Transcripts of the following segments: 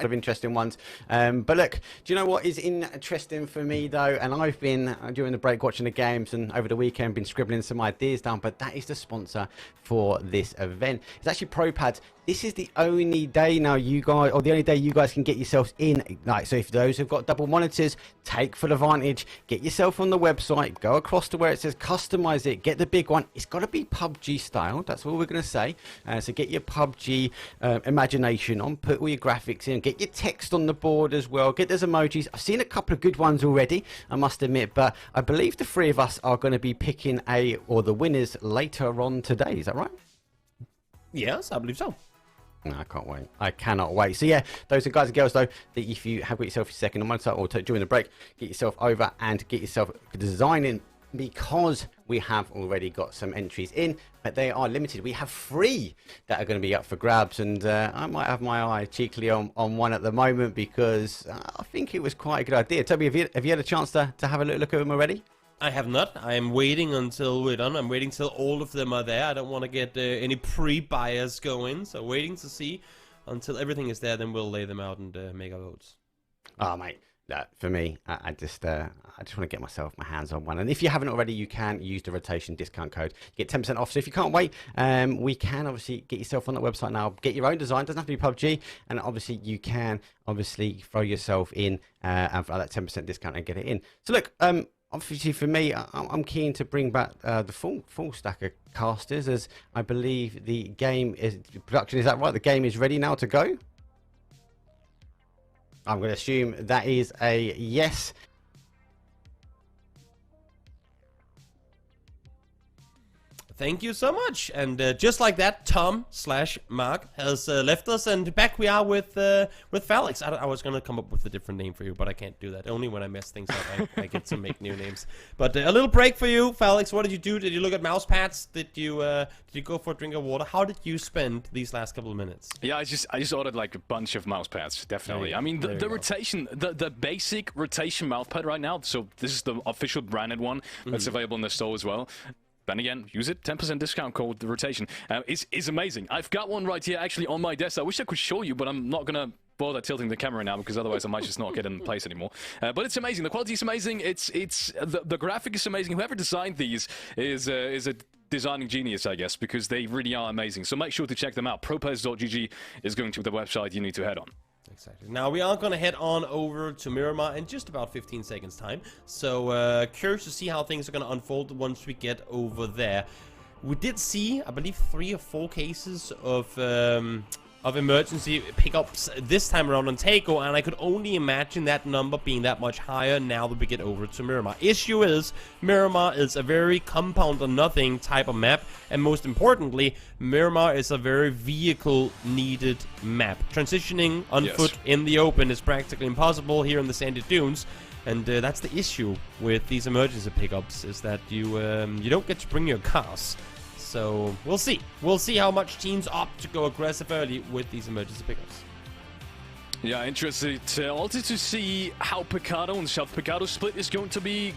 of interesting ones. But look, do you know what is interesting for me though? And I've been during the break watching the games, and over the weekend been scribbling some ideas down. But that is the sponsor for this event. It's actually ProPads. This is the only day now you guys, or the only day you guys can get yourselves in. Like, so if those who've got double monitors, take full advantage. Get yourself on the website, go across to where it says customize it, get the big one. It's got to be PUBG style. That's all we're going to say. So get your PUBG imagination on, put all your graphics in, get your text on the board as well, get those emojis. I've seen a couple of good ones already, I must admit, but I believe the three of us are going to be picking the winners later on today. Is that right? Yes, I believe so. I can't wait. I cannot wait. So yeah, those are guys and girls though, that if you have got yourself a second on one side or during the break, get yourself over and get yourself designing, because we have already got some entries in, but they are limited. We have 3 that are going to be up for grabs, and I might have my eye cheekily on one at the moment, because I think it was quite a good idea. Toby, have you had a chance to have a little look at them already? I have not. I am waiting until we're done. I'm waiting till all of them are there. I don't want to get any pre-bias going, so waiting to see until everything is there. Then we'll lay them out and make our votes. Oh, mate. For me, I just want to get my hands on one. And if you haven't already, you can use the rotation discount code. Get 10% off. So if you can't wait, we can obviously get yourself on that website now. Get your own design. Doesn't have to be PUBG. And obviously, you can obviously throw yourself in and for that 10% discount and get it in. So look, obviously for me, I'm keen to bring back the full stack of casters, as I believe the game is production. Is that right? The game is ready now to go. I'm going to assume that is a yes. Thank you so much. And just like that, Tom/Mark has left us, and back we are with Felix. I was going to come up with a different name for you, but I can't do that. Only when I mess things up, I get to make new names. But a little break for you, Felix. What did you do? Did you look at mouse pads? Did you go for a drink of water? How did you spend these last couple of minutes? Yeah, I just ordered like a bunch of mouse pads, definitely. I mean, the rotation, the basic rotation mouse pad right now, so this is the official branded one that's available in the store as well. Then again, use it, 10% discount code, the rotation. Is amazing. I've got one right here actually on my desk. I wish I could show you, but I'm not going to bother tilting the camera now, because otherwise I might just not get in place anymore. But it's amazing. The quality is amazing. The graphic is amazing. Whoever designed these is a designing genius, I guess, because they really are amazing. So make sure to check them out. propez.gg is going to be the website you need to head on. Exactly. Now we are going to head on over to Miramar in just about 15 seconds time. So curious to see how things are going to unfold once we get over there. We did see, I believe, 3 or 4 cases of emergency pickups this time around on Taco, and I could only imagine that number being that much higher now that we get over to Miramar. Issue is, Miramar is a very compound or nothing type of map, and most importantly, Miramar is a very vehicle-needed map. Transitioning on foot in the open is practically impossible here in the sandy dunes, and that's the issue with these emergency pickups, is that you don't get to bring your cars. So we'll see. We'll see how much teams opt to go aggressive early with these emergency pickups. Yeah, interested also to see how Picado and South Picado split is going to be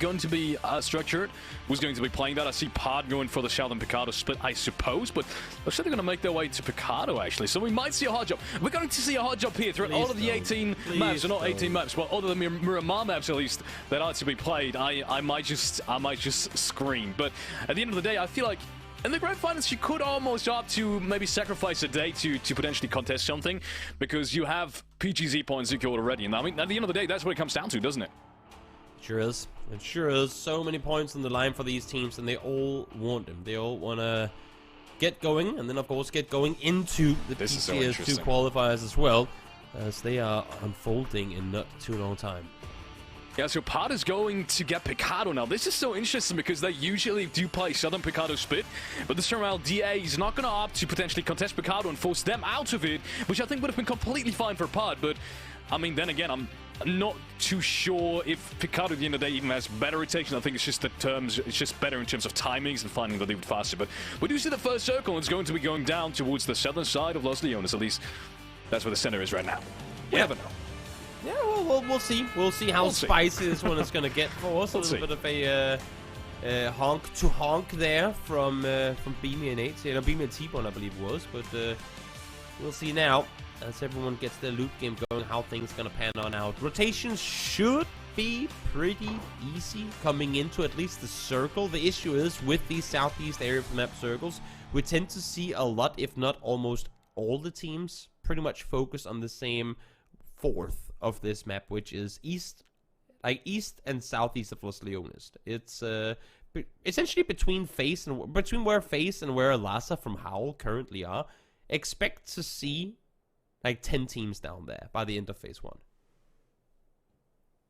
structured. Who's going to be playing that? I see Pod going for the Southern Picado split, I suppose, but looks like they're going to make their way to Picado actually. So we might see a hard jump. We're going to see a hard jump here throughout all of the 18 maps, or not 18 maps, but all of the Miramar maps at least that are to be played. I might just scream. But at the end of the day, I feel like in the Grand Finals, you could almost opt to maybe sacrifice a day to potentially contest something, because you have PGZ points secured already. And I mean, at the end of the day, that's what it comes down to, doesn't it? Sure is. It sure is. So many points on the line for these teams, and they all want them. They all want to get going, and then, of course, get going into the PCS2 qualifiers as well, as they are unfolding in not too long time. Yeah, so Pod is going to get Picado now. This is so interesting because they usually do play Southern Picado split, but this time around, DA is not going to opt to potentially contest Picado and force them out of it, which I think would have been completely fine for Pod. But, I mean, then again, I'm not too sure if Picado at the end of the day even has better rotation. I think it's just it's just better in terms of timings and finding the lead faster. But we do see the first circle, and it's going to be going down towards the southern side of Los Leones. At least that's where the center is right now. We never know. Yeah, well, we'll see. We'll see how spicy this one is going to get for us. A little bit of a honk to honk there from Beamy and 8. You know, Beamy and T-Bone, I believe it was. But we'll see now. as everyone gets their loot game going, how things gonna pan on out. Rotations should be pretty easy coming into at least the circle. The issue is with these southeast area of the map circles, we tend to see a lot, if not almost all the teams, pretty much focus on the same fourth of this map, which is east and southeast of Los Leones. It's essentially between where FaZe and where Lhasa from Howl currently are. Expect to see like 10 teams down there by the end of phase 1.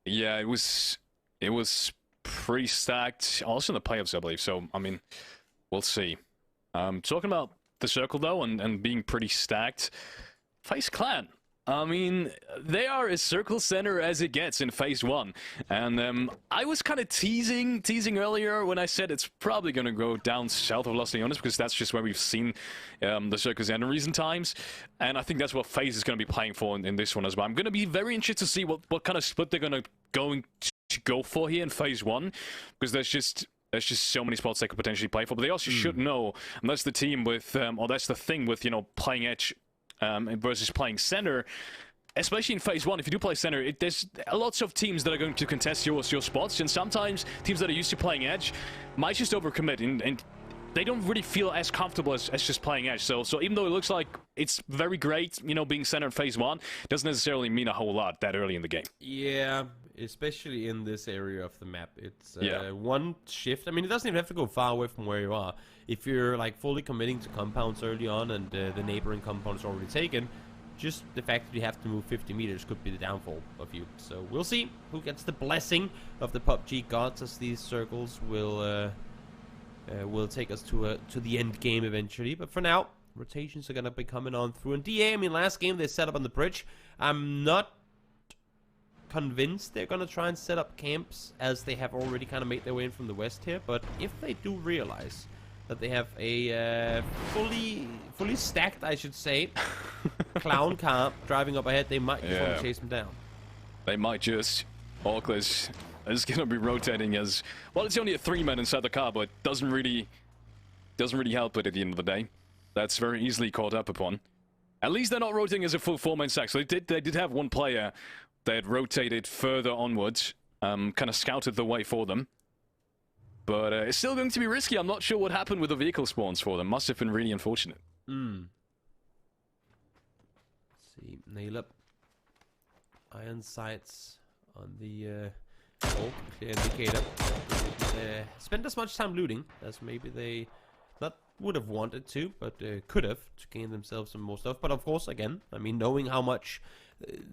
Yeah, it was pretty stacked. Also in the playoffs, I believe. So I mean, we'll see. Talking about the circle though, and being pretty stacked. FaZe Clan. I mean, they are as circle center as it gets in phase 1. And I was kind of teasing earlier when I said it's probably going to go down south of Los Leones, because that's just where we've seen the circle center in recent times. And I think that's what FaZe is going to be playing for in this one as well. I'm going to be very interested to see what kind of split they're going to go for here in phase 1, because there's just so many spots they could potentially play for. But they also should know, and that's the team with, or that's the thing with, you know, playing edge versus playing center, especially in phase 1. If you do play center, there's lots of teams that are going to contest your spots, and sometimes teams that are used to playing edge might just overcommit, and they don't really feel as comfortable as just playing edge. So even though it looks like it's very great, you know, being center in phase 1, doesn't necessarily mean a whole lot that early in the game. Yeah, especially in this area of the map. It's one shift. I mean, it doesn't even have to go far away from where you are. If you're like fully committing to compounds early on and the neighboring compound is already taken, just the fact that you have to move 50 meters could be the downfall of you. So we'll see who gets the blessing of the PUBG gods, as these circles will take us to the end game eventually. But for now, rotations are gonna be coming on through. And DA, I mean, last game they set up on the bridge. I'm not convinced they're gonna try and set up camps, as they have already kind of made their way in from the west here. But if they do realize that they have a fully stacked, I should say, clown car driving up ahead, they might just want to chase them down. They might just. Orclis is going to be rotating as well. It's only a 3-man inside the car, but doesn't really help it at the end of the day. That's very easily caught up upon. At least they're not rotating as a full 4-man stack. So they did have one player that rotated further onwards, kind of scouted the way for them. But it's still going to be risky. I'm not sure what happened with the vehicle spawns for them. Must have been really unfortunate. Let's see, nail up. Iron sights on the clear indicator. Spend as much time looting as maybe they not would have wanted to, but could have, to gain themselves some more stuff. But of course, again, I mean, knowing how much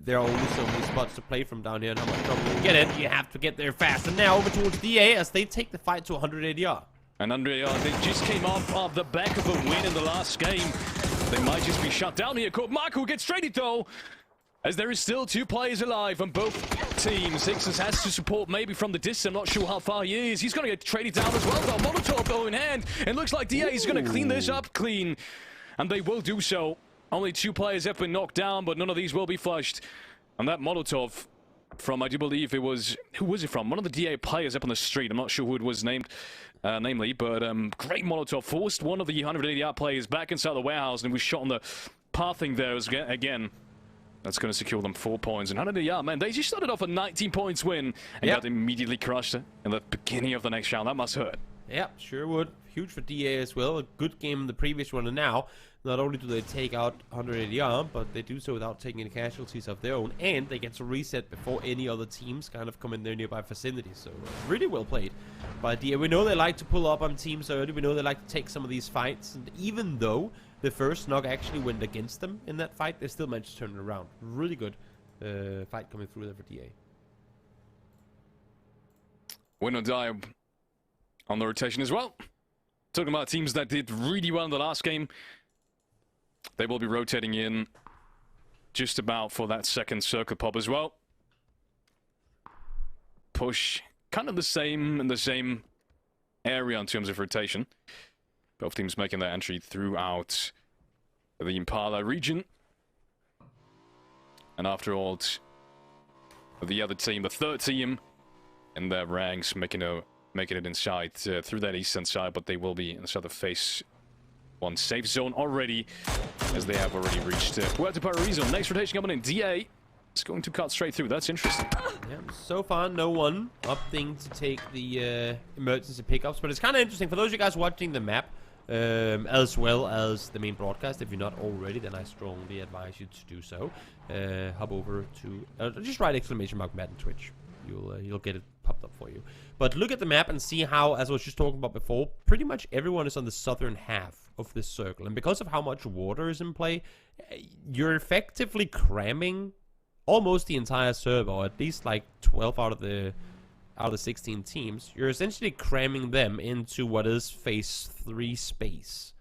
there are only so many spots to play from down here and how much trouble you get it, you have to get there fast. And now over towards DA as they take the fight to 100 ADR. And 100 ADR, they just came off the back of a win in the last game. They might just be shut down here. Marco gets traded though, as there is still 2 players alive on both teams. Sixers has to support maybe from the distance. I'm not sure how far he is. He's going to get traded down as well though. Molotov though in hand. It looks like DA is going to clean this up clean. And they will do so. Only 2 players have been knocked down, but none of these will be flushed. And that Molotov from, I do believe it was, who was it from? One of the DA players up on the street. I'm not sure who it was named, namely, but great Molotov. Forced one of the 180 players back inside the warehouse, and we shot on the pathing there again. That's going to secure them 4 points. And 180, man, they just started off a 19 points win and got immediately crushed in the beginning of the next round. That must hurt. Yeah, sure would. Huge for DA as well. A good game in the previous one, and now not only do they take out 180 arm, but they do so without taking any casualties of their own, and they get to reset before any other teams kind of come in their nearby vicinity. So really well played by DA. We know they like to pull up on teams early. We know they like to take some of these fights, and even though the first knock actually went against them in that fight, they still managed to turn it around. Really good fight coming through there for DA. Win or die on the rotation as well. Talking about teams that did really well in the last game, they will be rotating in just about for that second circle pop as well. Push kind of the same in the same area in terms of rotation. Both teams making their entry throughout the Impala region. And after all, the other team, the third team in their ranks, making it inside through that eastern side, but they will be inside the face one safe zone already, as they have already reached Puerto Paraíso. Next rotation coming in, DA. It's going to cut straight through. That's interesting. Yeah, so far, no one opting to take the emergency pickups, but it's kind of interesting for those of you guys watching the map, as well as the main broadcast. If you're not already, then I strongly advise you to do so. Hop over to just write !Matt on Twitch. You'll get it popped up for you. But look at the map and see how, as I was just talking about before, pretty much everyone is on the southern half of this circle, and because of how much water is in play, you're effectively cramming almost the entire server, or at least like 12 out of the 16 teams. You're essentially cramming them into what is phase 3 space.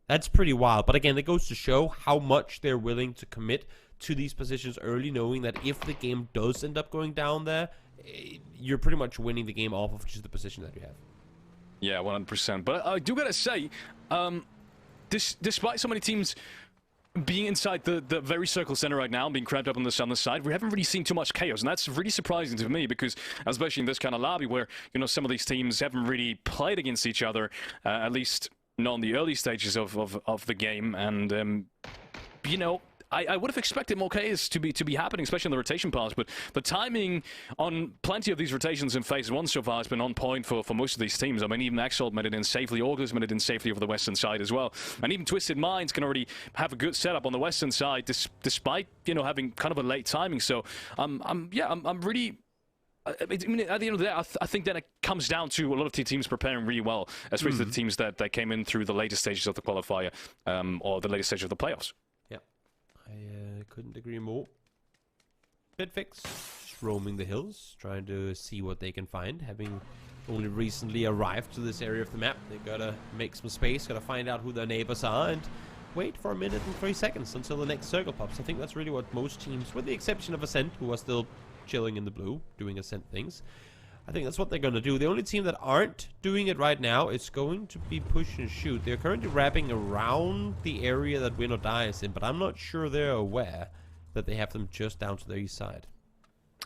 That's pretty wild. But again, it goes to show how much they're willing to commit to these positions early, knowing that if the game does end up going down there, you're pretty much winning the game off of just the position that you have. Yeah, 100%. But I do gotta say, despite so many teams being inside the very circle center right now, being cramped up on the southern side, we haven't really seen too much chaos, and that's really surprising to me, because especially in this kind of lobby where, you know, some of these teams haven't really played against each other, at least not in the early stages of the game, and you know, I would have expected more chaos to be happening, especially in the rotation pass, but the timing on plenty of these rotations in phase 1 so far has been on point for most of these teams. I mean, even Exalt made it in safely, August made it in safely over the western side as well, and even Twisted Minds can already have a good setup on the western side, despite, you know, having kind of a late timing. So I'm really, I mean, at the end of the day, I think that it comes down to a lot of teams preparing really well, especially the teams that came in through the later stages of the qualifier, or the later stage of the playoffs. I couldn't agree more. Bitfix, just roaming the hills, trying to see what they can find. Having only recently arrived to this area of the map, they gotta make some space, gotta find out who their neighbors are, and wait for 1 minute and 3 seconds until the next circle pops. I think that's really what most teams, with the exception of Ascent, who are still chilling in the blue, doing Ascent things, I think that's what they're going to do. The only team that aren't doing it right now is going to be Push and Shoot. They're currently wrapping around the area that Win or Die is in, but I'm not sure they're aware that they have them just down to their east side.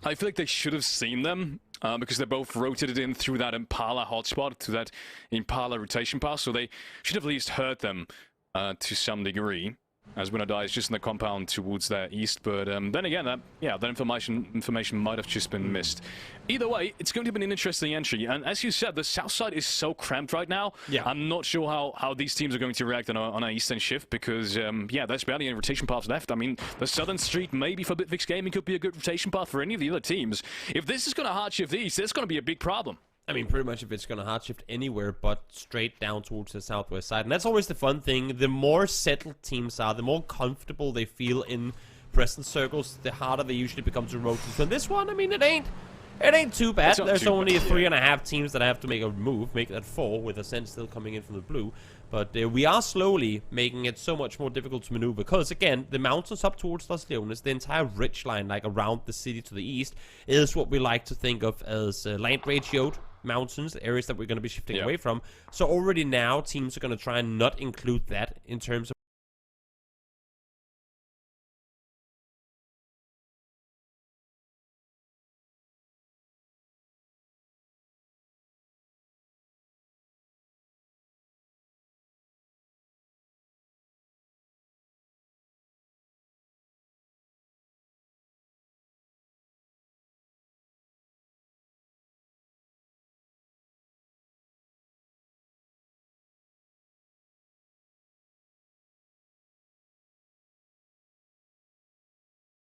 I feel like they should have seen them, because they both rotated in through that Impala hotspot, to that Impala rotation pass, so they should have at least heard them to some degree, as Winner dies just in the compound towards their east. But then again, that information might have just been missed. Either way, it's going to be an interesting entry, and as you said, the south side is so cramped right now. Yeah. I'm not sure how these teams are going to react on an eastern shift, because yeah, there's barely any rotation paths left. I mean, the southern street maybe for Bitfix Gaming could be a good rotation path for any of the other teams. If this is going to hard shift east, it's going to be a big problem. I mean, pretty much if it's going to hard shift anywhere but straight down towards the southwest side. And that's always the fun thing. The more settled teams are, the more comfortable they feel in present circles, the harder they usually become to rotate. So in this one, I mean, it ain't too bad. There's only 3.5 teams that have to make a move, make that 4, with Ascent still coming in from the blue. But we are slowly making it so much more difficult to maneuver, because again, the mountains up towards Los Leones, the entire ridge line, like around the city to the east, is what we like to think of as land ratioed mountains, the areas that we're going to be shifting away from. So already now, teams are going to try and not include that in terms of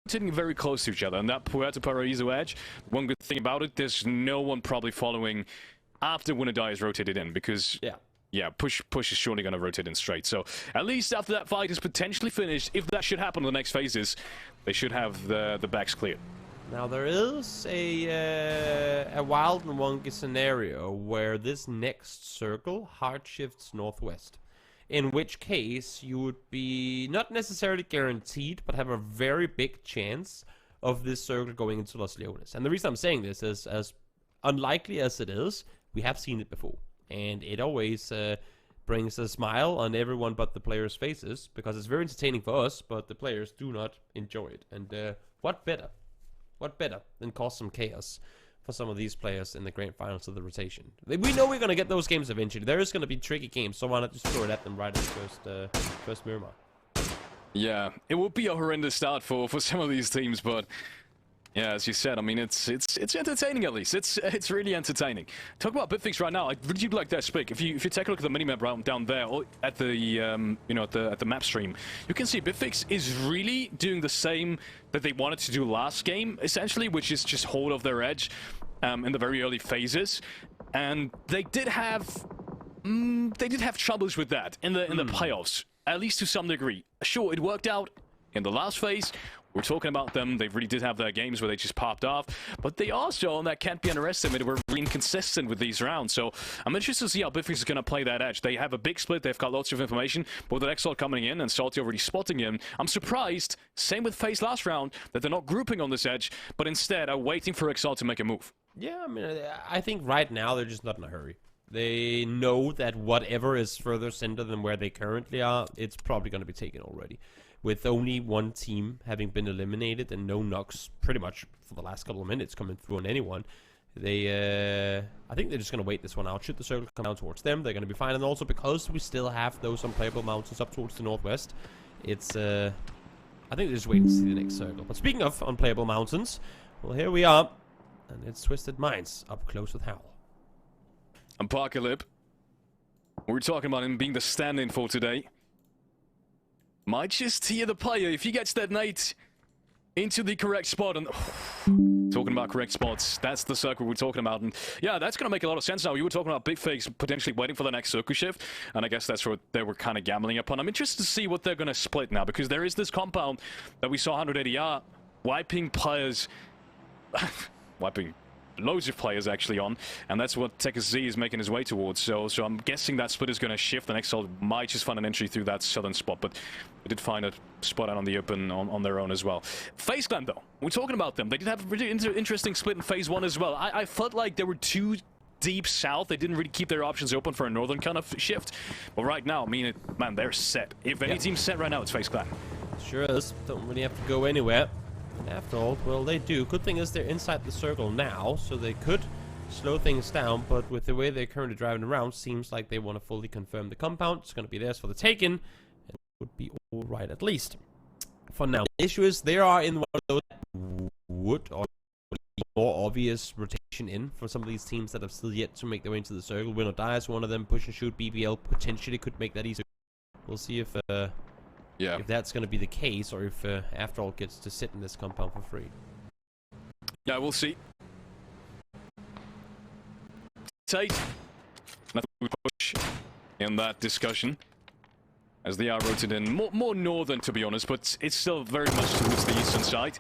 Sitting very close to each other, and that Puerto Paraíso edge, one good thing about it, there's no one probably following after Winner Die is rotated in, because yeah, push is surely going to rotate in straight. So at least after that fight is potentially finished, if that should happen in the next phases, they should have the backs cleared. Now there is a wild and wonky scenario where this next circle hard shifts northwest, in which case you would be not necessarily guaranteed, but have a very big chance of this circle going into Los Leones. And the reason I'm saying this is, as unlikely as it is, we have seen it before, and it always brings a smile on everyone but the players' faces, because it's very entertaining for us, but the players do not enjoy it. And what better than cause some chaos for some of these players in the grand finals of the rotation. We know we're going to get those games eventually. There is going to be tricky games, so why not just throw it at them right in the first Miramar? Yeah, it would be a horrendous start for some of these teams, but yeah, as you said, I mean, it's entertaining at least. It's really entertaining. Talk about Bitfix right now. I really do like that split. If you take a look at the minimap right down there, or at the you know, at the map stream, you can see Bitfix is really doing the same that they wanted to do last game, essentially, which is just hold off their edge in the very early phases, and they did have troubles with that in the playoffs, at least to some degree. Sure, it worked out in the last phase. We're talking about them. They really did have their games where they just popped off. But they also, and that can't be underestimated, were really inconsistent with these rounds. So I'm interested to see how Bitfix is going to play that edge. They have a big split. They've got lots of information. But with the Exalt coming in and Salty already spotting him, I'm surprised, same with FaZe last round, that they're not grouping on this edge, but instead are waiting for Exalt to make a move. Yeah, I mean, I think right now they're just not in a hurry. They know that whatever is further center than where they currently are, it's probably going to be taken already. With only one team having been eliminated and no knocks pretty much for the last couple of minutes coming through on anyone, they, I think they're just going to wait this one out. Should the circle come down towards them, they're going to be fine. And also because we still have those unplayable mountains up towards the northwest, it's, I think they're just waiting to see the next circle. But speaking of unplayable mountains, well, here we are. And it's Twisted Minds up close with Howl. Apocalypse. We're talking about him being the stand-in for today. Might just hear the player if he gets that nade into the correct spot. And talking about correct spots, that's the circle we're talking about. And yeah, that's going to make a lot of sense now. You were talking about Bitfix potentially waiting for the next circle shift, and I guess that's what they were kind of gambling upon. I'm interested to see what they're going to split now, because there is this compound that we saw 180R wiping players, wiping loads of players actually on, and that's what Tekka Z is making his way towards. So I'm guessing that split is going to shift. The next Exalt might just find an entry through that southern spot, but they did find a spot out on the open on their own as well. FaZe Clan, though, we're talking about them. They did have a really interesting split in phase 1 as well. I felt like they were too deep south. They didn't really keep their options open for a northern kind of shift. But right now, I mean, man, they're set. If any team's set right now, it's FaZe Clan. Sure is. Don't really have to go anywhere. And after all, well, they do. Good thing is they're inside the circle now, so they could slow things down, but with the way they're currently driving around, seems like they want to fully confirm the compound. It's going to be theirs for the taking, and it would be all right at least for now. The issue is they are in one of those would or more obvious rotation in for some of these teams that have still yet to make their way into the circle. Win or Die is one of them. Push and shoot BBL potentially could make that easier. We'll see if that's going to be the case, or if after all gets to sit in this compound for free. Yeah, we'll see. Tight. Nothing to push in that discussion, as they are rotated in more northern, to be honest, but it's still very much towards the eastern side.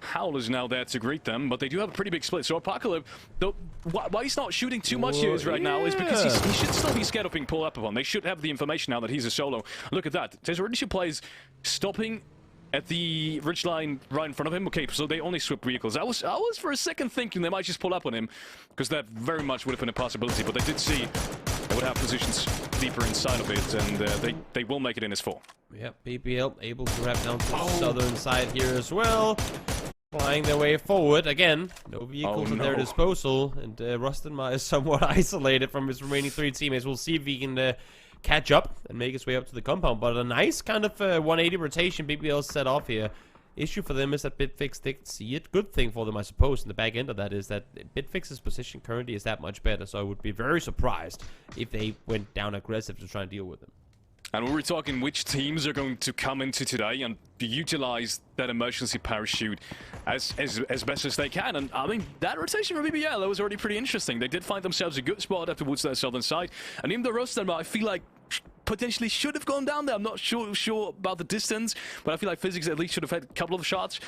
Howl is now there to greet them, but they do have a pretty big split. So Apocalypse, though, why he's not shooting too much here right now is because he should still be scared of being pulled up upon. They should have the information now that he's a solo. Look at that. There's already 2 players stopping at the ridge line right in front of him. Okay, so they only swap vehicles. I was for a second thinking they might just pull up on him, because that very much would have been a possibility, but they did see they would have positions deeper inside of it, and they will make it in as 4. Yep, BBL able to wrap down to the southern side here as well. Flying their way forward. Again, no vehicles at their disposal, and Rustenmar is somewhat isolated from his remaining 3 teammates. We'll see if he can catch up and make his way up to the compound, but a nice kind of 180 rotation BBL set off here. Issue for them is that Bitfix didn't see it. Good thing for them, I suppose, and the back end of that is that Bitfix's position currently is that much better, so I would be very surprised if they went down aggressive to try and deal with them. And we were talking which teams are going to come into today and utilize that emergency parachute as best as they can. And I mean, that rotation from BBL, that was already pretty interesting. They did find themselves a good spot up towards their southern side. And even the Rostenmar, I feel like potentially should have gone down there. I'm not sure about the distance, but I feel like Physics at least should have had a couple of shots.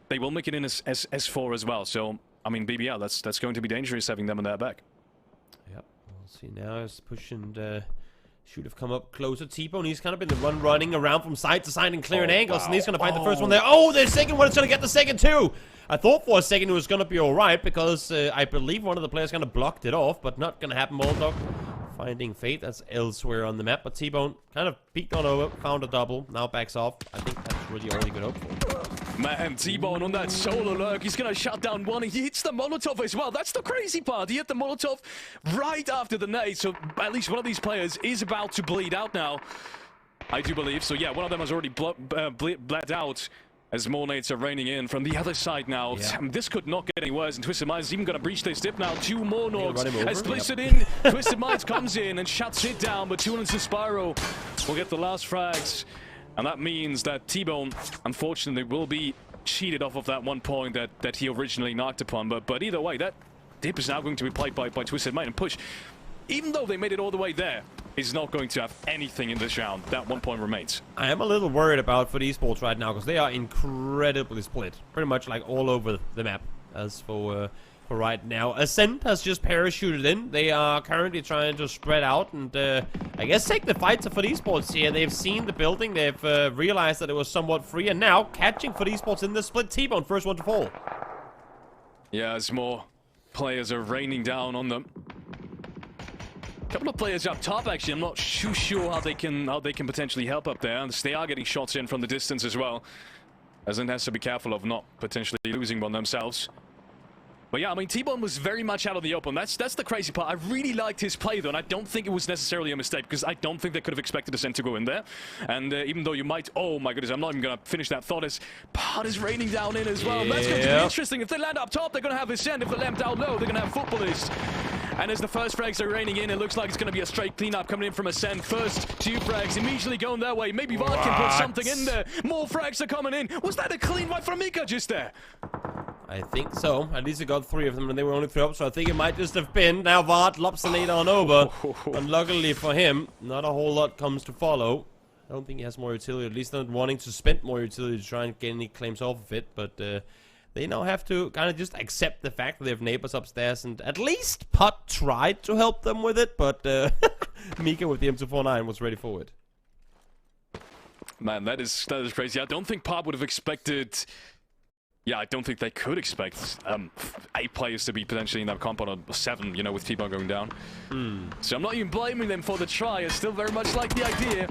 They will make it in as 4 as well. So, I mean, BBL, that's going to be dangerous having them on their back. Yep, we'll see now as push and should have come up closer. T-Bone, he's kind of been the one running around from side to side and clearing angles, and he's going to find the first one there. Oh, the second one is going to get the second too. I thought for a second it was going to be all right, because I believe one of the players kind of blocked it off, but not going to happen. Bulldog finding fate. That's elsewhere on the map, but T-Bone kind of peeked on over, found a double, now backs off. I think that's really all he could hope for. Man, T-Bone on that solo lurk. He's gonna shut down one. He hits the Molotov as well. That's the crazy part. He hit the Molotov right after the nade. So at least one of these players is about to bleed out now. I do believe. So yeah, one of them has already bled out as more nades are raining in from the other side now. Yeah. This could not get any worse. And Twisted Minds is even gonna breach this dip now. 2 more knocks. As Blizzard in, Twisted Minds comes in and shuts it down. But Tulan and Spyro will get the last frags. And that means that T-Bone, unfortunately, will be cheated off of that 1 point that he originally knocked upon. But either way, that dip is now going to be played by Twisted Mind. And Push, even though they made it all the way there, is not going to have anything in this round. That 1 point remains. I am a little worried about for esports right now, because they are incredibly split. Pretty much like all over the map. As for right now, Ascent has just parachuted in. They are currently trying to spread out and I guess take the fight to for esports here. They've seen the building, they've realized that it was somewhat free, and now catching for esports in the split. T-Bone, first one to fall. Yeah, as more players are raining down on them. A couple of players up top, actually. I'm not too sure how they can potentially help up there. And they are getting shots in from the distance as well. Ascent has to be careful of not potentially losing one themselves. But yeah, I mean, T-Bone was very much out of the open. That's the crazy part. I really liked his play, though, and I don't think it was necessarily a mistake, because I don't think they could have expected Ascent to go in there. And even though you might... Oh, my goodness, I'm not even going to finish that thought, as part is raining down in as well. Yeah. That's going to be interesting. If they land up top, they're going to have Ascent. If they land down low, they're going to have Footballist. And as the first frags are raining in, it looks like it's going to be a straight cleanup coming in from Ascent. First 2 frags immediately going their way. Maybe Vard can put something in there. More frags are coming in. Was that a clean wipe from Mika just there? I think so. At least he got 3 of them, and they were only 3 up, so I think it might just have been. Now Vard lops the nade on over. Unluckily for him, not a whole lot comes to follow. I don't think he has more utility, at least not wanting to spend more utility to try and get any claims off of it, but they now have to kind of just accept the fact that they have neighbors upstairs, and at least Putt tried to help them with it, but Mika with the M249 was ready for it. Man, that is crazy. I don't think Putt would have expected... Yeah, I don't think they could expect 8 players to be potentially in that compound, or 7, you know, with T-Bone going down. So I'm not even blaming them for the try. I still very much like the idea.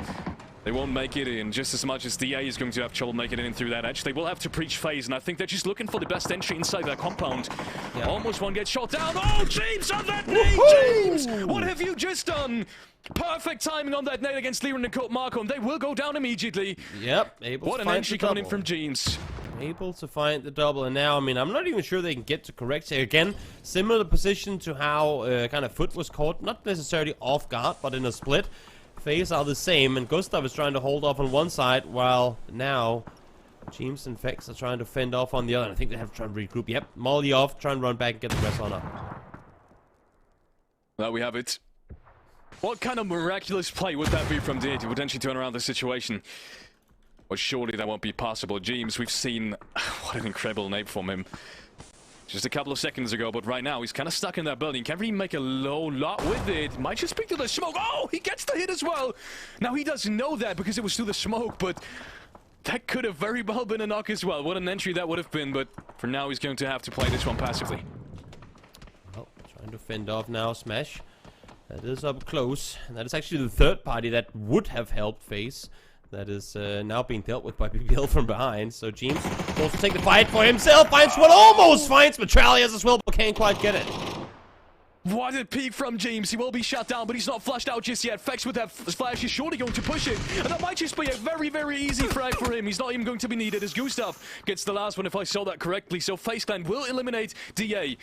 They won't make it in just as much as DA is going to have trouble making it in through that edge. They will have to breach phase, and I think they're just looking for the best entry inside that compound. Yeah. Almost one gets shot down. Oh, James on that nade! James! What have you just done? Perfect timing on that nade against Liren and Marco, and they will go down immediately. Yep, able what to an find entry coming in from James. Able to find the double, and now, I mean, I'm not even sure they can get to correct here. Again, similar position to how kind of Foot was caught, not necessarily off guard, but in a split. Phase are the same, and Gustav is trying to hold off on one side, while now James and Vex are trying to fend off on the other. I think they have to try and regroup. Yep, Molly off, try and run back and get the rest on up. There we have it. What kind of miraculous play would that be from DA to potentially turn around the situation? Well, surely that won't be possible. James, we've seen what an incredible nade from him just a couple of seconds ago, but right now he's kind of stuck in that building. Can't really make a low lot with it. Might just speak to the smoke. Oh, he gets the hit as well. Now he doesn't know that because it was through the smoke, but that could have very well been a knock as well. What an entry that would have been, but for now he's going to have to play this one passively. Well, trying to fend off now, Smash. That is up close. And that is actually the third party that would have helped FaZe. That is now being dealt with by PBL from behind. So James goes to take the fight for himself. Finds one, almost finds Metralias as well, but can't quite get it. What a peek from James. He will be shut down, but he's not flushed out just yet. Fex with that flash is surely going to push it. And that might just be a very, very easy frag for him. He's not even going to be needed as Gustav gets the last one, if I saw that correctly. So FaZe Clan will eliminate DA.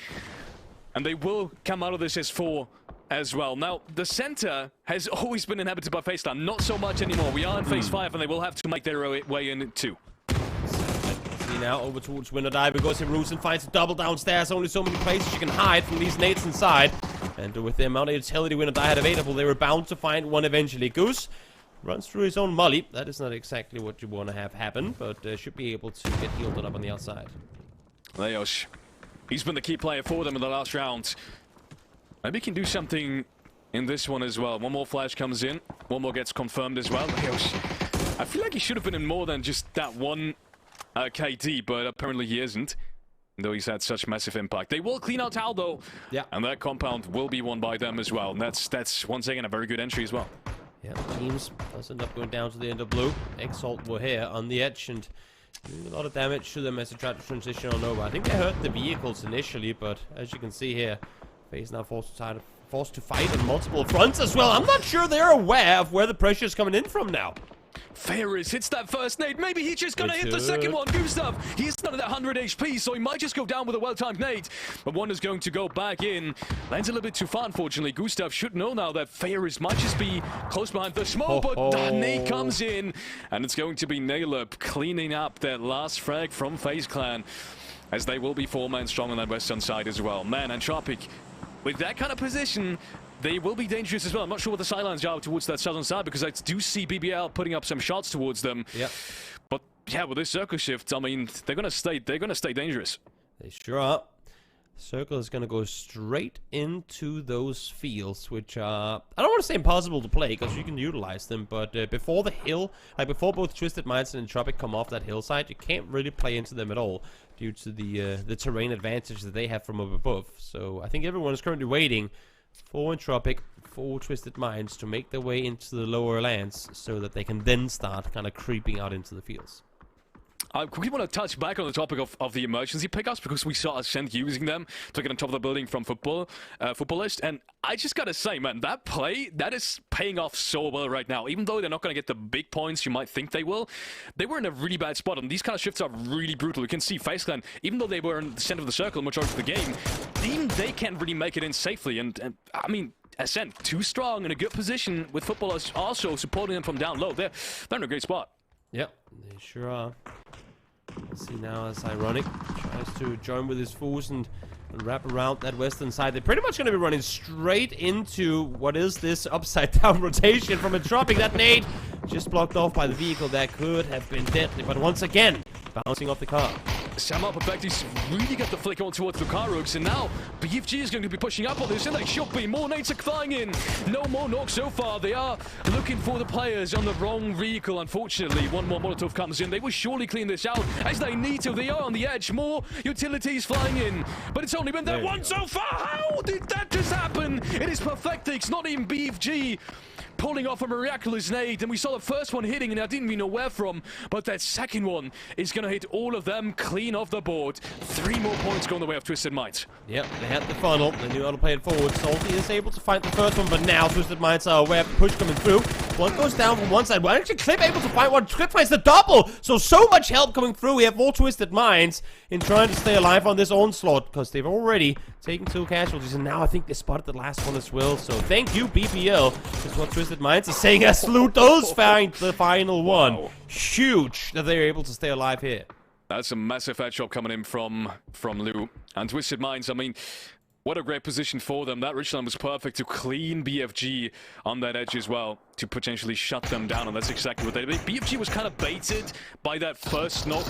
And they will come out of this as 4 as well. Now, the center has always been inhabited by FaZe Clan. Not so much anymore. We are in phase 5, and they will have to make their way in too. See now, over towards Winter Diver goes Roots and finds a double downstairs. Only so many places you can hide from these nades inside. And with the amount of utility Winter Diver had available, they were bound to find one eventually. Goose runs through his own molly. That is not exactly what you want to have happen, but should be able to get healed up on the outside. Leos, he's been the key player for them in the last round. Maybe he can do something in this one as well. One more flash comes in. One more gets confirmed as well. Leos, I feel like he should have been in more than just that one KD, but apparently he isn't. Though he's had such massive impact. They will clean out Aldo. Yeah. And that compound will be won by them as well. And that's once again a very good entry as well. Yeah, teams does end up going down to the end of blue. Exalt were here on the edge, and Doing a lot of damage to them as they try to transition on over. I think they hurt the vehicles initially, but as you can see here, FaZe now forced to fight on multiple fronts as well. I'm not sure they're aware of where the pressure is coming in from now. Ferris hits that first nade. Maybe he's just gonna hit the second one. Gustav, he's not at that 100 HP, so he might just go down with a well-timed nade. But one is going to go back in. Lands a little bit too far, unfortunately. Gustav should know now that Ferris might just be close behind the smoke, but that nade comes in. And it's going to be Nailup cleaning up that last frag from FaZe Clan, as they will be 4-man strong on that western side as well. Man, Entropic, with that kind of position, they will be dangerous as well. I'm not sure what the sidelines are towards that southern side, because I do see BBL putting up some shots towards them. Yep. But yeah, with this circle shift, I mean, they're gonna stay dangerous. They sure are. Circle is gonna go straight into those fields, which are, I don't want to say impossible to play, because you can utilize them, but before the hill, like before both Twisted Minds and Entropic come off that hillside, you can't really play into them at all due to the terrain advantage that they have from up above. So I think everyone is currently waiting for Entropic, for Twisted Minds to make their way into the lower lands so that they can then start kind of creeping out into the fields. I quickly want to touch back on the topic of the emergency pickups, because we saw Ascent using them to get on top of the building from Footballist, and I just gotta say, man, that play, that is paying off so well right now. Even though they're not gonna get the big points you might think they will, they were in a really bad spot, and these kind of shifts are really brutal. You can see FaZe Clan, even though they were in the center of the circle majority of the game, even they can't really make it in safely, and I mean, Ascent, too strong, in a good position, with Footballist also supporting them from down low. They're in a great spot. Yep, they sure are. Let's see now as Ironic tries to join with his fools and wrap around that western side. They're pretty much going to be running straight into what is this upside down rotation from Entropic. That nade just blocked off by the vehicle. That could have been deadly, but once again, bouncing off the car. Sam Pubg's really got the flick on towards the car rooks, and now pubg is going to be pushing up on this, and they should be. More nades are flying in. No more knocks so far. They are looking for the players on the wrong vehicle, unfortunately. One more Molotov comes in. They will surely clean this out, as they need to. They are on the edge. More utilities flying in, but it's only been there once so far. How did that just happen? It is Perfectix, not even pubg, pulling off a miraculous nade, and we saw the first one hitting, and I didn't even know where from, but that second one is going to hit all of them clean off the board. 3 more points going the way of Twisted Minds. Yep, they had the funnel. They knew how to play it forward. Salty is able to find the first one, but now Twisted Minds are aware of the push coming through. One goes down from one side. Well, actually, Clip able to find one. Clip finds the double. So much help coming through. We have more Twisted Minds in trying to stay alive on this onslaught, because they've already taken 2 casualties, and now I think they spotted the last one as well. So thank you, BPL. Is what Twisted Minds is saying as Sloot does find the final one. Wow. Huge that they're able to stay alive here. That's a massive headshot coming in from Lou. And Twisted Minds, I mean, what a great position for them. That Richland was perfect to clean BFG on that edge as well, to potentially shut them down, and that's exactly what they did. BFG was kind of baited by that first knock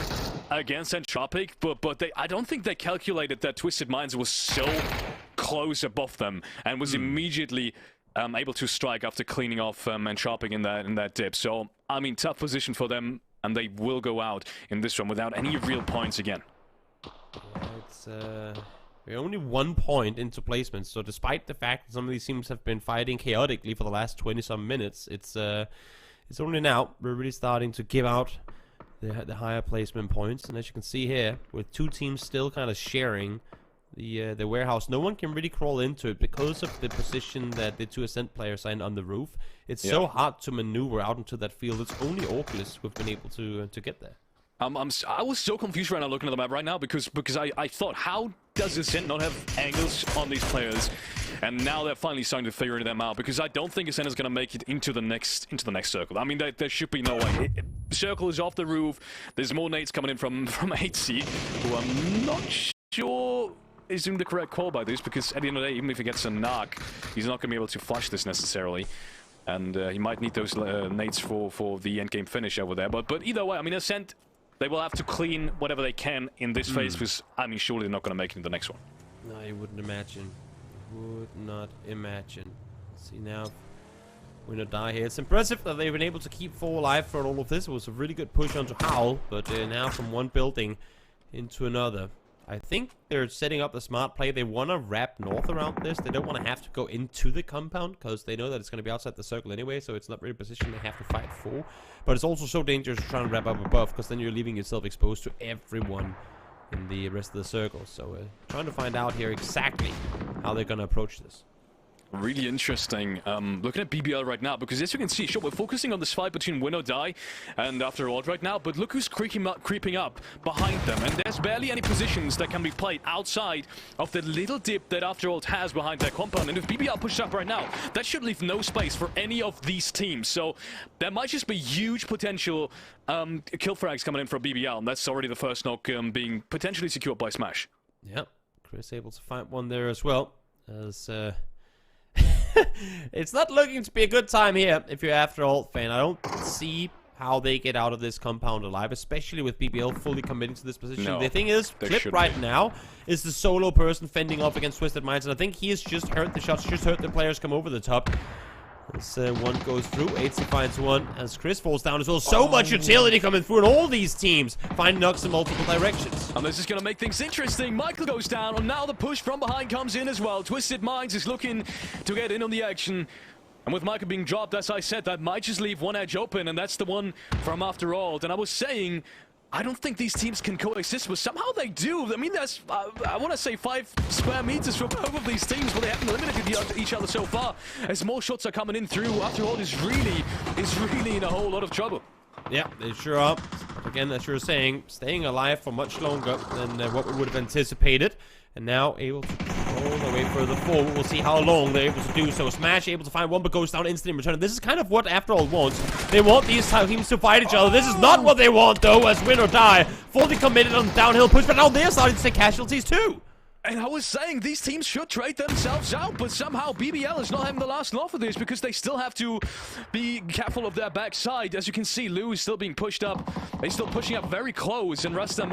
against Entropic, but I don't think they calculated that Twisted Minds was so close above them, and was immediately able to strike after cleaning off Entropic in that dip. So, I mean, tough position for them, and they will go out in this one without any real points again. Yeah, it's we're only 1 point into placement, so despite the fact that some of these teams have been fighting chaotically for the last 20-some minutes, it's only now we're really starting to give out the higher placement points. And as you can see here, with 2 teams still kind of sharing the warehouse, no one can really crawl into it because of the position that the 2 Ascent players are in on the roof. It's so hard to maneuver out into that field. It's only Oculus who've been able to get there. I was so confused right now looking at the map right now, because I thought, how does Ascent not have angles on these players? And now they're finally starting to figure them out, because I don't think Ascent is going to make it into the next circle. I mean, there should be no way. Circle is off the roof. There's more nades coming in from HC, who I'm not sure is doing the correct call by this, because at the end of the day, even if he gets a knock, he's not going to be able to flush this necessarily. And he might need those nades for the endgame finish over there. But either way, I mean, Ascent, they will have to clean whatever they can in this phase, because, I mean, surely they're not going to make it in the next one. No, you wouldn't imagine. Would not imagine. See now, Winner die here. It's impressive that they've been able to keep 4 alive for all of this. It was a really good push onto Howl, but now from one building into another. I think they're setting up the smart play. They want to wrap north around this. They don't want to have to go into the compound because they know that it's going to be outside the circle anyway, so it's not really a position they have to fight for. But it's also so dangerous to try and wrap up above because then you're leaving yourself exposed to everyone in the rest of the circle. So trying to find out here exactly how they're going to approach this. Really interesting. Looking at BBL right now, because as you can see, sure, we're focusing on this fight between win or die and After All right now, but look who's creeping up behind them, and there's barely any positions that can be played outside of the little dip that After All has behind their compound. And if BBL pushes up right now, that should leave no space for any of these teams. So there might just be huge potential kill frags coming in for BBL, and that's already the first knock being potentially secured by Smash. Yep, Chris able to find one there as well. As it's not looking to be a good time here if you're After All fan. I don't see how they get out of this compound alive, especially with BBL fully committing to this position. No, the thing is, Clip right now is the solo person fending off against Twisted Minds, and I think he has just heard the shots, just heard the players come over the top. This one goes through. 8C finds one as Chris falls down as well. So much utility coming through, and all these teams find knocks in multiple directions. And this is going to make things interesting. Michael goes down, and now the push from behind comes in as well. Twisted Minds is looking to get in on the action. And with Michael being dropped, as I said, that might just leave one edge open, and that's the one from After All. And I was saying, I don't think these teams can coexist, but somehow they do. I mean, there's, I want to say 5 square meters for both of these teams, but they haven't eliminated each other so far. As more shots are coming in through, After All is really in a whole lot of trouble. Yeah, they sure are. Again, as you were saying, staying alive for much longer than what we would have anticipated. And now able to pull their way further forward. We'll see how long they're able to do so. Smash able to find one, but goes down instantly in return. This is kind of what After All wants. They want these teams to fight each other. This is not what they want, though, as win or die. Fully committed on the downhill push, but now they're starting to take casualties, too. And I was saying these teams should trade themselves out, but somehow BBL is not having the last laugh for this because they still have to be careful of their backside. As you can see, Lou is still being pushed up. They're still pushing up very close, and Rustam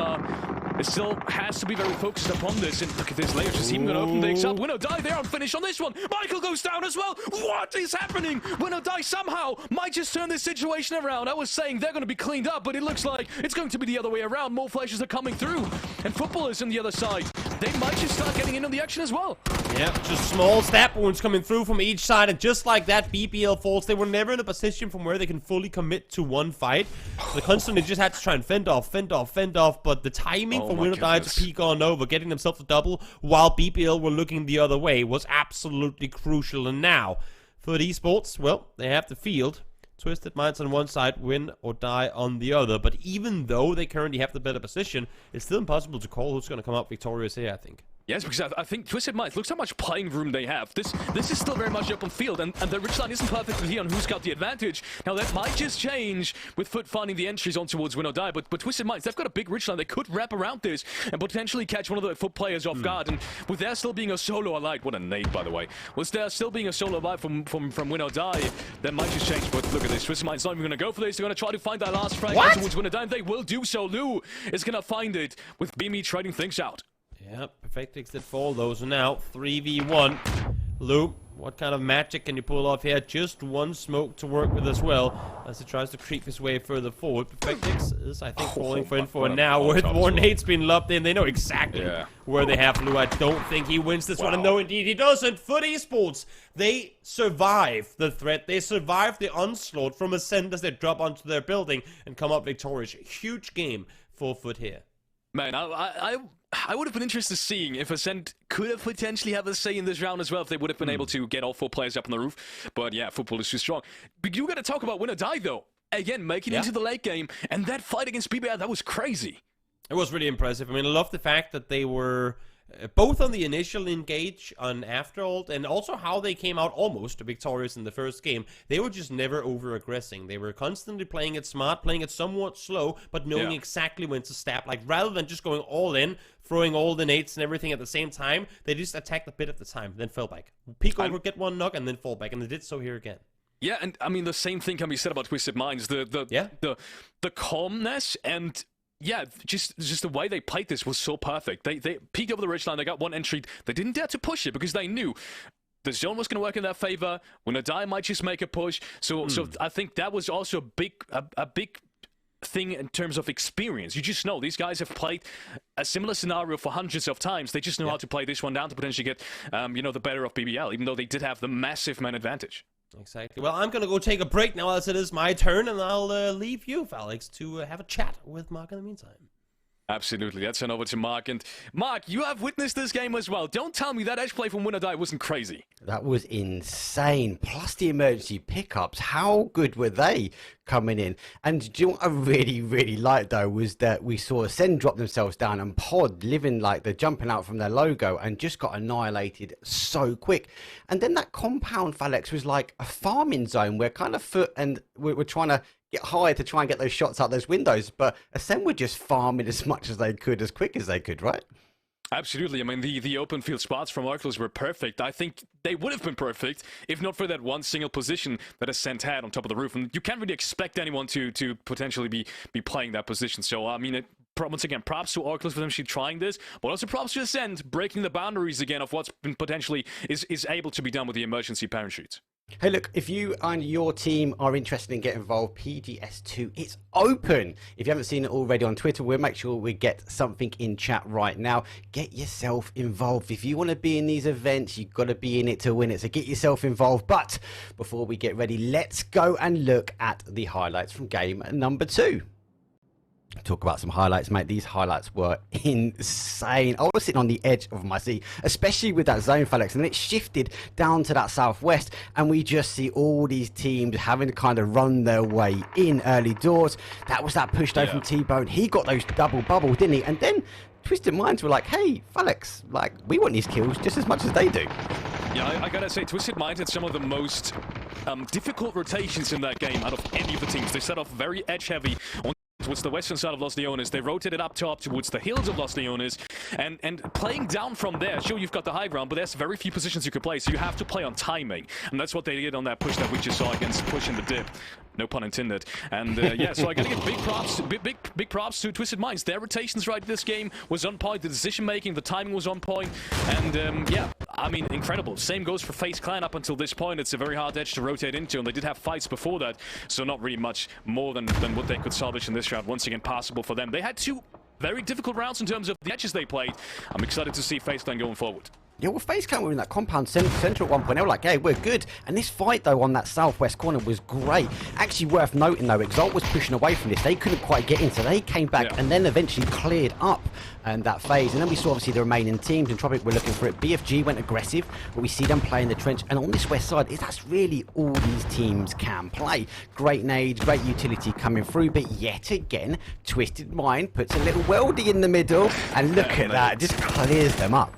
still has to be very focused upon this. And look at this, Layers is even going to open things up. Win or Die there on finish on this one. Michael goes down as well. What is happening? Win or Die somehow might just turn this situation around. I was saying they're going to be cleaned up, but it looks like it's going to be the other way around. More flashes are coming through, and Footballers on the other side. They might just start getting in on the action as well. Yeah, just small stab wounds coming through from each side, and just like that, BBL falls. They were never in a position from where they can fully commit to one fight. They constantly just had to try and fend off, but the timing for Win or Die to peek on over, getting themselves a double while BBL were looking the other way was absolutely crucial. And now, for the esports, well, they have the field. Twisted Minds on one side, Win or Die on the other. But even though they currently have the better position, it's still impossible to call who's going to come out victorious here, I think. Yes, because I think Twisted Minds, looks how much playing room they have. This is still very much open field, and the ridgeline isn't perfectly here on who's got the advantage. Now, that might just change with Foot finding the entries on towards Win or Die, but Twisted Minds, they've got a big ridgeline. They could wrap around this and potentially catch one of the Foot players off guard. And with there still being a solo alive, what a nade, by the way. With there still being a solo alive from Win or Die, that might just change. But look at this, Twisted Minds not even going to go for this. They're going to try to find that last frag towards Win or Die, and they will do so. Lou is going to find it with Bimi trading things out. Yeah, Perfectix did fall those. So now 3v1. Lou, what kind of magic can you pull off here? Just one smoke to work with as well as he tries to creep his way further forward. Perfectix is, I think, falling for info now. With more nades being lobbed in, they know exactly where they have Lou. I don't think he wins this one, and no, indeed he doesn't. Foot Esports, they survive the threat. They survive the onslaught from Ascent as they drop onto their building and come up victorious. Huge game for Foot here. Man, I would have been interested seeing if Ascent could have potentially have a say in this round as well, if they would have been able to get all 4 players up on the roof. But yeah, Football is too strong. But you got to talk about Win or Die, though. Again, making it into the late game, and that fight against PBR, that was crazy. It was really impressive. I mean, I love the fact that they were both on the initial engage on After All, and also how they came out almost victorious in the first game. They were just never over-aggressing. They were constantly playing it smart, playing it somewhat slow, but knowing exactly when to stab. Like, rather than just going all in, throwing all the nades and everything at the same time, they just attacked a bit at the time, then fell back. Peek over, get one knock, and then fall back, and they did so here again. Yeah, and I mean, the same thing can be said about Twisted Minds. The calmness and... yeah, just the way they played this was so perfect. They peeked over the ridgeline, they got one entry. They didn't dare to push it because they knew the zone was going to work in their favor. When a die might just make a push. So I think that was also a big thing in terms of experience. You just know these guys have played a similar scenario for hundreds of times. They just know how to play this one down to potentially get, the better of BBL, even though they did have the massive man advantage. Exactly. Well, I'm gonna go take a break now as it is my turn, and I'll leave you, Alex, to have a chat with Mark in the meantime. Absolutely. Let's turn over to Mark. And Mark, you have witnessed this game as well. Don't tell me that edge play from Win or Die wasn't crazy. That was insane. Plus the emergency pickups. How good were they coming in? And do you know what I really, really liked, though, was that we saw Ascend drop themselves down and Pod living like they're jumping out from their logo and just got annihilated so quick. And then that compound, Alex, was like a farming zone where kind of Foot and we're trying to get high to try and get those shots out those windows, but Ascend were just farming as much as they could, as quick as they could, right? Absolutely. I mean, the open field spots from Oculus were perfect. I think they would have been perfect if not for that one single position that Ascent had on top of the roof. And you can't really expect anyone to potentially be playing that position. So, I mean, once again, props to Oculus for them trying this, but also props to Ascent breaking the boundaries again of what's been potentially is able to be done with the emergency parachutes. Hey, look, if you and your team are interested in getting involved, PGS2, it's open. If you haven't seen it already on Twitter, we'll make sure we get something in chat right now. Get yourself involved. If you want to be in these events, you've got to be in it to win it. So get yourself involved. But before we get ready, let's go and look at the highlights from game number 2. Talk about some highlights, mate. These highlights were insane. I was sitting on the edge of my seat, especially with that zone, Felix, and then it shifted down to that southwest, and we just see all these teams having to kind of run their way in early doors. That was that push though from T-Bone. He got those double bubbles, didn't he? And then Twisted Minds were like, hey, Felix, like, we want these kills just as much as they do. Yeah, I gotta say, Twisted Minds had some of the most difficult rotations in that game out of any of the teams. They set off very edge-heavy on towards the western side of Los Leones. They rotated up towards the hills of Los Leones, and playing down from there. Sure, you've got the high ground, but there's very few positions you could play, so you have to play on timing, and that's what they did on that push that we just saw against Push in the dip. No pun intended. And yeah, so I gotta give big props to Twisted Minds. Their rotations right this game was on point. The decision making, the timing was on point, and yeah, I mean, incredible. Same goes for FaZe Clan up until this point. It's a very hard edge to rotate into, and they did have fights before that, so not really much more than what they could salvage in this round. Once again, possible for them. They had 2 very difficult rounds in terms of the edges they played. I'm excited to see FaZe Clan going forward. Yeah, well, FaZe Clan were in that compound center at one point. They were like, hey, we're good. And this fight, though, on that southwest corner was great. Actually worth noting, though, Exalt was pushing away from this. They couldn't quite get in, so they came back and then eventually cleared up that phase. And then we saw, obviously, the remaining teams, and Tropic were looking for it. BFG went aggressive, but we see them playing the trench. And on this west side, that's really all these teams can play. Great nades, great utility coming through, but yet again, Twisted Mind puts a little weldy in the middle, and look at that, it just clears them up.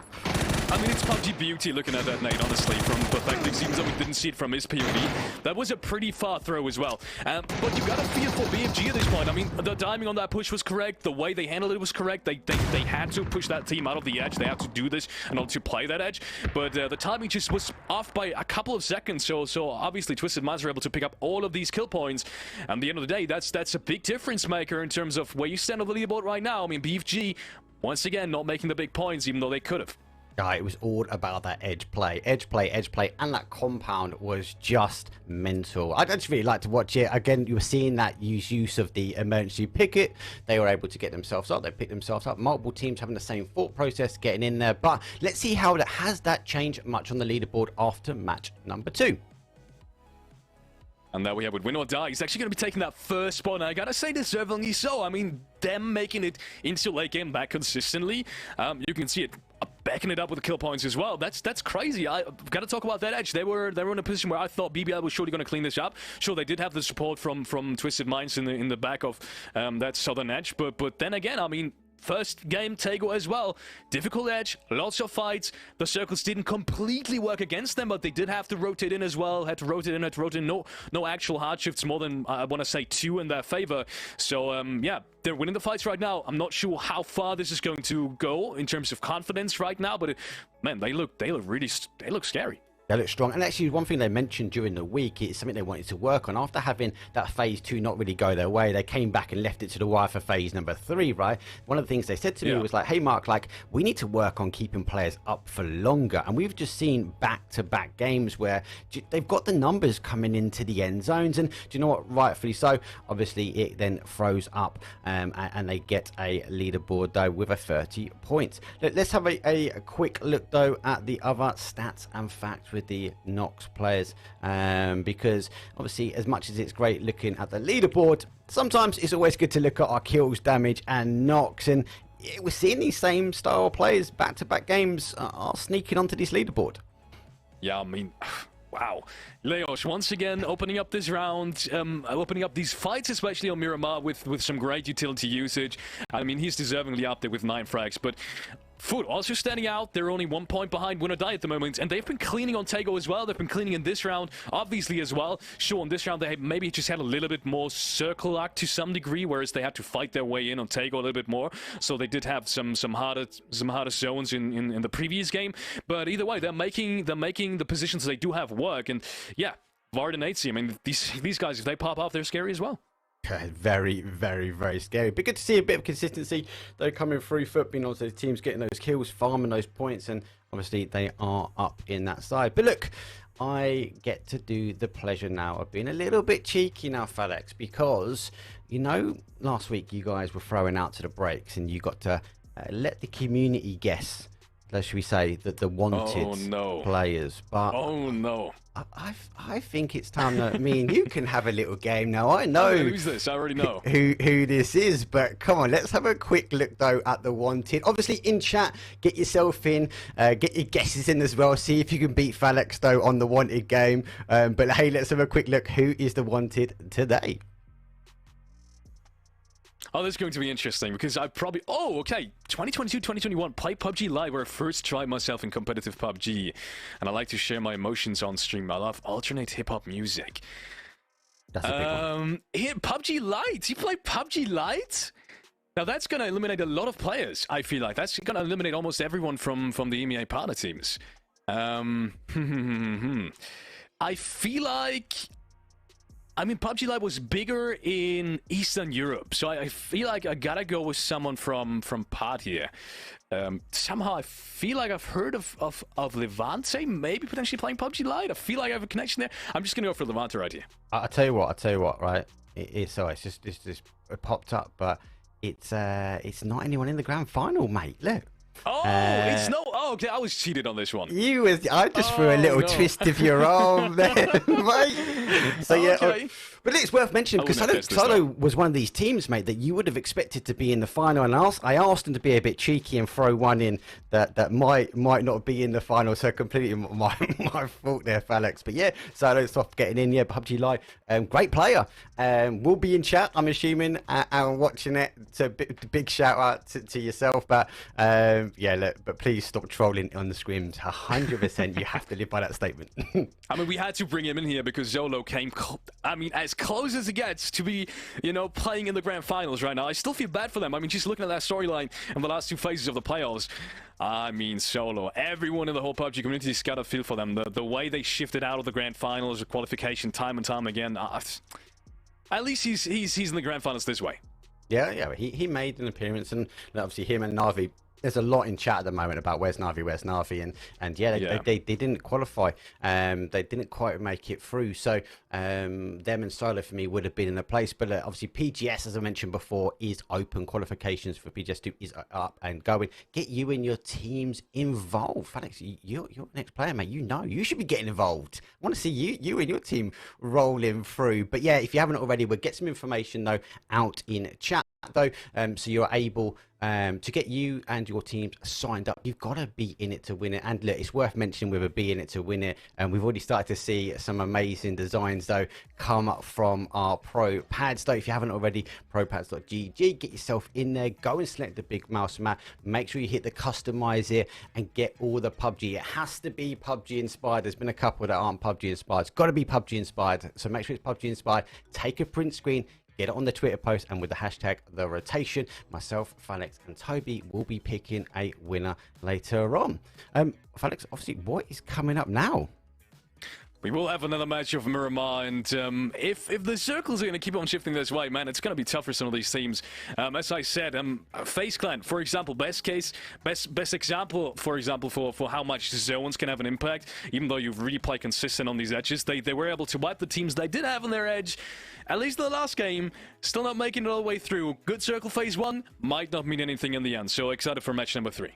I mean, it's PUBG beauty looking at that nade, honestly, from perspective. Seems like we didn't see it from his POV. That was a pretty far throw as well. But you got to feel for BFG at this point. I mean, the timing on that push was correct. The way they handled it was correct. They had to push that team out of the edge. They had to do this in order to play that edge. But the timing just was off by a couple of seconds. So obviously, Twisted Minds were able to pick up all of these kill points. And at the end of the day, that's a big difference maker in terms of where you stand on the leaderboard right now. I mean, BFG, once again, not making the big points, even though they could have. It was all about that edge play, and that compound was just mental. I'd just really like to watch it. Again, you were seeing that use of the emergency picket. They were able to get themselves up. They picked themselves up. Multiple teams having the same thought process, getting in there. But let's see how that has that changed much on the leaderboard after match number 2. And there we have with Win or Die. He's actually going to be taking that first spot, and I gotta say, deservedly so. I mean, them making it into late game back consistently. You can see it backing it up with the kill points as well. That's crazy. I've got to talk about that edge. They were in a position where I thought BBL was surely going to clean this up. Sure, they did have the support from Twisted Minds in the back of that southern edge, but then again, I mean, first game Tego as well. Difficult edge, lots of fights. The circles didn't completely work against them, but they did have to rotate in as well. Had to rotate in. No actual hard shifts, more than I want to say 2 in their favor. So yeah, they're winning the fights right now. I'm not sure how far this is going to go in terms of confidence right now, but man, they look scary. They look strong. And actually, one thing they mentioned during the week is something they wanted to work on. After having that phase 2 not really go their way, they came back and left it to the wire for phase number 3, right? One of the things they said to me was like, hey, Mark, like, we need to work on keeping players up for longer. And we've just seen back-to-back games where they've got the numbers coming into the end zones. And do you know what? Rightfully so. Obviously, it then throws up and they get a leaderboard, though, with a 30 points. Let's have a quick look, though, at the other stats and facts with the Nox players, because obviously, as much as it's great looking at the leaderboard, sometimes it's always good to look at our kills, damage, and Nox. And we're seeing these same style players back-to-back games are sneaking onto this leaderboard. Yeah, I mean, wow. Leos once again opening up this round, opening up these fights, especially on Miramar with some great utility usage. I mean, he's deservingly up there with 9 frags, but Foot also standing out. They're only 1 point behind Winner Die at the moment, and they've been cleaning on Tego as well. They've been cleaning in this round, obviously, as well. Sure, in this round, they maybe just had a little bit more circle luck to some degree, whereas they had to fight their way in on Tego a little bit more. So they did have some harder zones in the previous game. But either way, they're making the positions they do have work. And yeah, Vard and Atesy, I mean, these guys, if they pop off, they're scary as well. Very, very, very scary. But good to see a bit of consistency, though, coming through Foot, being also the teams getting those kills, farming those points, and obviously they are up in that side. But look, I get to do the pleasure now of being a little bit cheeky now, Falex, because, you know, last week you guys were throwing out to the breaks and you got to let the community guess, should we say, that the wanted players. But oh no, I think it's time that me and you can have a little game now. I know who's this. I already know who this is, but come on, let's have a quick look though at the wanted. Obviously, in chat, get yourself in, get your guesses in as well. See if you can beat Falex though on the wanted game. But hey, let's have a quick look. Who is the wanted today? Oh, this is going to be interesting because I probably... Oh, okay. 2022, 2021, play PUBG Live where I first tried myself in competitive PUBG. And I like to share my emotions on stream. I love alternate hip-hop music. That's a big one. Here, PUBG Lite. You play PUBG Lite? Now, that's going to eliminate a lot of players, I feel like. That's going to eliminate almost everyone from the EMEA partner teams. I feel like... I mean, PUBG Live was bigger in Eastern Europe, so I feel like I gotta go with someone from Part here. Somehow I feel like I've heard of Levante, maybe potentially playing PUBG Lite. I feel like I have a connection there. I'm just gonna go for Levante right here. I'll tell you what, right? It's just it popped up, but it's not anyone in the grand final, mate. Look. Oh, it's no. Oh, okay. I was cheated on this one. I just threw a little twist of your arm there, mate. So yeah, okay. But it's worth mentioning because Solo was one of these teams, mate, that you would have expected to be in the final. And I asked them to be a bit cheeky and throw one in that might not be in the final. So completely my fault there, Falex. But yeah, Solo soft getting in. Yeah, PUBG Live, great player. We'll be in chat, I'm assuming, and watching it. So big shout out to yourself. But yeah, look, but please stop trolling on the scrims. 100%, you have to live by that statement. I mean, we had to bring him in here because Zolo came, as close as it gets to be, you know, playing in the grand finals right now. I still feel bad for them. I mean, just looking at that storyline in the last 2 phases of the playoffs, I mean, Solo, everyone in the whole PUBG community has got a feel for them. The way they shifted out of the grand finals, the qualification time and time again. At least he's in the grand finals this way. Yeah, he made an appearance, and obviously him and Navi. There's a lot in chat at the moment about where's Navi, and yeah, they didn't qualify. They didn't quite make it through. So them and Solo for me would have been in the place. But obviously PGS, as I mentioned before, is open. Qualifications for PGS2 is up and going. Get you and your teams involved. Alex, you're the next player, mate. You know you should be getting involved. I want to see you and your team rolling through. But yeah, if you haven't already, we'll get some information though out in chat though, so you're able to get you and your teams signed up. You've got to be in it to win it. And look, it's worth mentioning with a be in it to win it, and we've already started to see some amazing designs though come up from our pro pads though. If you haven't already, propads.gg, get yourself in there, go and select the big mouse mat, make sure you hit the customize here and get all the PUBG. It has to be PUBG inspired. There's been a couple that aren't PUBG inspired. It's got to be PUBG inspired, so make sure it's PUBG inspired. Take a print screen, get it on the Twitter post, and with the hashtag The Rotation, myself, Falex, and Toby will be picking a winner later on. Falex, obviously, what is coming up now? We will have another match of Miramar, and if the circles are going to keep on shifting this way, man, it's going to be tough for some of these teams. As I said, FaZe Clan, for example, best example, for example, for how much zones can have an impact, even though you really play consistent on these edges, they were able to wipe the teams they did have on their edge, at least in the last game, still not making it all the way through. Good circle phase 1, might not mean anything in the end, so excited for match number 3.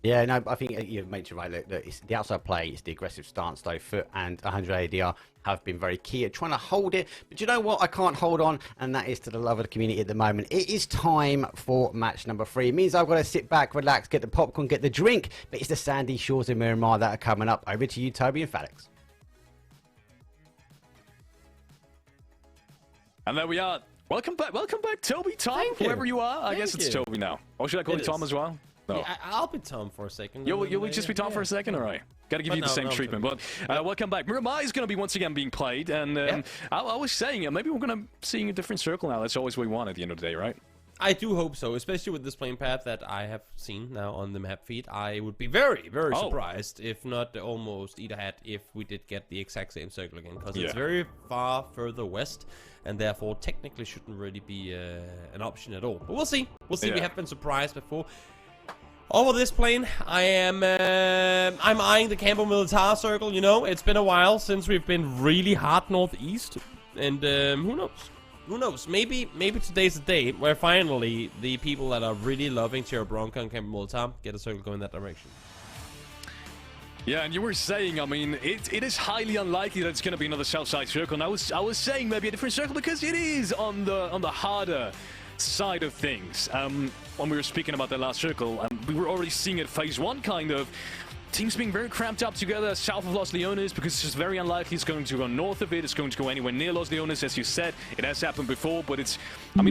Yeah, no, I think you mentioned right. Look, it's the outside play, it's the aggressive stance, though. Foot and 100 ADR have been very key at trying to hold it. But you know what? I can't hold on, and that is to the love of the community at the moment. It is time for match number 3. It means I've got to sit back, relax, get the popcorn, get the drink. But it's the sandy shores of Miramar that are coming up. Over to you, Toby and Felix. And there we are. Welcome back, Toby, Tom, whoever you are. I guess it's Toby now. Or should I call you Tom as well? No. Yeah, I'll be Tom for a second. You'll just be Tom for a second? All right. Got to give you the same treatment. But welcome back. Miramar is going to be once again being played. And I was saying, maybe we're going to see a different circle now. That's always what we want at the end of the day, right? I do hope so, especially with this playing path that I have seen now on the map feed. I would be very, very surprised, if not almost eat a hat, if we did get the exact same circle again. Because it's very far further west, and therefore technically shouldn't really be an option at all. But we'll see. We'll see. We have been surprised before. Over this plane, I'm eyeing the Campo Militar circle. You know, it's been a while since we've been really hard northeast, and who knows? Who knows? Maybe today's the day where finally the people that are really loving Tierra Bronca and Campo Militar get a circle going that direction. Yeah, and you were saying, I mean, it is highly unlikely that it's going to be another south side circle. And I was saying maybe a different circle because it is on the harder side of things. When we were speaking about that last circle, we were already seeing it phase 1 kind of. Teams being very cramped up together south of Los Leones because it's just very unlikely it's going to go north of it. It's going to go anywhere near Los Leones, as you said. It has happened before, but it's a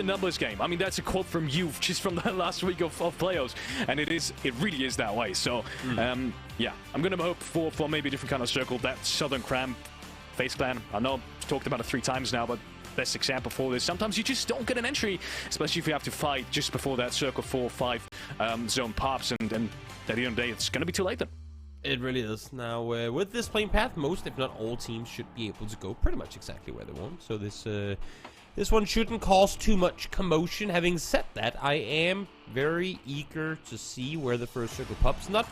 numbers game. I mean, that's a quote from you just from the last week of playoffs, and it really is that way. So, yeah, I'm going to hope for maybe a different kind of circle. That Southern Cram FaZe Clan, I know I've talked about it 3 times now, but best example for this. Sometimes you just don't get an entry, especially if you have to fight just before that circle 4 or 5 zone pops, and then at the end of the day, it's going to be too late then. It really is. Now, with this playing path, most, if not all, teams should be able to go pretty much exactly where they want. So this one shouldn't cause too much commotion. Having said that, I am very eager to see where the first circle pops. Not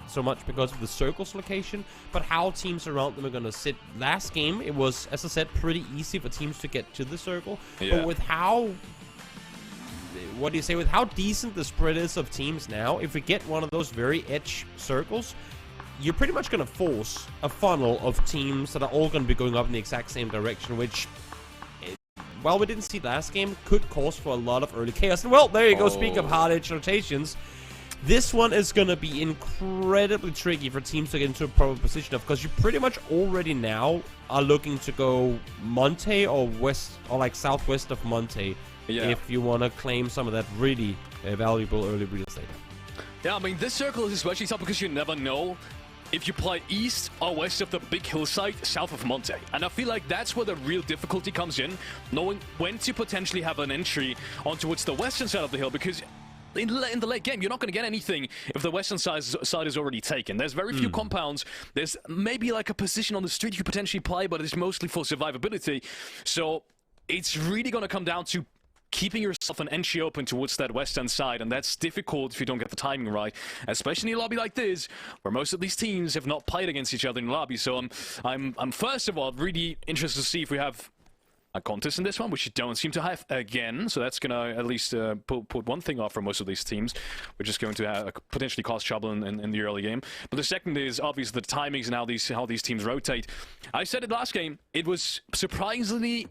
so much because of the circle's location, but how teams around them are going to sit. Last game, it was, as I said, pretty easy for teams to get to the circle. Yeah. But with how... what do you say? With how decent the spread is of teams now, if we get one of those very edge circles, you're pretty much going to force a funnel of teams that are all going to be going up in the exact same direction, which, while we didn't see last game, could cause for a lot of early chaos. And well, there you go. Speaking of hard edge rotations, this one is going to be incredibly tricky for teams to get into a proper position of, because you pretty much already now are looking to go Monte or west, or like southwest of Monte. Yeah. If you want to claim some of that really valuable early real estate. Yeah, I mean, this circle is especially tough because you never know if you play east or west of the big hillside south of Monte. And I feel like that's where the real difficulty comes in, knowing when to potentially have an entry on towards the western side of the hill, because in the late game, you're not going to get anything if the western side is already taken. There's very few compounds. There's maybe like a position on the street you could potentially play, but it's mostly for survivability. So it's really going to come down to keeping yourself an entry open towards that western side, and that's difficult if you don't get the timing right, especially in a lobby like this, where most of these teams have not played against each other in lobby. So I'm first of all really interested to see if we have a contest in this one, which you don't seem to have again. So that's gonna at least put one thing off for most of these teams, which is going to potentially cause trouble in the early game. But the second is obviously the timings and how these teams rotate. I said it last game. It was surprisingly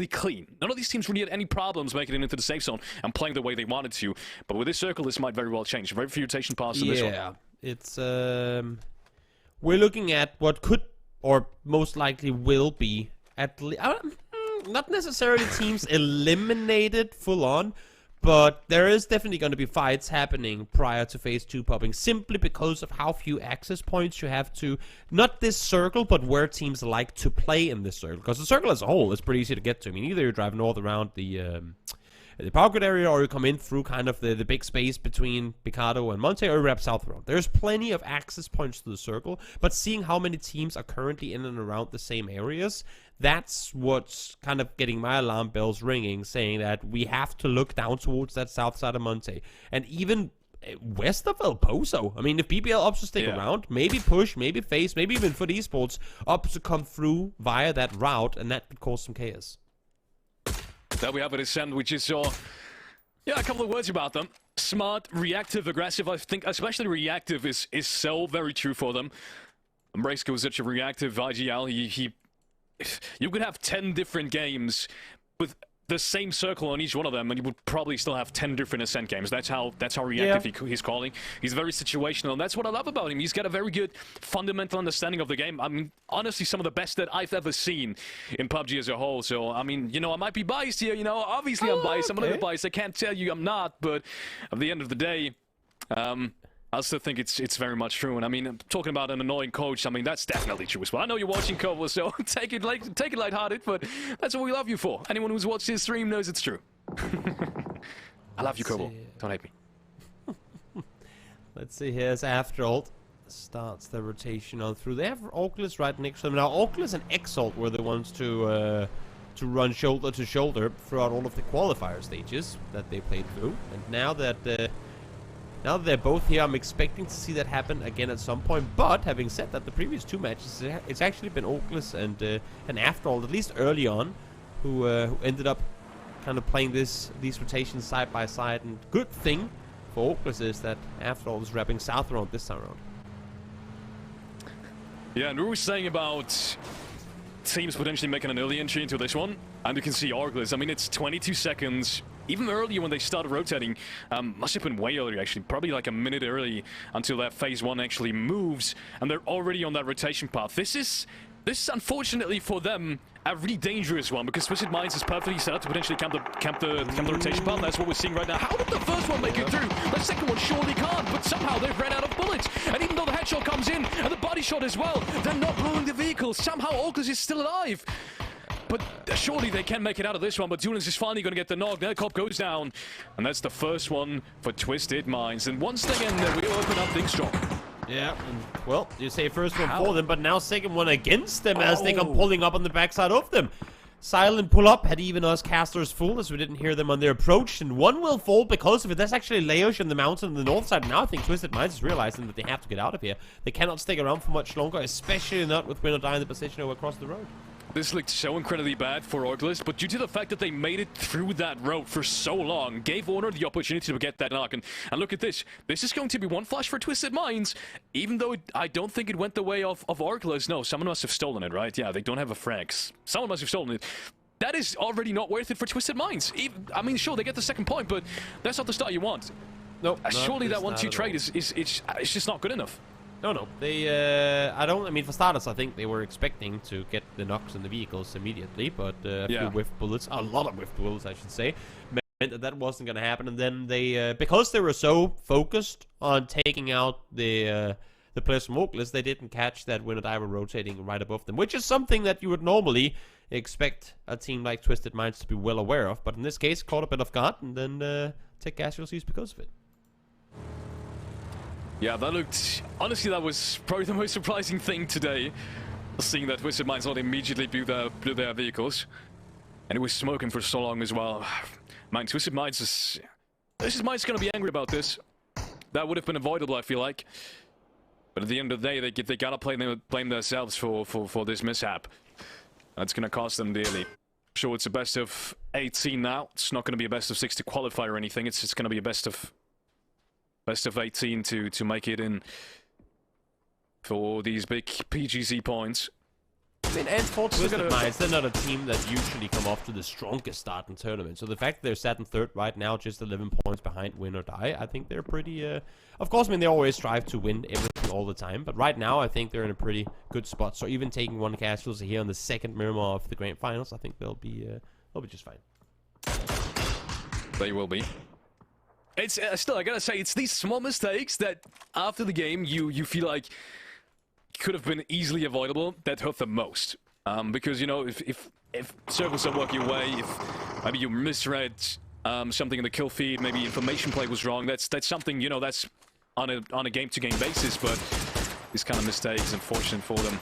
clean. None of these teams really had any problems making it into the safe zone and playing the way they wanted to. But with this circle, this might very well change. Very few rotation passes in this one. Yeah, it's we're looking at what could or most likely will be not necessarily teams eliminated full on, but there is definitely going to be fights happening prior to phase 2 popping, simply because of how few access points you have to, not this circle, but where teams like to play in this circle. Because the circle as a whole is pretty easy to get to. I mean, either you drive north around the the power grid area, or you come in through kind of the big space between Picado and Monte, or you wrap south around. There's plenty of access points to the circle, but seeing how many teams are currently in and around the same areas, that's what's kind of getting my alarm bells ringing, saying that we have to look down towards that south side of Monte. And even west of El Pozo. I mean, if BBL opts to stick around, maybe push, maybe face, maybe even Foot Esports opts to come through via that route, and that could cause some chaos. There we have it, a sandwich. You saw, a couple of words about them. Smart, reactive, aggressive. I think especially reactive is so very true for them. Embrace was such a reactive IGL. You could have 10 different games with the same circle on each one of them, and you would probably still have 10 different Ascent games. That's how reactive he's calling. He's very situational, and that's what I love about him. He's got a very good fundamental understanding of the game. I mean, honestly, some of the best that I've ever seen in PUBG as a whole. So, I mean, I might be biased here. Obviously I'm biased. I'm a little biased. I can't tell you I'm not, but at the end of the day, I still think it's very much true. And I mean, talking about an annoying coach, I mean, that's definitely true as well. I know you're watching Cobble, so take it lighthearted, but that's what we love you for. Anyone who's watched this stream knows it's true. I love you, Cobble. Don't hate me. Let's see, here's Afteralt. Starts the rotation on through. They have Oculus right next to them. Now, Oculus and Exalt were the ones to run shoulder to shoulder throughout all of the qualifier stages that they played through. And now that they're both here, I'm expecting to see that happen again at some point. But having said that, the previous two matches, it's actually been Oculus and Afterall, at least early on, who ended up kind of playing these rotations side by side. And good thing for Oculus is that Afterall is wrapping south around this time around. Yeah, and we were saying about teams potentially making an early entry into this one, and you can see Arglist. I mean, it's 22 seconds. Even earlier when they started rotating, must have been way earlier actually, probably like a minute early until that phase 1 actually moves, and they're already on that rotation path. This is unfortunately for them a really dangerous one, because Twisted Minds is perfectly set up to potentially camp the rotation path. That's what we're seeing right now. How did the first one make it through? The second one surely can't, but somehow they've ran out of bullets. And even though the headshot comes in and the body shot as well, they're not blowing the vehicle. Somehow Oculus is still alive. But surely they can make it out of this one. But Dulans is finally going to get the knock. Their cop goes down. And that's the first one for Twisted Minds. And once again, we open up things strong. Yeah, and, well, you say first one for them, but now second one against them as they come pulling up on the backside of them. Silent pull up had even us casters fooled as we didn't hear them on their approach, and one will fall because of it. That's actually Leosh in the mountain on the north side. Now I think Twisted Minds is realizing that they have to get out of here. They cannot stick around for much longer, especially not with Win or Die in the position over across the road. This looked so incredibly bad for Oculus, but due to the fact that they made it through that road for so long, gave Honor the opportunity to get that knock. And look at this. This is going to be one flash for Twisted Minds, even though I don't think it went the way of Oculus. No, someone must have stolen it, right? Yeah, they don't have a frags. Someone must have stolen it. That is already not worth it for Twisted Minds. I mean, sure, they get the second point, but that's not the start you want. Nope. Surely that 1-2 trade is just not good enough. No. They, I mean, for starters, I think they were expecting to get the knocks in the vehicles immediately, but a few whiff bullets, a lot of whiff bullets, I should say, meant that wasn't going to happen. And then they, because they were so focused on taking out the players from Oculus, they didn't catch that Win or Die were rotating right above them, which is something that you would normally expect a team like Twisted Minds to be well aware of. But in this case, caught a bit off guard and then take casualties because of it. Yeah, that looked... Honestly, that was probably the most surprising thing today. Seeing that Twisted Minds not immediately blew their vehicles. And it was smoking for so long as well. Man, Twisted Minds is... Twisted Minds gonna be angry about this. That would have been avoidable, I feel like. But at the end of the day, they gotta blame themselves for this mishap. That's gonna cost them dearly. Sure, it's a best of 18 now. It's not gonna be a best of 6 to qualify or anything. It's just gonna be a best of 18 to make it in for these big PGZ points. I mean, and for Twisted Minds, they're not a team that usually come off to the strongest start in tournaments. So the fact that they're sat in third right now, just 11 points behind Win or Die, I think they're pretty... Of course, I mean, they always strive to win everything all the time. But right now, I think they're in a pretty good spot. So even taking one casualty here on the second Miramar of the Grand Finals, I think they'll be just fine. They will be. It's still, I gotta say, it's these small mistakes that after the game you feel like could have been easily avoidable that hurt the most. Because, you know, if circles don't work your way, if maybe you misread something in the kill feed, maybe information play was wrong. That's something, you know, that's on a game-to-game basis, but these kind of mistakes, unfortunate for them.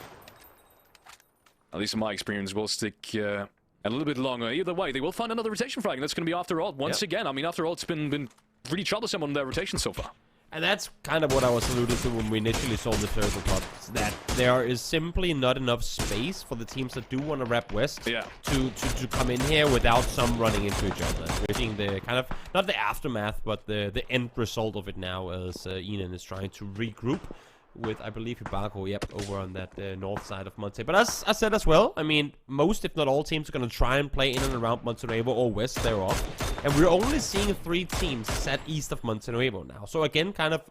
At least in my experience, will stick a little bit longer. Either way, they will find another rotation frag, and that's going to be after all. Once again, I mean, after all, it's been really troublesome on their rotation so far. And that's kind of what I was alluding to when we initially saw the circle pops, that there is simply not enough space for the teams that do want to wrap west to come in here without some running into each other. We're seeing the kind of, not the aftermath, but the end result of it now as Enan is trying to regroup with, I believe, pubg, over on that north side of Monte. But as I said as well, I mean, most, if not all teams are going to try and play in and around Montenegro or west thereof. And we're only seeing 3 teams set east of Montenegro now. So again, kind of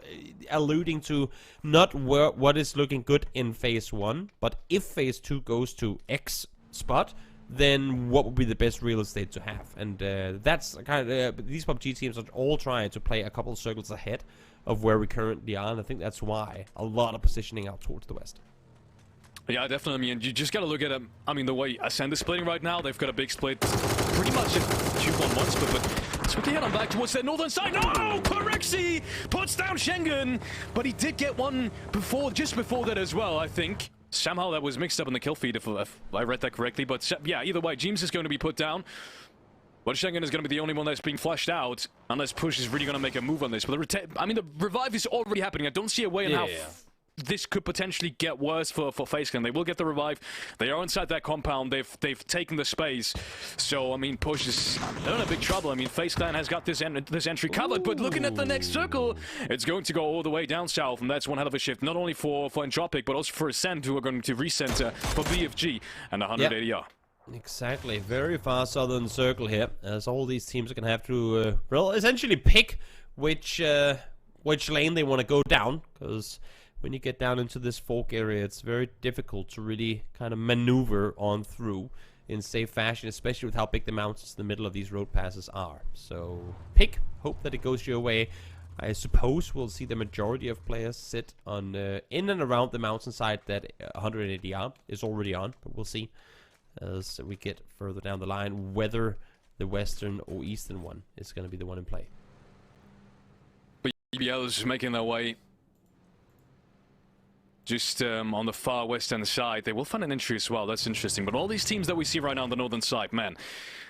alluding to not what is looking good in Phase 1, but if Phase 2 goes to X spot, then what would be the best real estate to have? And that's kind of, these PUBG teams are all trying to play a couple of circles ahead of where we currently are, and I think that's why a lot of positioning out towards the west. Yeah, definitely. I mean, you just got to look at them. I mean, the way Ascend is splitting right now, they've got a big split. Pretty much a 2-1-1 split, but so they head on back towards their northern side. No! Corexi puts down Schengen, but he did get one just before that as well, I think. Somehow that was mixed up in the kill feed, if I read that correctly. But yeah, either way, James is going to be put down. But Schengen is going to be the only one that's being flashed out, unless Push is really going to make a move on this. But the revive is already happening. I don't see a way in how this could potentially get worse for FaZe Clan. They will get the revive. They are inside that compound. They've taken the space. So I mean, Push is they're in a big trouble. I mean, FaZe Clan has got this entry covered. But looking at the next circle, it's going to go all the way down south, and that's one hell of a shift. Not only for Entropic, but also for Ascend, who are going to recenter for BFG and 180R. Exactly, very far southern circle here, as all these teams are going to have to, well, essentially pick which lane they want to go down, because when you get down into this fork area, it's very difficult to really kind of maneuver on through in safe fashion, especially with how big the mountains in the middle of these road passes are. So, pick, hope that it goes your way. I suppose we'll see the majority of players sit on in and around the mountainside that 180R is already on, but we'll see as we get further down the line whether the western or eastern one is going to be the one in play. But BBL is making their way just on the far western side. They will find an entry as well. That's interesting. But all these teams that we see right now on the northern side, man,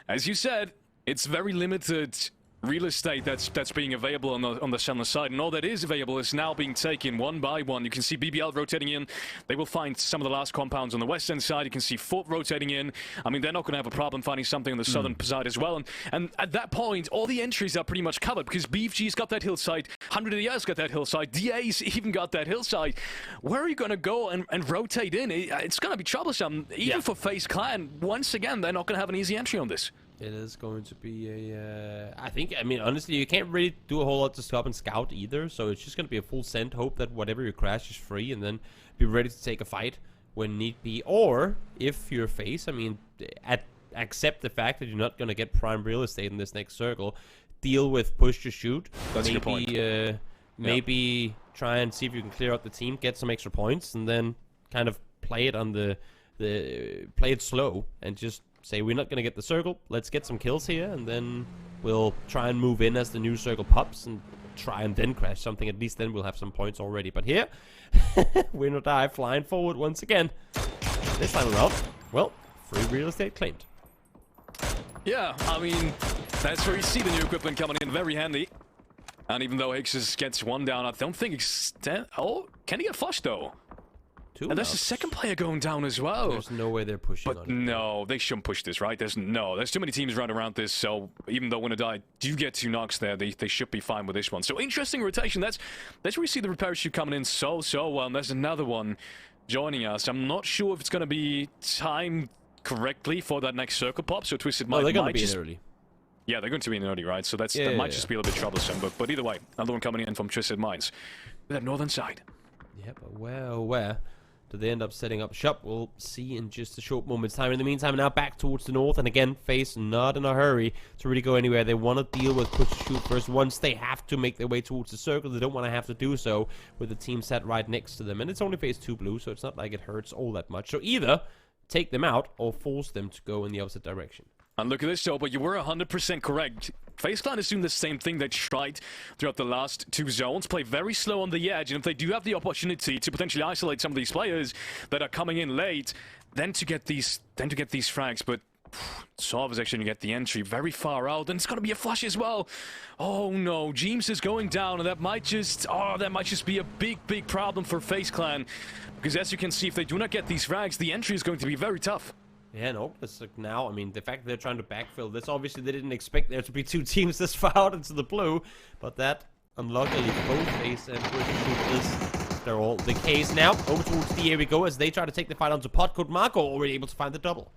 as you said, it's very limited real estate that's being available on the southern side, and all that is available is now being taken one by one. You can see BBL rotating in. They will find some of the last compounds on the western side. You can see Fort rotating in. I mean, they're not going to have a problem finding something on the southern side as well. And at that point, all the entries are pretty much covered, because BFG's got that hillside, 100AR's got that hillside, DA's even got that hillside. Where are you going to go and rotate in? It's going to be troublesome, even for FaZe Clan. Once again, they're not going to have an easy entry on this. It is going to be a, I mean, honestly, you can't really do a whole lot to stop and scout either, so it's just going to be a full send, hope that whatever you crash is free, and then be ready to take a fight when need be. Or, if you're FaZe, I mean, accept the fact that you're not going to get prime real estate in this next circle, deal with push to shoot. That's a good point. Maybe try and see if you can clear out the team, get some extra points, and then kind of play it on play it slow, and just say, we're not going to get the circle, let's get some kills here, and then we'll try and move in as the new circle pops and try and then crash something. At least then we'll have some points already. But here, win or die, flying forward once again. This time around, well, free real estate claimed. Yeah, I mean, that's where you see the new equipment coming in very handy. And even though Hicks gets one down, I don't think oh, can he get flushed though? And there's a second player going down as well. There's no way they're pushing on it. No, they shouldn't push this, right? There's too many teams running around this, so even though when I die, do get 2 knocks there, they should be fine with this one. So interesting rotation. That's where you see the parachute coming in so well. And there's another one joining us. I'm not sure if it's going to be timed correctly for that next circle pop, so Twisted might... they're going to be in early. Yeah, they're going to be in early, right? So that might just be a little bit troublesome. But either way, another one coming in from Twisted Minds. That northern side. Yeah, but where do they end up setting up shop? We'll see in just a short moment's time. In the meantime, now back towards the north, and again, FaZe not in a hurry to really go anywhere. They want to deal with push to shoot first. Once they have to make their way towards the circle, they don't want to have to do so with the team set right next to them. And it's only FaZe 2 blue, so it's not like it hurts all that much. So either take them out or force them to go in the opposite direction. And look at this, though, but you were 100% correct. FaZe Clan is doing the same thing they tried throughout the last 2 zones, play very slow on the edge, and if they do have the opportunity to potentially isolate some of these players that are coming in late, then to get these frags, but Sov is actually going to get the entry very far out, and it's going to be a flush as well. Oh no, James is going down, and that might just be a big problem for FaZe Clan, because as you can see, if they do not get these frags, the entry is going to be very tough. Yeah, no, it's like now, I mean, the fact that they're trying to backfill this, obviously they didn't expect there to be 2 teams this far out into the blue, but that, unluckily, both FaZe and British they're all the case now. Over towards DA we go as they try to take the fight onto Pod. Code Marco already able to find the double.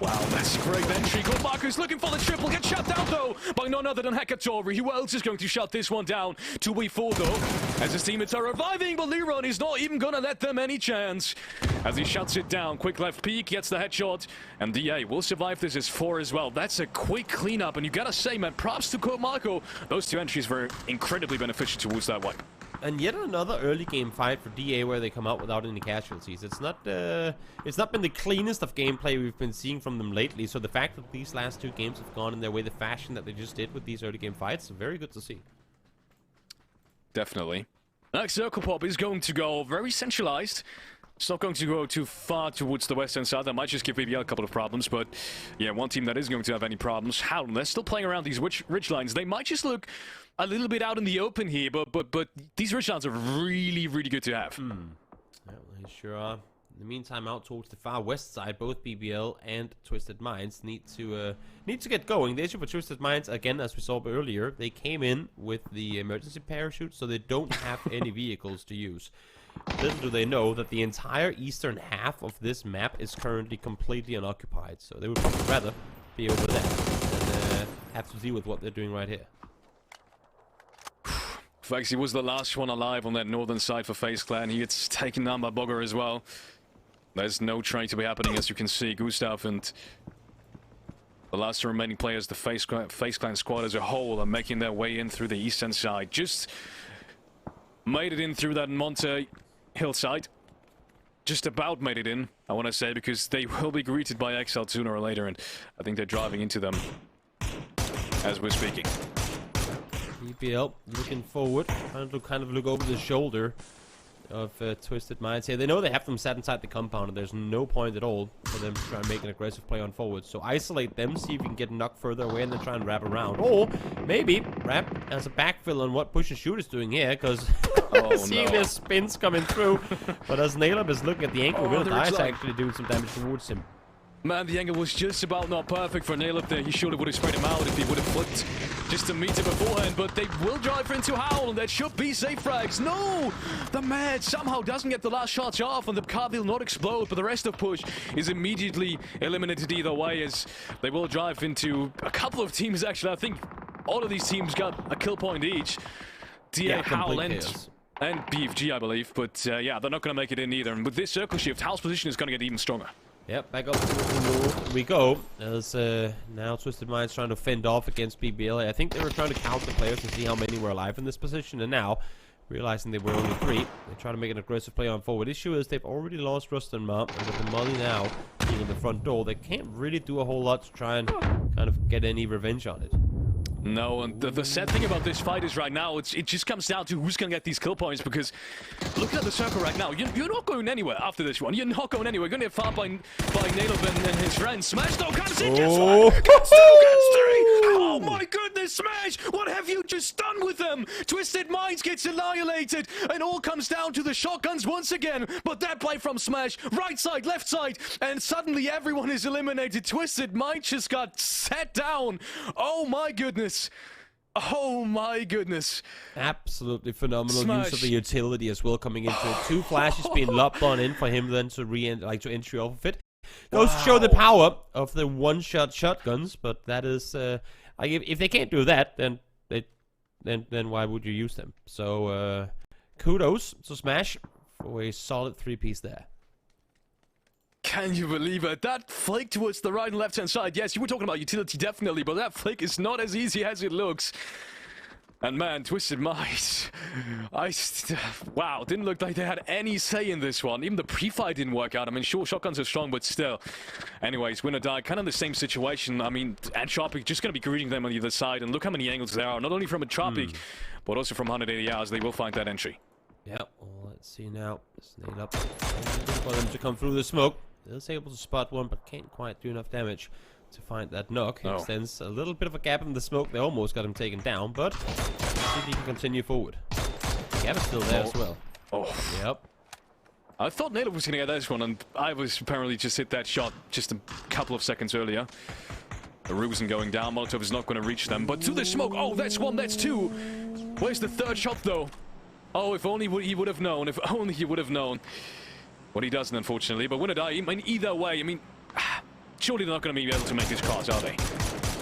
Wow, that's a great entry. Code Marco's looking for the triple. Gets shut down, though, by none other than Hekatori. Who else is going to shut this one down? 2v4, though, as his teammates are reviving, but Liron is not even going to let them any chance. As he shuts it down, quick left peek, gets the headshot, and DA will survive this as 4 as well. That's a quick cleanup, and you gotta say, man, props to Code Marco. Those 2 entries were incredibly beneficial towards that wipe. And yet another early game fight for DA where they come out without any casualties. It's not been the cleanest of gameplay we've been seeing from them lately. So the fact that these last 2 games have gone in their way, the fashion that they just did with these early game fights, very good to see. Definitely. Next Circle Pop is going to go very centralized. It's not going to go too far towards the western side. That might just give BBL a couple of problems, but yeah, one team that is going to have any problems. Howden, they're still playing around these ridge lines. They might just look a little bit out in the open here, but these ridge lines are really good to have. Yeah, they sure are. In the meantime, out towards the far west side, both BBL and Twisted Minds need to get going. The issue for Twisted Minds, again, as we saw earlier, they came in with the emergency parachute, so they don't have any vehicles to use. Little do they know that the entire eastern half of this map is currently completely unoccupied, so they would probably rather be over there than have to deal with what they're doing right here. Faxi was the last one alive on that northern side for FaZe Clan. He gets taken down by Bogger as well. There's no trade to be happening, as you can see. Gustav and the last remaining players, the FaZe Clan squad as a whole, are making their way in through the eastern side. Just made it in through that Monte hillside. Just about made it in, I want to say, because they will be greeted by Exiled sooner or later, and I think they're driving into them as we're speaking. EPL looking forward, kind of look over the shoulder of Twisted Minds here. They know they have them sat inside the compound, and there's no point at all for them to try and make an aggressive play on forward. So isolate them, see if you can get knocked further away, and then try and wrap around. Or maybe wrap as a backfill on what Push and Shoot is doing here, because seeing their spins coming through. But as Naleb is looking at the angle, Dice actually doing some damage towards him. Man, the angle was just about not perfect for Naleb there. He surely would have spread him out if he would have flipped just to meet him beforehand, but they will drive into Howl, and that should be safe frags. No! The Mad somehow doesn't get the last shots off, and the car will not explode, but the rest of Push is immediately eliminated either way, as they will drive into a couple of teams, actually. I think all of these teams got a kill point each. DA, Howl, and BFG, I believe, but yeah, they're not going to make it in either, and with this circle shift, Howl's position is going to get even stronger. Yep, back up to the north we go. As now Twisted Minds trying to fend off against BBL. I think they were trying to count the players to see how many were alive in this position, and now, realizing they were only 3, they try to make an aggressive play on forward. Issue is they've already lost Rust and Mom, and with the Molly now being in the front door, they can't really do a whole lot to try and kind of get any revenge on it. No, and the sad thing about this fight is right now, it just comes down to who's going to get these kill points, because looking at the circle right now, you're not going anywhere after this one. You're not going anywhere. You're going to get fought by Naleb and his friends. Smash, though, can't see, gets 1, gets 2, gets 3. Oh my goodness, Smash! What have you just done with them? Twisted Minds gets annihilated, and all comes down to the shotguns once again. But that play from Smash, right side, left side, and suddenly everyone is eliminated. Twisted Minds just got set down. Oh my goodness. Oh my goodness. Absolutely phenomenal use of the utility as well, coming into it. 2 flashes being lobbed on in for him then to to entry off of it. Goes to show the power of the one-shot shotguns, but that is if they can't do that, then why would you use them? So kudos to Smash for a solid 3-piece there. Can you believe it? That flick towards the right and left-hand side. Yes, you were talking about utility, definitely, but that flick is not as easy as it looks. And man, Twisted Minds, wow, didn't look like they had any say in this one. Even the pre-fight didn't work out. I mean, sure, shotguns are strong, but still. Anyways, win or die, kind of the same situation. I mean, Entropic just going to be greeting them on the other side, and look how many angles there are, not only from Entropic, but also from 180 hours. They will find that entry. Yeah, well, let's see now. Snake up for them to come through the smoke. Is able to spot one, but can't quite do enough damage to find that knock. He extends a little bit of a gap in the smoke. They almost got him taken down, but let's see if he can continue forward. The gap is still there as well. Oh. Yep. I thought Naylor was going to get this one, and I was apparently just hit that shot just a couple of seconds earlier. The Rusen going down. Molotov is not going to reach them, but to the smoke. Oh, that's one, that's two. Where's the third shot, though? Oh, if only he would have known. If only he would have known. What he doesn't, unfortunately. But win or die, I mean, either way, I mean, surely they're not going to be able to make this cross, are they?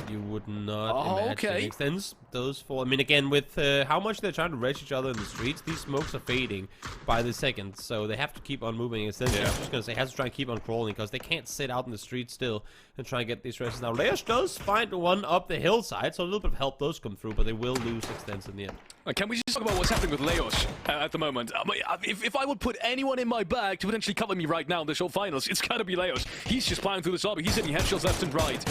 You would not imagine. It extends those four. I mean, again, with how much they're trying to rush each other in the streets, these smokes are fading by the second, so they have to keep on moving. Essentially, I'm just going to say, has to try and keep on crawling, because they can't sit out in the street still and try and get these rushes. Now, Leosh does find one up the hillside, so a little bit of help does come through, but they will lose extends in the end. Can we just talk about what's happening with Leosh at the moment? If I would put anyone in my bag to potentially cover me right now in the show finals, it's got to be Leosh. He's just plowing through the lobby. He's hitting headshots left and right.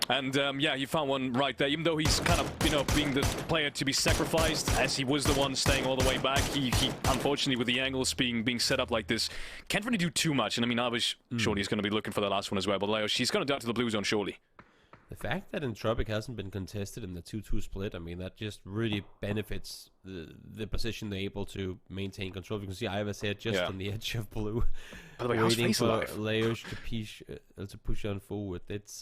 And yeah, he found one right there. Even though he's kind of, you know, being the player to be sacrificed, as he was the one staying all the way back, he unfortunately, with the angles being set up like this, can't really do too much. And I mean, I was surely he's going to be looking for the last one as well. But Leosh, he's going to die to the blue zone, surely. The fact that Entropic hasn't been contested in the 2-2 split, I mean, that just really benefits the position they're able to maintain control. You can see Ivar's here just on the edge of blue, waiting for Leosh to push on forward. It's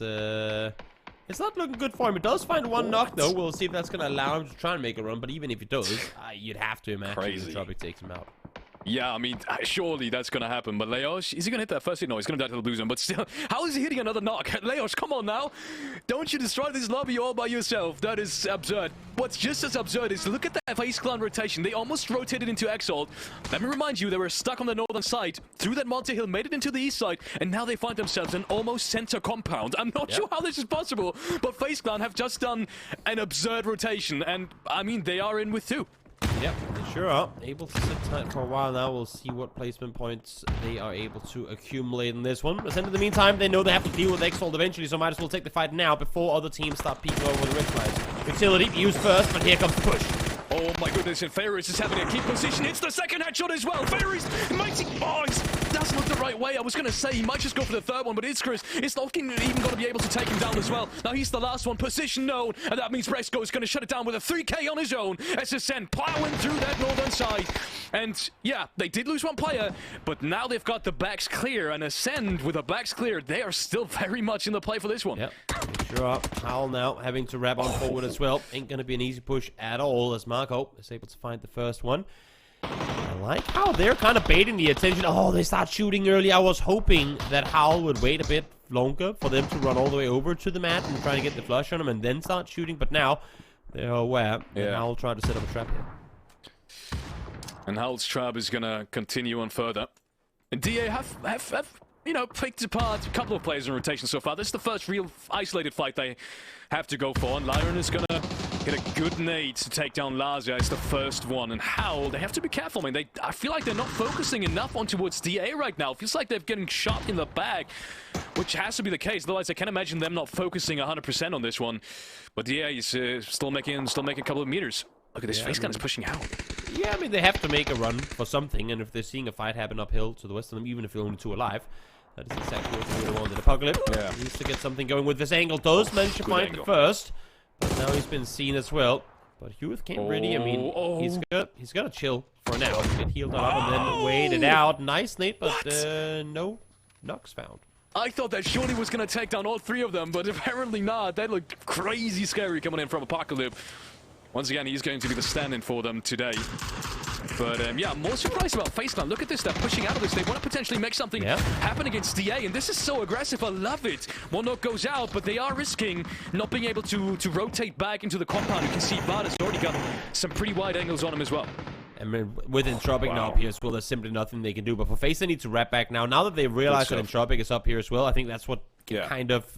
not looking good for him. It does find one knock, though. We'll see if that's going to allow him to try and make a run. But even if he does, you'd have to imagine Entropic takes him out. Yeah, I mean, surely that's going to happen. But Leosh, is he going to hit that first hit? No, he's going to die to the blue zone. But still, how is he hitting another knock? Leosh, come on now. Don't you destroy this lobby all by yourself. That is absurd. What's just as absurd is look at that FaZe Clan rotation. They almost rotated into Exalt. Let me remind you, they were stuck on the northern side, through that Monte Hill, made it into the east side, and now they find themselves in almost center compound. I'm not sure how this is possible, but FaZe Clan have just done an absurd rotation, and I mean, they are in with two. Yep, they sure are. Able to sit tight for a while now. We'll see what placement points they are able to accumulate in this one. But in the meantime, they know they have to deal with Exalt eventually, so might as well take the fight now before other teams start peeking over the red flags. Utility used first, but here comes the push. Oh my goodness, and Fairies is having a key position. It's the second headshot as well. Fairies might doesn't look the right way. I was going to say he might just go for the third one, but Chris. It's not even going to be able to take him down as well. Now he's the last one. Position known, and that means Resco is going to shut it down with a 3K on his own. SSN plowing through that northern side. And yeah, they did lose one player, but now they've got the backs clear, and Ascend with the backs clear, they are still very much in the play for this one. Yep, sure are. Howl now having to wrap on forward as well. Ain't going to be an easy push at all, as Marco is able to find the first one. I like how they're kind of baiting the attention. Oh, they start shooting early. I was hoping that Howl would wait a bit longer for them to run all the way over to the mat and try to get the flush on him and then start shooting. But now they're aware that Howl tried to set up a trap here. And Howl's trap is going to continue on further. And DA have you know, picked apart a couple of players in rotation so far. This is the first real isolated fight they have to go for. And Lyron is going to hit a good nade to take down Lazia. It's the first one. And Howl, they have to be careful. I mean, I feel like they're not focusing enough on towards DA right now. It feels like they're getting shot in the back, which has to be the case. Otherwise, I can't imagine them not focusing 100% on this one. But DA is still making a couple of meters. Look at this, FaZe Clan is pushing out. Yeah, I mean, they have to make a run for something, and if they're seeing a fight happen uphill to the west of them, even if they're only two alive, that is exactly what they really wanted. Apocalypse needs to get something going with this angle. Does manage to find the first, but now he's been seen as well. But Youth can't really, I mean, he's got to chill for now. Get healed up and then wait it out. Nice nade, but no knocks found. I thought that surely was going to take down all three of them, but apparently not. That looked crazy scary coming in from Apocalypse. Once again, he's going to be the stand-in for them today. But yeah, I'm more surprised about FaZe Clan. Look at this, they're pushing out of this. They want to potentially make something happen against DA, and this is so aggressive. I love it. One knock goes out, but they are risking not being able to rotate back into the compound. You can see Varda's already got some pretty wide angles on him as well. I mean, with Entropic now up here as well, there's simply nothing they can do. But for FaZe, they need to wrap back now. Now that they realize that Entropic is up here as well, I think that's what kind of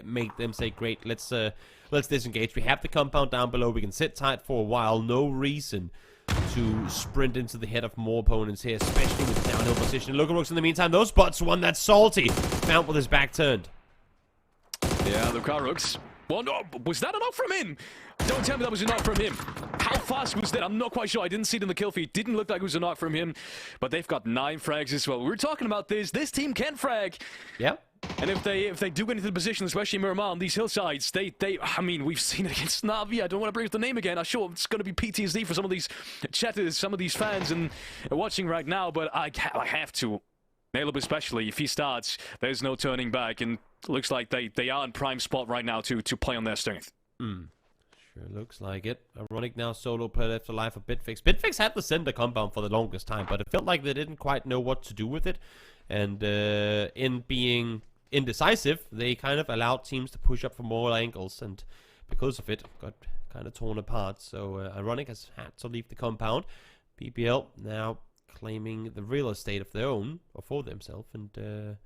make them say, great, let's disengage. We have the compound down below. We can sit tight for a while. No reason to sprint into the head of more opponents here, especially with the downhill position. Looks in the meantime, those spots, one that's salty, found with his back turned. Yeah, Lucarux. Well, no, was that a knock from him? Don't tell me that was a knock from him. How fast was that? I'm not quite sure. I didn't see it in the kill feed. Didn't look like it was a knock from him. But they've got 9 frags as well. We were talking about this. This team can frag. Yeah. And if they do get into the position, especially Miramar on these hillsides, I mean, we've seen it against Navi. I don't want to bring up the name again. I'm sure it's going to be PTSD for some of these chatters, some of these fans and watching right now. But I have to. Caleb especially, if he starts, there's no turning back, and looks like they are in prime spot right now to play on their strength. Sure looks like it. Ironic now solo play left alive for Bitfix. Bitfix had the center compound for the longest time, but it felt like they didn't quite know what to do with it. And in being indecisive, they kind of allowed teams to push up for more angles, and because of it, got kind of torn apart. So Ironic has had to leave the compound. PPL now claiming the real estate of their own, or for themselves, and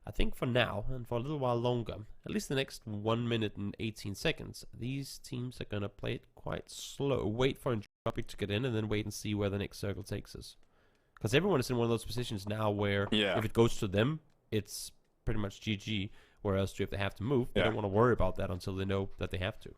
I think for now, and for a little while longer, at least the next 1 minute and 18 seconds, these teams are going to play it quite slow, wait for Entropic to get in, and then wait and see where the next circle takes us. Because everyone is in one of those positions now where if it goes to them, it's pretty much GG, whereas if they have to move, they don't want to worry about that until they know that they have to.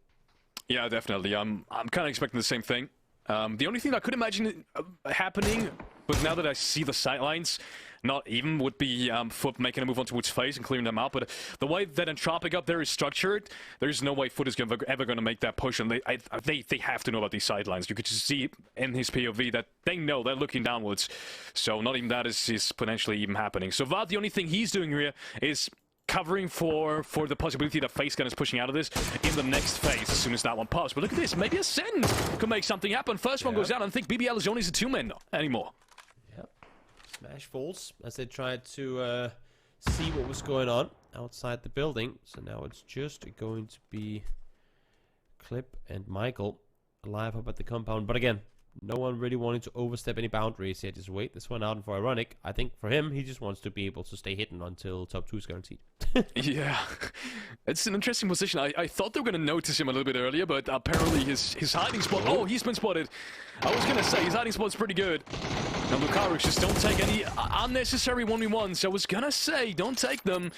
Yeah, definitely. I'm kind of expecting the same thing. The only thing I could imagine happening, but now that I see the sightlines, not even would be Foot making a move on towards Phase and clearing them out. But the way that Entropic up there is structured, there's no way Foot is ever going to make that push. And they have to know about these sidelines. You could just see in his POV that they know they're looking downwards. So not even that is potentially even happening. So Vad, the only thing he's doing here is covering for the possibility that Face Gun is pushing out of this in the next phase as soon as that one pops. But look at this, maybe a Send could make something happen. First one goes down, and I think BBL is only a 2-man anymore. Yep. Smash falls as they tried to see what was going on outside the building. So now it's just going to be Clip and Michael alive up at the compound. But again, no one really wanting to overstep any boundaries here. Just wait this one out. And for Ironic, I think for him, he just wants to be able to stay hidden until top 2 is guaranteed. Yeah, it's an interesting position. I thought they were going to notice him a little bit earlier, but apparently his hiding spot... Oh, he's been spotted. I was going to say, his hiding spot's pretty good. Now, Lucarix, just don't take any unnecessary 1v1s. I was going to say, don't take them,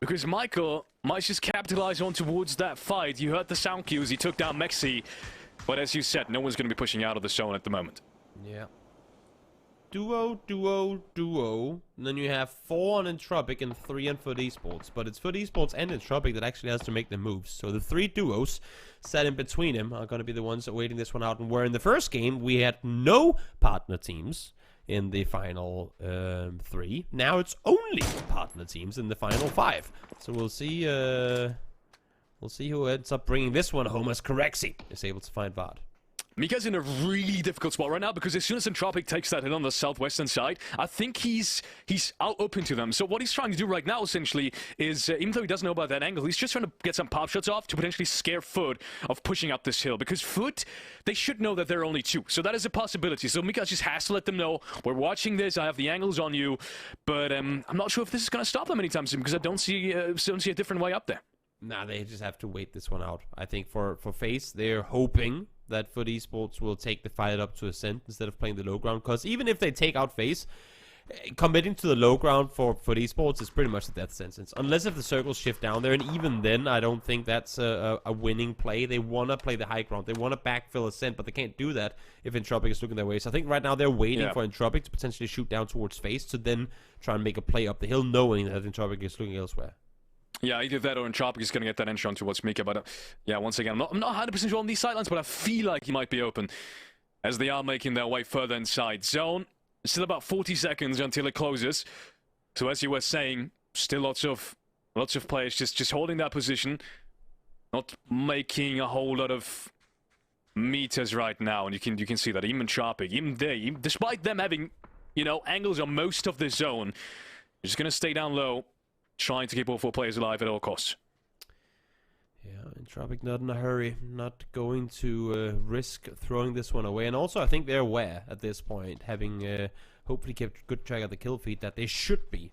because Michael might just capitalize on towards that fight. You heard the sound cues. He took down Mexi. But as you said, no one's going to be pushing out of the zone at the moment. Yeah. Duo. And then you have 4 on Entropic and 3 on Foot Esports. But it's Foot Esports and Entropic that actually has to make the moves. So the 3 duos set in between them are going to be the ones that are waiting this one out. And where in the first game, we had no partner teams in the final 3. Now it's only partner teams in the final 5. So we'll see... We'll see who ends up bringing this one home as Corexi is able to find Vad. Mika's in a really difficult spot right now because as soon as Entropic takes that hit on the southwestern side, I think he's out open to them. So what he's trying to do right now, essentially, is, even though he doesn't know about that angle, he's just trying to get some pop shots off to potentially scare Foot of pushing up this hill. Because Foot, they should know that there are only 2. So that is a possibility. So Mika just has to let them know, we're watching this, I have the angles on you. But I'm not sure if this is going to stop them anytime soon because I don't see a different way up there. Nah, they just have to wait this one out. I think for FaZe, they're hoping that Foot Esports will take the fight up to Ascent instead of playing the low ground. Because even if they take out FaZe, committing to the low ground for Foot Esports is pretty much a death sentence. Unless if the circles shift down there, and even then, I don't think that's a winning play. They want to play the high ground. They want to backfill Ascent, but they can't do that if Entropic is looking their way. So I think right now they're waiting for Entropic to potentially shoot down towards FaZe to then try and make a play up the hill, knowing that Entropic is looking elsewhere. Yeah, either that or Entropic is going to get that entry on towards Mika. But yeah, once again, I'm not 100% sure on these sidelines, but I feel like he might be open as they are making their way further inside. Zone, still about 40 seconds until it closes. So as you were saying, still lots of players just holding that position, not making a whole lot of meters right now. And you can see that even Entropic, even they, despite them having, angles on most of the zone, they're just going to stay down low, trying to keep all 4 players alive at all costs. Yeah, Entropic not in a hurry, not going to risk throwing this one away. And also, I think they're aware at this point, having hopefully kept good track of the kill feed, that they should be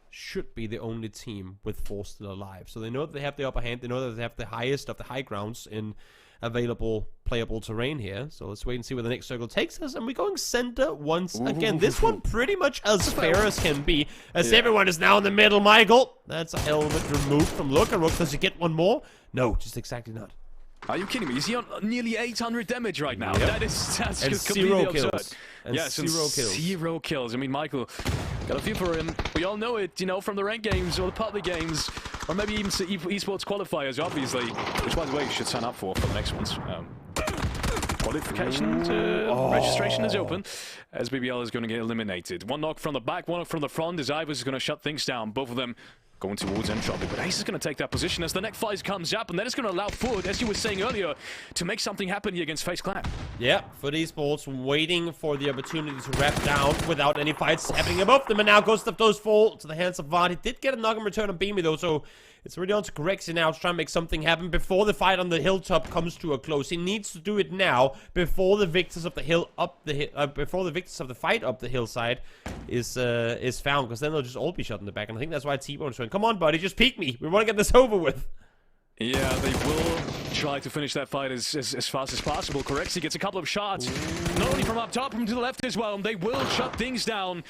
the only team with 4 still alive. So they know that they have the upper hand. They know that they have the highest of the high grounds in available playable terrain here. So let's wait and see where the next circle takes us. And we're going center once again. This one pretty much as fair as can be, as everyone is now in the middle. Michael, that's a helmet removed from Lookarook. Does he get one more? No, just exactly not. Are you kidding me? Is he on nearly 800 damage right now? Yep. That's and completely 0 kills. absurd. And Yes, 0 kills. 0 kills. I mean, Michael, got a feel for him. We all know it, you know, from the ranked games or the public games, or maybe even esports qualifiers, obviously. Which, by the way, you should sign up for the next ones. Qualification registration is open, as BBL is going to get eliminated. One knock from the back, one knock from the front, as Ivers is going to shut things down. Both of them going towards Entropic, but Ace is going to take that position as the next fight comes up, and that is going to allow Foot, as you were saying earlier, to make something happen here against FaZe Clan. Yeah, Foot Esports waiting for the opportunity to wrap down without any fights happening above them, and now Ghost of those fall to the hands of Vard. He did get a knock and return on Beamy though, so it's really on to Corexy now to try and make something happen before the fight on the hilltop comes to a close. He needs to do it now before the victors of the hill before the victors of the fight up the hillside is found, because then they'll just all be shot in the back. And I think that's why T-Bone's going, come on, buddy, just peek me. We want to get this over with. Yeah, they will try to finish that fight as fast as possible. Corexy gets a couple of shots, not only from up top, from to the left as well, and they will shut things down.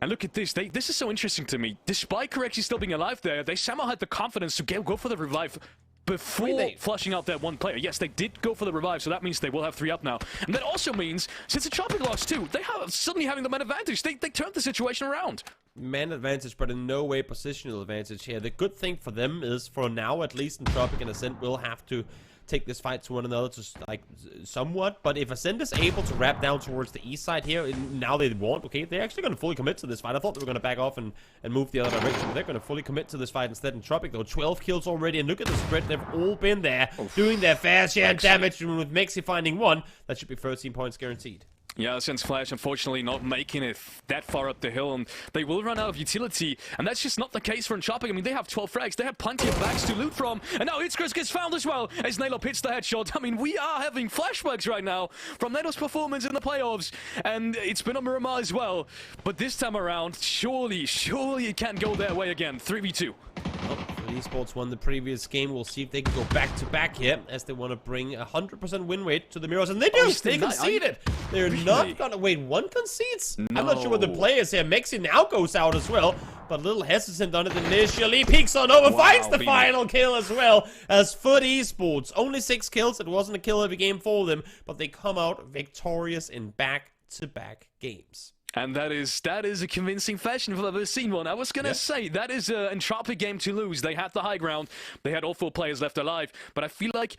And look at this. This is so interesting to me. Despite Corexy still being alive there, they somehow had the confidence to go for the revive before flushing out that one player. Yes, they did go for the revive, so that means they will have 3 up now. And that also means, since the Tropic lost 2, they have suddenly having the man advantage. They turned the situation around. Man advantage, but in no way positional advantage here. The good thing for them is, for now at least, in Tropic and Ascent will have to take this fight to one another to, like, somewhat. But if Ascent is able to wrap down towards the east side here, now they won't, okay, they're actually going to fully commit to this fight. I thought they were going to back off and move the other direction, but they're going to fully commit to this fight instead. In Tropic, though, 12 kills already, and look at the spread. They've all been there, doing their fair share of damage, and with Mexi finding 1, that should be 13 points guaranteed. Yeah, since Flash, unfortunately, not making it that far up the hill, and they will run out of utility, and that's just not the case for Entropic. I mean, they have 12 frags, they have plenty of bags to loot from, and now Itzkris gets found as well, as Nalop hits the headshot. I mean, we are having flashbacks right now from Nalop's performance in the playoffs, and it's been on Miramar as well, but this time around, surely it can't go their way again. 3v2. Well, Esports won the previous game. We'll see if they can go back-to-back here, as they want to bring 100% win rate to the Mirrors, and they do! They conceded! They're not gonna... Wait, one concedes? No. I'm not sure what the play is here. Mexi now goes out as well, but a little hesitant on it initially. Peeks on over, finds the final kill as well, as Foot Esports. Only 6 kills. It wasn't a kill every game for them, but they come out victorious in back-to-back games. And that is a convincing fashion if I've ever seen one. I was going to say, that is an Entropic game to lose. They had the high ground. They had all 4 players left alive. But I feel like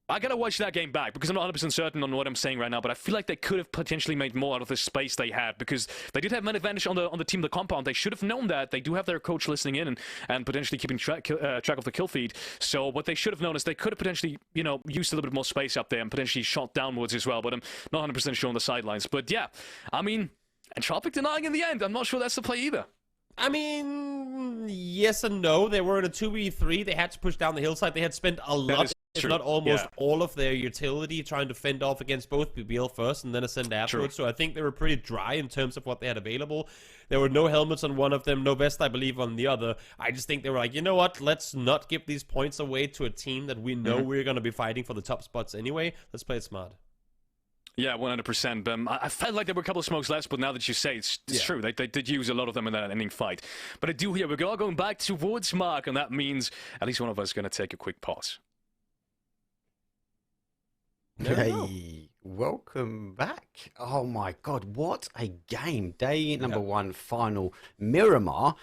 I got to watch that game back, because I'm not 100% certain on what I'm saying right now. But I feel like they could have potentially made more out of the space they had, because they did have man advantage on the team of the compound. They should have known that. They do have their coach listening in and potentially keeping track of the kill feed. So what they should have known is they could have potentially, you know, used a little bit more space up there and potentially shot downwards as well. But I'm not 100% sure on the sidelines. But yeah, I mean... Entropic denying in the end. I'm not sure that's the play either. I mean, yes and no. They were in a 2v3. They had to push down the hillside. They had spent a lot, if not almost all of their utility trying to fend off against both BBL first and then Ascend afterwards. So I think they were pretty dry in terms of what they had available. There were no helmets on one of them, no vest, I believe, on the other. I just think they were like, you know what? Let's not give these points away to a team that we know we're going to be fighting for the top spots anyway. Let's play it smart. Yeah, 100%. I felt like there were a couple of smokes left, but now that you say it's true. They did use a lot of them in that ending fight. But I do hear we're all going back towards Mark, and that means at least one of us is going to take a quick pause. Hey, welcome back. Oh my God, what a game. Day number 1, final Miramar.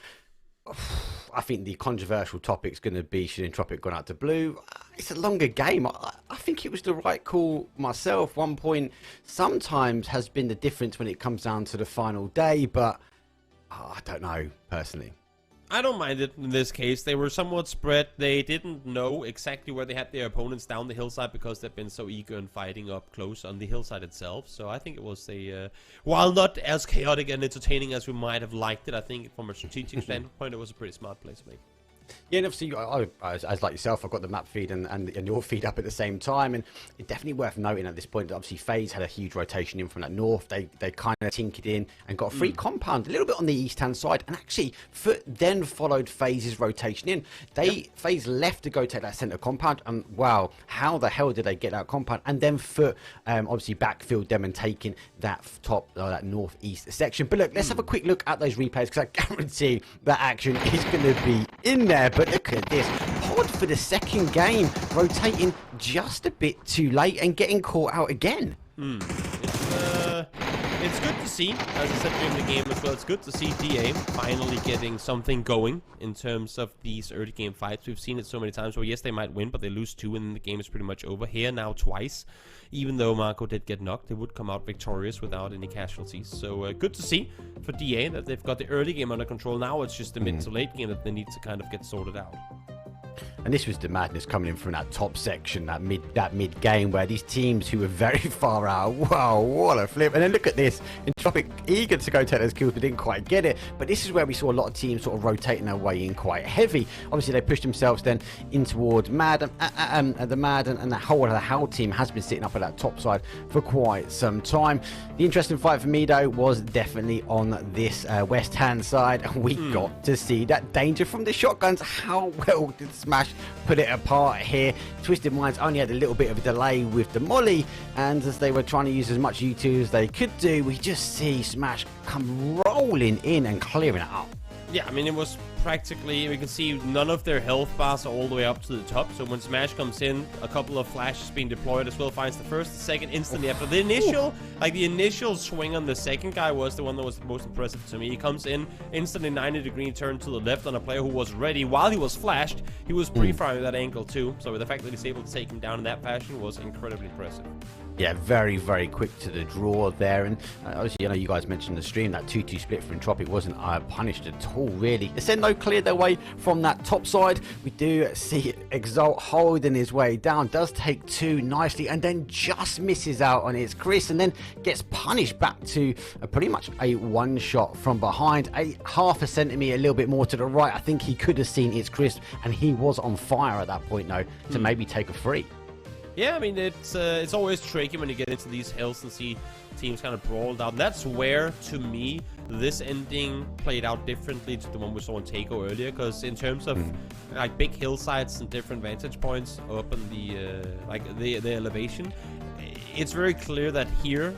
I think the controversial topic's going to be, should Entropic gone out to blue? It's a longer game. I think it was the right call myself. 1 point sometimes has been the difference when it comes down to the final day, but I don't know, personally. I don't mind it in this case. They were somewhat spread. They didn't know exactly where they had their opponents down the hillside, because they've been so eager in fighting up close on the hillside itself. So I think it was a, while not as chaotic and entertaining as we might have liked it, I think from a strategic standpoint, it was a pretty smart play to make. Yeah, and obviously, as like yourself, I've got the map feed and your feed up at the same time, and it's definitely worth noting at this point that obviously FaZe had a huge rotation in from that north. They kind of tinkered in and got a free compound a little bit on the east-hand side, and actually Foot then followed FaZe's rotation in. FaZe left to go take that center compound, and wow, how the hell did they get that compound? And then Foot obviously backfilled them and taking that top, that northeast section. But look, let's have a quick look at those replays, because I guarantee that action is going to be in there. But look at this. Pod for the second game, rotating just a bit too late and getting caught out again. It's good to see, as I said during the game as well, it's good to see DA finally getting something going in terms of these early game fights. We've seen it so many times where, yes, they might win, but they lose 2 and the game is pretty much over. Here now twice. Even though Marco did get knocked, they would come out victorious without any casualties. So good to see for DA that they've got the early game under control. Now it's just the mid to late game that they need to kind of get sorted out. And this was the madness coming in from that top section, that mid game, where these teams who were very far out, wow, what a flip. And then look at this, Entropic eager to go take those kills but didn't quite get it. But this is where we saw a lot of teams sort of rotating their way in quite heavy. Obviously they pushed themselves then in towards Mad, the Mad and the whole of the Howl team has been sitting up at that top side for quite some time. The interesting fight for me though was definitely on this west hand side. We got to see that danger from the shotguns. How well did Smash put it apart here? Twisted Minds only had a little bit of a delay with the molly, and as they were trying to use as much U2 as they could do, we just see Smash come rolling in and clearing it up. Yeah, I mean, it was practically, we can see none of their health bars are all the way up to the top. So when Smash comes in, a couple of flashes being deployed as well, finds the first, the second instantly after. The initial swing on the second guy was the one that was the most impressive to me. He comes in, instantly 90-degree turn to the left on a player who was ready. While he was flashed, he was pre-firing that angle too. So the fact that he's able to take him down in that fashion was incredibly impressive. Yeah, very, very quick to the draw there. And obviously, you know, you guys mentioned the stream, that 2-2 split for Entropic wasn't punished at all, really. Ascendo cleared their way from that top side. We do see Exalt holding his way down, does take 2 nicely, and then just misses out on his Chris, and then gets punished back to pretty much a one-shot from behind. A half a centimetre, a little bit more to the right. I think he could have seen its Chris, and he was on fire at that point, though, to maybe take a free. Yeah, I mean, it's always tricky when you get into these hills and see teams kind of brawled out. And that's where, to me, this ending played out differently to the one we saw in Taco earlier. Because in terms of like big hillsides and different vantage points up in the elevation, it's very clear that here,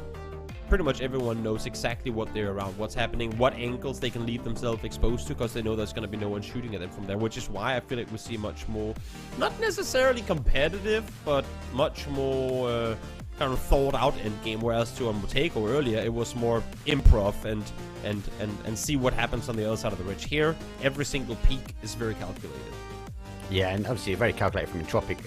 pretty much everyone knows exactly what they're around, what's happening, what angles they can leave themselves exposed to, because they know there's going to be no one shooting at them from there, which is why I feel like we see much more, not necessarily competitive, but much more kind of thought out end game, whereas to Taco earlier, it was more improv and see what happens on the other side of the ridge. Here, every single peak is very calculated. Yeah, and obviously very calculated from Entropic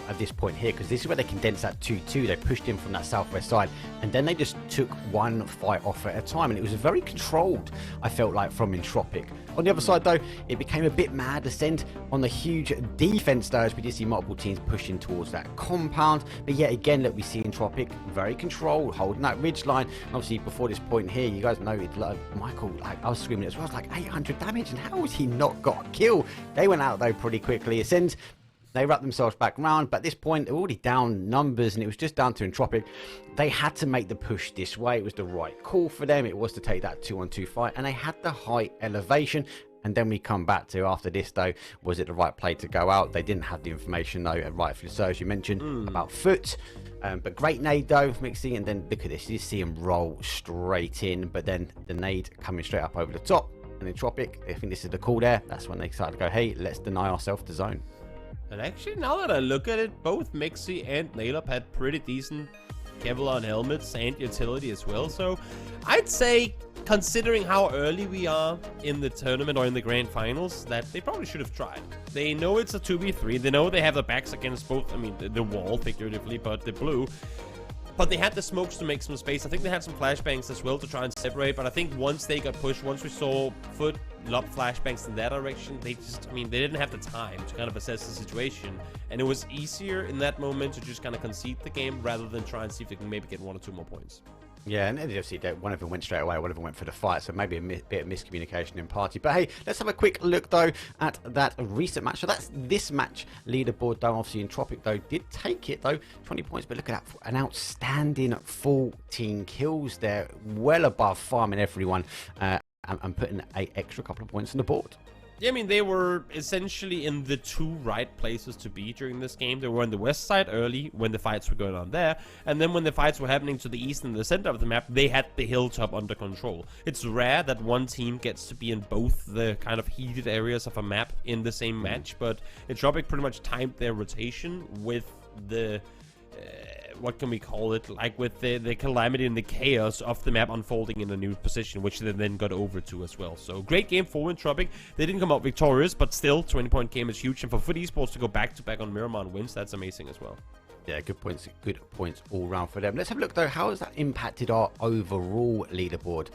at this point here, because this is where they condensed that 2-2. They pushed in from that southwest side, and then they just took one fight off at a time, and it was very controlled, I felt like, from Entropic. On the other side, though, it became a bit mad descent on the huge defense, though, as we did see multiple teams pushing towards that compound. But yet again, look, we see Entropic very controlled, holding that ridge line. And obviously, before this point here, you guys know it, like, Michael, like, I was screaming as well. I was like 800 damage, and how has he not got a kill? They went out, though, pretty quickly. Ascend, they wrapped themselves back round, but at this point they're already down numbers, and it was just down to Entropic. They had to make the push this way. It was the right call for them. It was to take that 2-on-2 fight, and they had the high elevation. And then we come back to, after this though, was it the right play to go out? They didn't have the information though, and rightfully so, as you mentioned, about Foot. But great nade though, mixing, and then look at this, you see him roll straight in, but then the nade coming straight up over the top. And Entropic, I think this is the call there. That's when they decided to go, hey, let's deny ourselves the zone. And actually, now that I look at it, both Mixi and Naileup had pretty decent Kevlar helmets and utility as well. So I'd say, considering how early we are in the tournament or in the grand finals, that they probably should have tried. They know it's a 2v3. They know they have the backs against both, I mean, the wall, figuratively, but the blue. But they had the smokes to make some space. I think they had some flashbangs as well to try and separate. But I think once they got pushed, once we saw Foot lob flashbangs in that direction, they just, I mean, they didn't have the time to kind of assess the situation. And it was easier in that moment to just kind of concede the game rather than try and see if they can maybe get 1 or 2 more points. Yeah, and obviously one of them went straight away, one of them went for the fight, so maybe a bit of miscommunication in party. But hey, let's have a quick look though at that recent match. So that's this match leaderboard though. Obviously Entropic though did take it though, 20 points, but look at that, an outstanding 14 kills there, well above farming everyone and putting an extra couple of points on the board. Yeah, I mean, they were essentially in the two right places to be during this game. They were on the west side early when the fights were going on there, and then when the fights were happening to the east and the center of the map, they had the hilltop under control. It's rare that one team gets to be in both the kind of heated areas of a map in the same match, but Entropic pretty much timed their rotation with the... what can we call it? Like with the calamity and the chaos of the map unfolding in a new position, which they then got over to as well. So great game for Entropic. They didn't come out victorious, but still 20-point game is huge. And for Foot Esports to go back-to-back on Miramar and wins, that's amazing as well. Yeah, good points all round for them. Let's have a look though, how has that impacted our overall leaderboard?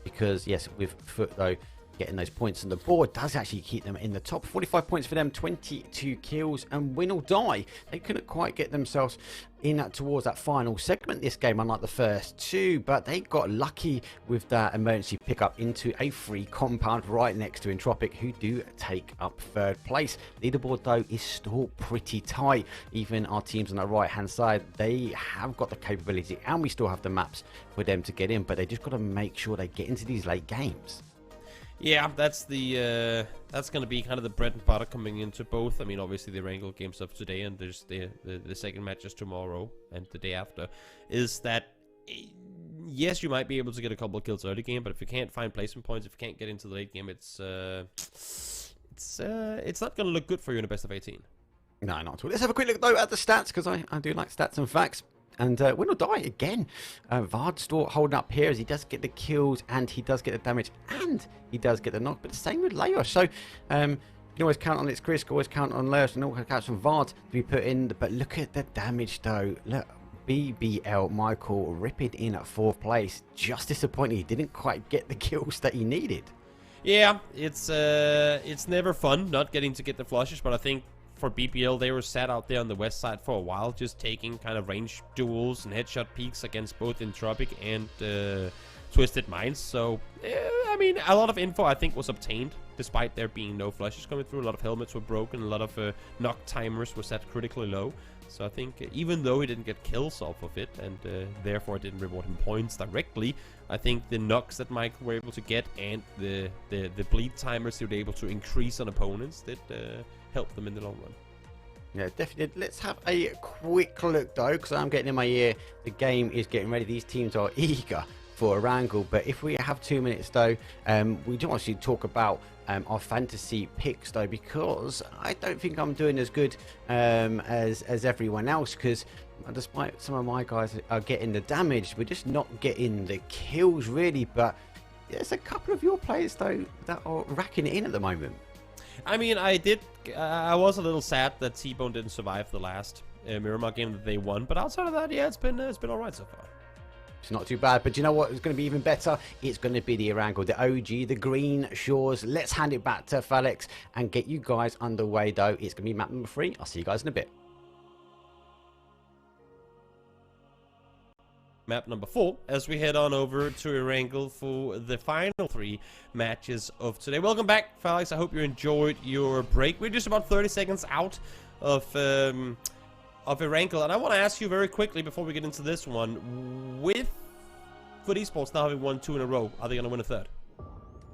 Because yes, with Foot though, getting those points on the board does actually keep them in the top. 45 points for them, 22 kills, and win or die. They couldn't quite get themselves in towards that final segment this game, unlike the first two, but they got lucky with that emergency pickup into a free compound right next to Entropic, who do take up third place. Leaderboard though is still pretty tight. Even our teams on the right hand side, they have got the capability, and we still have the maps for them to get in, but they just got to make sure they get into these late games. Yeah, that's the that's gonna be kind of the bread and butter coming into both. I mean, obviously the Wrangle games of today, and there's the second matches tomorrow and the day after. Is that yes, you might be able to get a couple of kills early game, but if you can't find placement points, if you can't get into the late game, it's not gonna look good for you in a best of 18. No, not at all. Let's have a quick look though at the stats, because I do like stats and facts. And win or die again. Vard still holding up here as he does get the kills and he does get the damage and he does get the knock. But the same with Leos. So you can always count on its Chris, always count on Leos, and always count on Vard to be put in. But look at the damage though. Look, BBL Michael ripping in at 4th place. Just disappointing. He didn't quite get the kills that he needed. Yeah, it's never fun not getting to get the flushes, but I think for BPL, they were sat out there on the west side for a while, just taking kind of range duels and headshot peeks against both Entropic and Twisted Minds. So, I mean, a lot of info, I think, was obtained, despite there being no flushes coming through. A lot of helmets were broken, a lot of knock timers were set critically low. So I think, even though he didn't get kills off of it, and therefore it didn't reward him points directly, I think the knocks that Mike were able to get and the bleed timers they were able to increase on opponents did help them in the long run. Yeah, definitely. Let's have a quick look though, because I'm getting in my ear. The game is getting ready. These teams are eager for a wrangle. But if we have 2 minutes though, we do want to talk about our fantasy picks though, because I don't think I'm doing as good as everyone else, because despite some of my guys are getting the damage, we're just not getting the kills really. But there's a couple of your players though that are racking it in at the moment. I mean, I was a little sad that T-Bone didn't survive the last Miramar game that they won, but outside of that, yeah, it's been alright so far. It's not too bad, but you know what? It's going to be even better. It's going to be the Erangel, the OG, the Green Shores. Let's hand it back to Felix and get you guys underway, though. It's going to be map number 3. I'll see you guys in a bit. Map number 4, as we head on over to Erangel for the final 3 matches of today. Welcome back, Felix. I hope you enjoyed your break. We're just about 30 seconds out of Erangel, and I want to ask you very quickly before we get into this one, with Foot Esports now having won 2 in a row, are they going to win a third?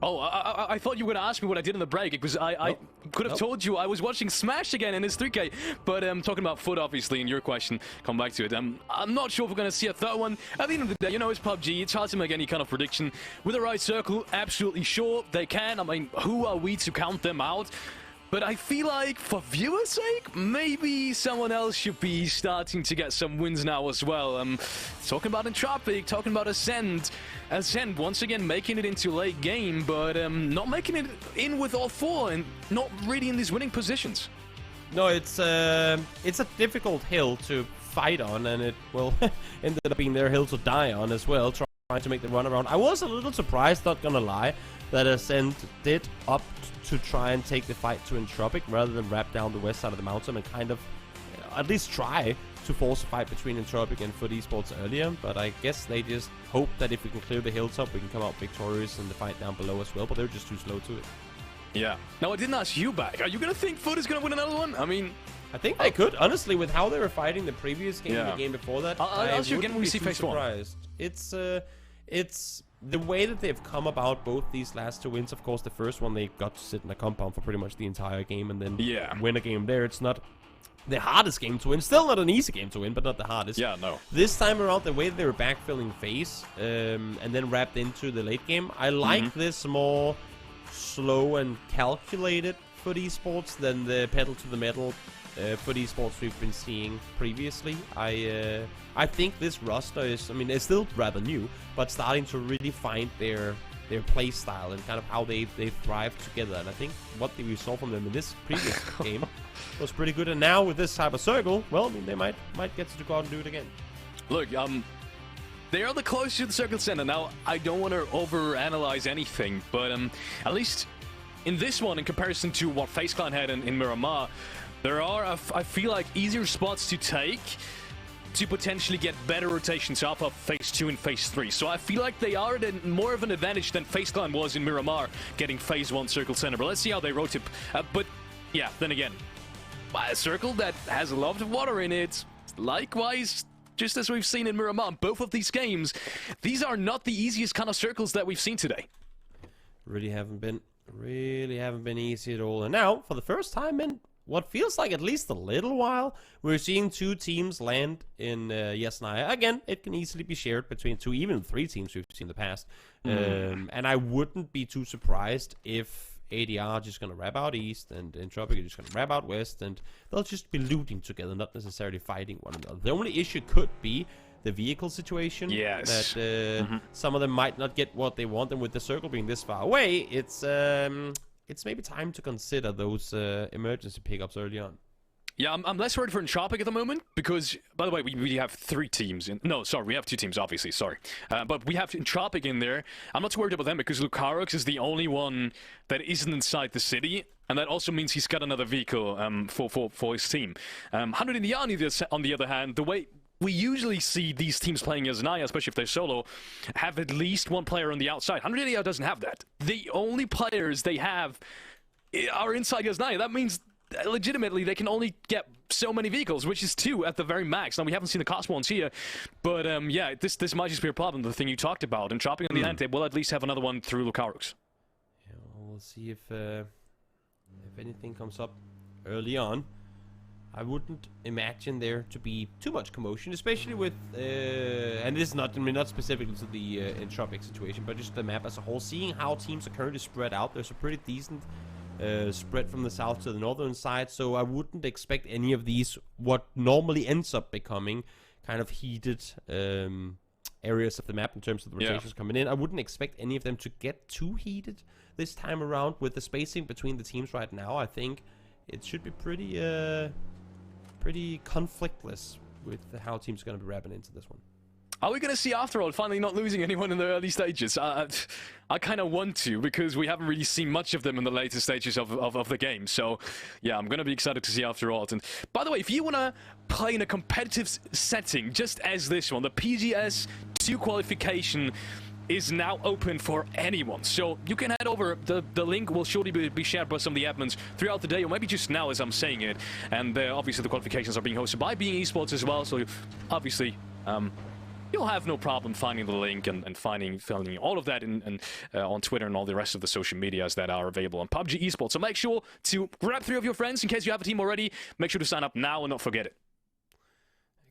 Oh, I thought you were going to ask me what I did in the break, because I could have told you I was watching Smash again in his 3K, but talking about Foot, obviously, in your question, come back to it. I'm not sure if we're going to see a third one. At the end of the day, you know, it's PUBG, it's hard to make any kind of prediction. With the right circle, absolutely sure they can. I mean, who are we to count them out? But I feel like, for viewers' sake, maybe someone else should be starting to get some wins now as well. Talking about Entropic, talking about Ascend. Ascend, once again, making it into late game, but not making it in with all 4 and not really in these winning positions. No, it's a difficult hill to fight on, and it will ended up being their hill to die on as well, trying to make the run around. I was a little surprised, not gonna lie, that Ascend did opt to try and take the fight to Entropic rather than wrap down the west side of the mountain and kind of at least try to force a fight between Entropic and Foot Esports earlier, but I guess they just hope that if we can clear the hilltop, we can come out victorious in the fight down below as well, but they're just too slow to it. Yeah. Now, I didn't ask you back. Are you going to think Foot is going to win another one? I mean... I think they could, honestly, with how they were fighting the previous game and the game before that. I'll ask you again when we see phase surprised. One. It's the way that they've come about both these last 2 wins. Of course, the first one, they got to sit in a compound for pretty much the entire game and then win a game there. It's not the hardest game to win. Still not an easy game to win, but not the hardest. Yeah, no. This time around, the way they were backfilling phase and then wrapped into the late game, I like this more slow and calculated Foot Esports than the pedal to the metal Foot Esports we've been seeing previously. I think this roster is, I mean, it's still rather new, but starting to really find their play style and kind of how they thrive together. And I think what we saw from them in this previous game was pretty good. And now with this type of circle, well, I mean, they might get to go out and do it again. Look, they are the closest to the circle center. Now, I don't want to overanalyze anything, but at least in this one, in comparison to what FaZe Clan had in Miramar, there are, I feel like, easier spots to take to potentially get better rotations off of phase 2 and phase 3. So I feel like they are at more of an advantage than FaZe Clan was in Miramar getting phase 1 circle center. But let's see how they rotate. But yeah, then again, a circle that has a lot of water in it, likewise, just as we've seen in Miramar, both of these games, these are not the easiest kind of circles that we've seen today. Really haven't been easy at all. And now, for the first time in what feels like at least a little while, we're seeing 2 teams land in Yasnaya. Again, it can easily be shared between 2, even 3 teams we've seen in the past. And I wouldn't be too surprised if ADR are just going to wrap out East and Entropic are just going to wrap out West, and they'll just be looting together, not necessarily fighting one another. The only issue could be the vehicle situation. Yes. That some of them might not get what they want, and with the circle being this far away, it's maybe time to consider those emergency pickups early on. Yeah, I'm less worried for Entropic at the moment because, by the way, we have 3 teams. We have 2 teams, obviously, sorry. But we have Entropic in there. I'm not too worried about them because Lucarox is the only one that isn't inside the city. And that also means he's got another vehicle for his team. 100 Indiani, on the other hand, the way we usually see these teams playing as Naya, especially if they're solo, have at least 1 player on the outside. 100 Indiani doesn't have that. The only players they have are inside Naya. That means legitimately they can only get so many vehicles, which is 2 at the very max. Now, we haven't seen the cost ones here, but yeah, this might just be a problem, the thing you talked about. And Entropic on the end, we'll at least have another one through Lucarox. Yeah, we'll see if anything comes up early on. I wouldn't imagine there to be too much commotion, especially with, and this is not, I mean, not specifically to the Entropic situation, but just the map as a whole. Seeing how teams are currently spread out, there's a pretty decent spread from the south to the northern side, so I wouldn't expect any of these, what normally ends up becoming kind of heated areas of the map in terms of the rotations coming in. I wouldn't expect any of them to get too heated this time around. With the spacing between the teams right now, I think it should be pretty conflictless with how teams are going to be wrapping into this one. Are we going to see, after all, finally not losing anyone in the early stages? I kind of want to, because we haven't really seen much of them in the later stages of the game. So, yeah, I'm going to be excited to see after all. And by the way, if you want to play in a competitive setting, just as this one, the PGS 2 qualification is now open for anyone. So you can head over, the link will surely be shared by some of the admins throughout the day, or maybe just now as I'm saying it. And obviously the qualifications are being hosted by Being Esports as well, so obviously you'll have no problem finding the link and finding all of that on Twitter and all the rest of the social medias that are available on PUBG Esports. So make sure to grab 3 of your friends in case you have a team already. Make sure to sign up now and not forget it.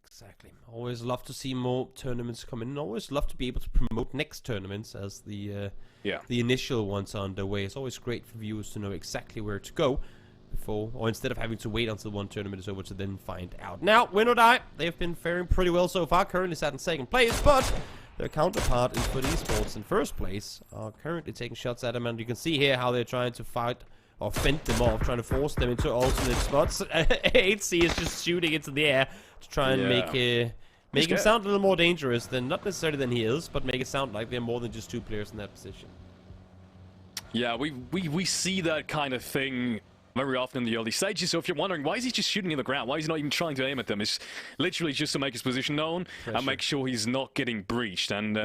Exactly. Always love to see more tournaments come in. Always love to be able to promote next tournaments as the initial ones are underway. It's always great for viewers to know exactly where to go before, or instead of having to wait until one tournament is over to then find out. Now, win or die, they've been faring pretty well so far. Currently sat in 2nd place, but their counterpart in Foot Esports in 1st place are currently taking shots at them, and you can see here how they're trying to fight or fend them off, trying to force them into alternate spots. HC is just shooting into the air to try and make him sound a little more dangerous than, not necessarily than he is, but make it sound like they're more than just 2 players in that position. Yeah, we see that kind of thing very often in the early stages. So if you're wondering, why is he just shooting in the ground? Why is he not even trying to aim at them? It's literally just to make his position known and make sure he's not getting breached. And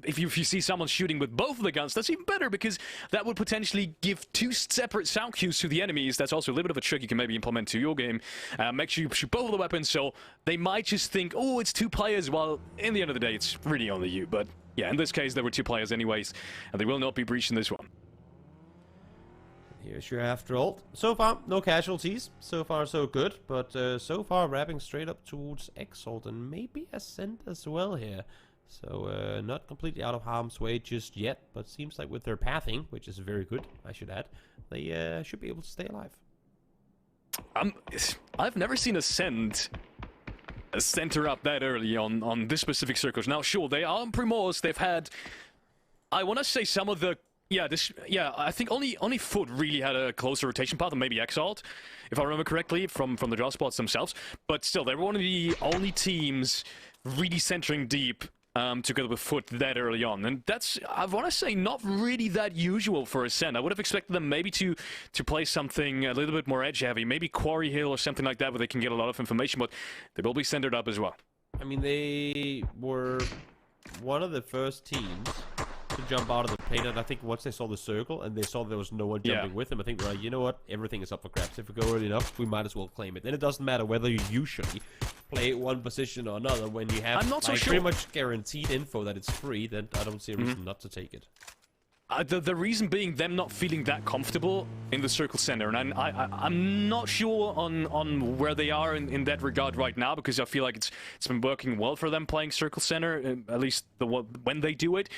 if you see someone shooting with both of the guns, that's even better, because that would potentially give 2 separate sound cues to the enemies. That's also a little bit of a trick you can maybe implement to your game. Make sure you shoot both of the weapons, so they might just think, oh, it's 2 players, while in the end of the day, it's really only you. But yeah, in this case, there were 2 players anyways, and they will not be breached in this one. Here's your after ult. So far, no casualties. So far, so good. But so far, wrapping straight up towards Exalt and maybe Ascent as well here. So not completely out of harm's way just yet, but seems like with their pathing, which is very good, I should add, they should be able to stay alive. I've never seen Ascent center up that early on this specific circles. Now, sure, they are on Primos. They've had, I want to say, some of the I think only Foot really had a closer rotation path, and maybe Exalt, if I remember correctly, from the draw spots themselves. But still, they were one of the only teams really centering deep together with Foot that early on. And that's, I want to say, not really that usual for Ascent. I would have expected them maybe to play something a little bit more edge-heavy, maybe Quarry Hill or something like that, where they can get a lot of information, but they will be centered up as well. I mean, they were one of the first teams to jump out of the plane, and I think once they saw the circle and they saw there was no one jumping with them, I think they're like, you know what, everything is up for grabs. If we go early enough, we might as well claim it. Then it doesn't matter whether you usually play one position or another. When you have pretty much guaranteed info that it's free, then I don't see a reason not to take it. The reason being them not feeling that comfortable in the circle center, and I'm not sure on where they are in that regard right now, because I feel like it's been working well for them playing circle center, at least when they do it.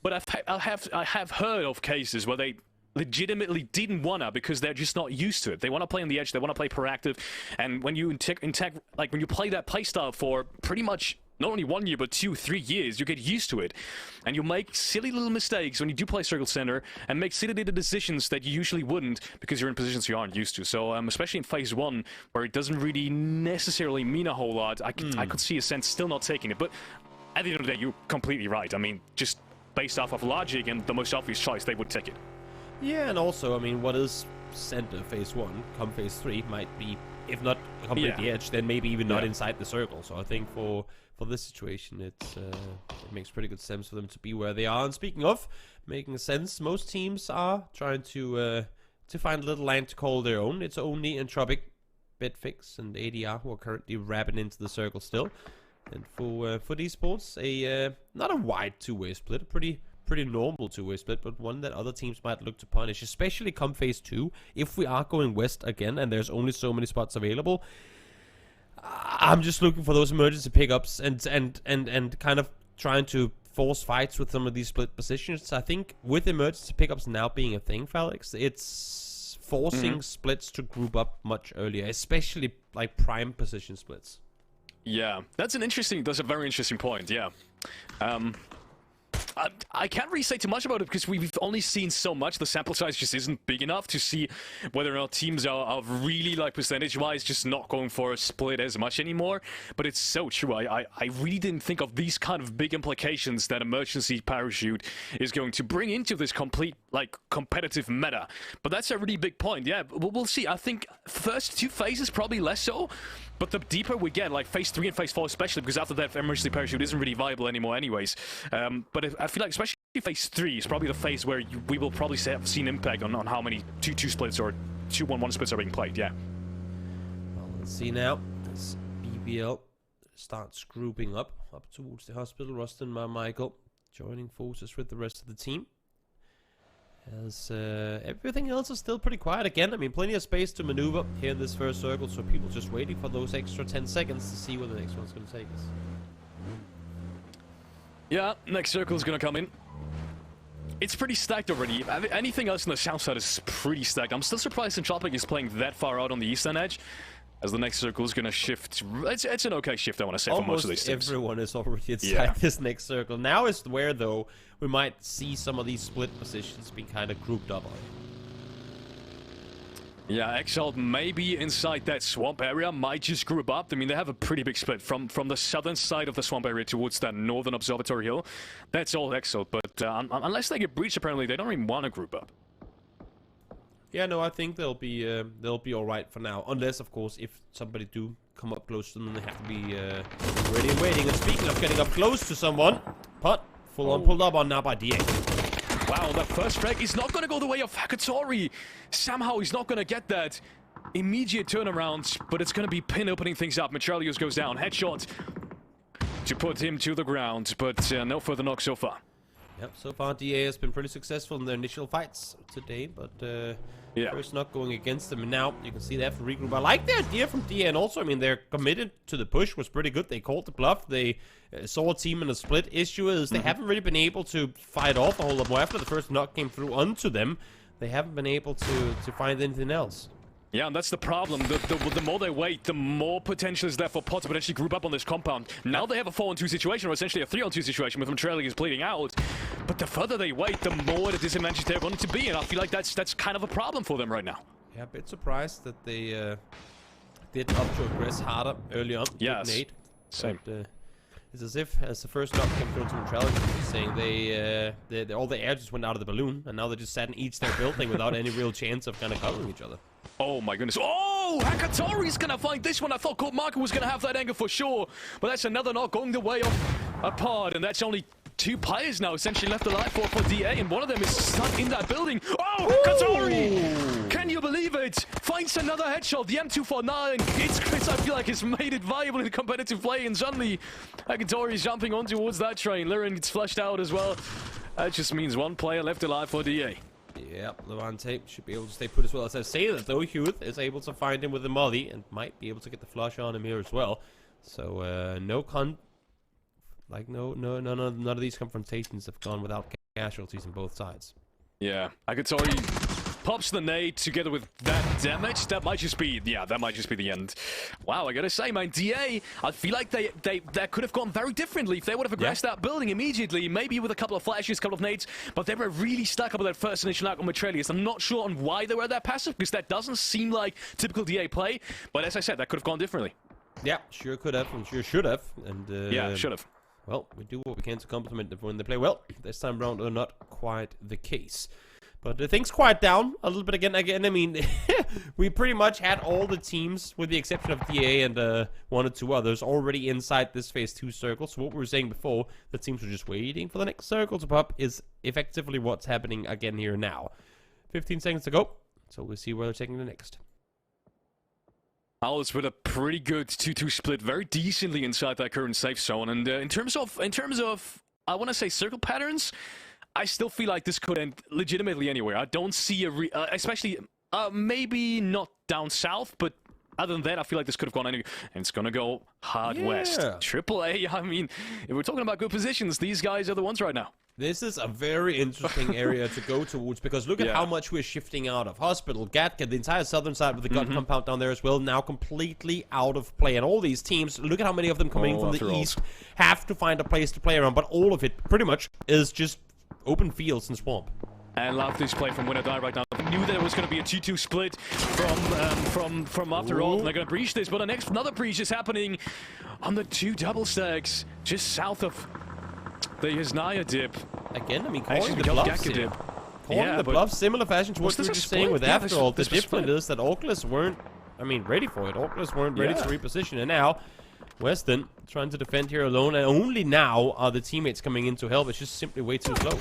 But I have heard of cases where they legitimately didn't wanna, because they're just not used to it. They want to play on the edge, they want to play proactive, and when you when you play that playstyle for pretty much not only 1 year, but 2, 3 years, you get used to it. And you make silly little mistakes when you do play circle center, and make silly little decisions that you usually wouldn't, because you're in positions you aren't used to. So, especially in phase 1, where it doesn't really necessarily mean a whole lot, I could see Ascent still not taking it. But at the end of the day, you're completely right. I mean, just based off of logic and the most obvious choice, they would take it. Yeah, and also, I mean, what is center phase 1, come phase 3, might be, if not completely edge, then maybe even not inside the circle. So I think for this situation, it makes pretty good sense for them to be where they are. And speaking of making sense, most teams are trying to find a little land to call their own. It's only Entropic, Betfix, and ADR who are currently wrapping into the circle still. And for esports, not a wide two-way split, a pretty normal two-way split, but one that other teams might look to punish, especially come phase 2. If we are going west again and there's only so many spots available, I'm just looking for those emergency pickups and kind of trying to force fights with some of these split positions. I think with emergency pickups now being a thing, Felix, it's forcing splits to group up much earlier, especially like prime position splits. Yeah, that's a very interesting point, yeah. I can't really say too much about it, because we've only seen so much. The sample size just isn't big enough to see whether or not teams are really, like, percentage-wise just not going for a split as much anymore. But it's so true. I really didn't think of these kind of big implications that emergency parachute is going to bring into this complete, like, competitive meta. But that's a really big point. Yeah, we'll see. I think first 2 phases probably less so. But the deeper we get, like phase 3 and phase 4 especially, because after that emergency parachute isn't really viable anymore anyways. But I feel like especially phase 3 is probably the phase where we will probably have seen impact on how many 2-2 splits or 2-1-1 splits are being played, yeah. Well, let's see now. As BBL starts grouping up towards the hospital. Rustin Michael joining forces with the rest of the team. As everything else is still pretty quiet again. I mean, plenty of space to maneuver here in this first circle, so people just waiting for those extra 10 seconds to see where the next one's going to take us. Yeah, next circle is going to come in. It's pretty stacked already. Anything else on the south side is pretty stacked. I'm still surprised Entropic is playing that far out on the eastern edge, as the next circle is going to shift. It's an okay shift, I want to say, for most of these teams. Everyone is already inside this next circle. Now is where, though, we might see some of these split positions being kind of grouped up on. Yeah, Exalt may be inside that swamp area, might just group up. I mean, they have a pretty big split from the southern side of the swamp area towards that northern observatory hill. That's all Exalt, but unless they get breached, apparently, they don't even want to group up. Yeah, no, I think they'll be all right for now. Unless, of course, if somebody do come up close to them, they have to be ready and waiting. And speaking of getting up close to someone, Putt full on pulled up on now by DA. Wow, that first frag is not going to go the way of Hakatori. Somehow he's not going to get that immediate turnaround, but it's going to be Pin opening things up. Mitralios goes down. Headshot to put him to the ground, but no further knock so far. Yep, so far DA has been pretty successful in their initial fights today, but first knock going against them. And now you can see they have to regroup. I like the idea from DA, and also, I mean, they're committed to the push, was pretty good. They called the bluff. They saw a team in a split. Issue is they haven't really been able to fight off a whole lot more. After the first knock came through onto them, they haven't been able to find anything else. Yeah, and that's the problem. The more they wait, the more potential is there for Pot to potentially group up on this compound. Now they have a 4-on-2 situation, or essentially a 3-on-2 situation with Mitralios bleeding out. But the further they wait, the more the disadvantage they're going to be, and I feel like that's kind of a problem for them right now. Yeah, a bit surprised that they didn't up to aggress harder early on. Yes, Nade. same. But, it's as if, as the first knock came through to Mitralios, saying all the air just went out of the balloon, and now they just sat in each their building without any real chance of kind of covering each other. Oh my goodness. Oh, Hakatori's gonna find this one. I thought Colt Marco was gonna have that angle for sure. But that's another knock going the way of apart. And that's only 2 players now essentially left alive for DA. And one of them is stuck in that building. Oh, Hakatori! Can you believe it? Finds another headshot. The M249. It's Chris, I feel like, has made it viable in competitive play. And suddenly, Hakatori is jumping on towards that train. Liren gets flushed out as well. That just means 1 player left alive for DA. Yep, Levante should be able to stay put as well. As I say that, though, Hewitt is able to find him with the molly and might be able to get the flush on him here as well. So, none of these confrontations have gone without casualties on both sides. Yeah, Hakatori pops the nade together with that damage. That might just be, that might just be the end. Wow, I gotta say, man, DA, I feel like that could have gone very differently if they would have aggressed that building immediately, maybe with a couple of flashes, a couple of nades, but they were really stuck up with that first initial knock on Mitralios. I'm not sure on why they were that passive, because that doesn't seem like typical DA play, but as I said, that could have gone differently. Yeah, sure could have, and sure should have. And yeah, should have. Well, we do what we can to compliment them when they play well. This time around, not quite the case. But things quiet down a little bit again. I mean, we pretty much had all the teams, with the exception of DA and 1 or 2 others, already inside this phase 2 circle. So what we were saying before, the teams were just waiting for the next circle to pop, is effectively what's happening again here now. 15 seconds to go, so we'll see where they're taking the next. Owls with a pretty good 2-2 split, very decently inside that current safe zone. And in terms of, I want to say circle patterns, I still feel like this could end legitimately anywhere. I don't see especially, maybe not down south, but other than that, I feel like this could have gone anywhere. And it's going to go hard west. AAA, I mean, if we're talking about good positions, these guys are the ones right now. This is a very interesting area to go towards, because look at how much we're shifting out of. Hospital, Gatka, the entire southern side with the gut compound down there as well, now completely out of play. And all these teams, look at how many of them coming from the east, have to find a place to play around. But all of it, pretty much, is just open fields and swamp. And love this play from Winner Die right now. They knew there was going to be a 2-2 split from after all. And they're going to breach this, but another breach is happening on the 2 double stacks just south of the Hisnaya dip. Again, I mean, calling the bluffs here. Calling the bluffs, similar fashion to what we were just saying with After All. The difference is that Oculus weren't, ready for it. Oculus weren't ready to reposition. And now, Weston trying to defend here alone. And only now are the teammates coming in to help. It's just simply way too slow.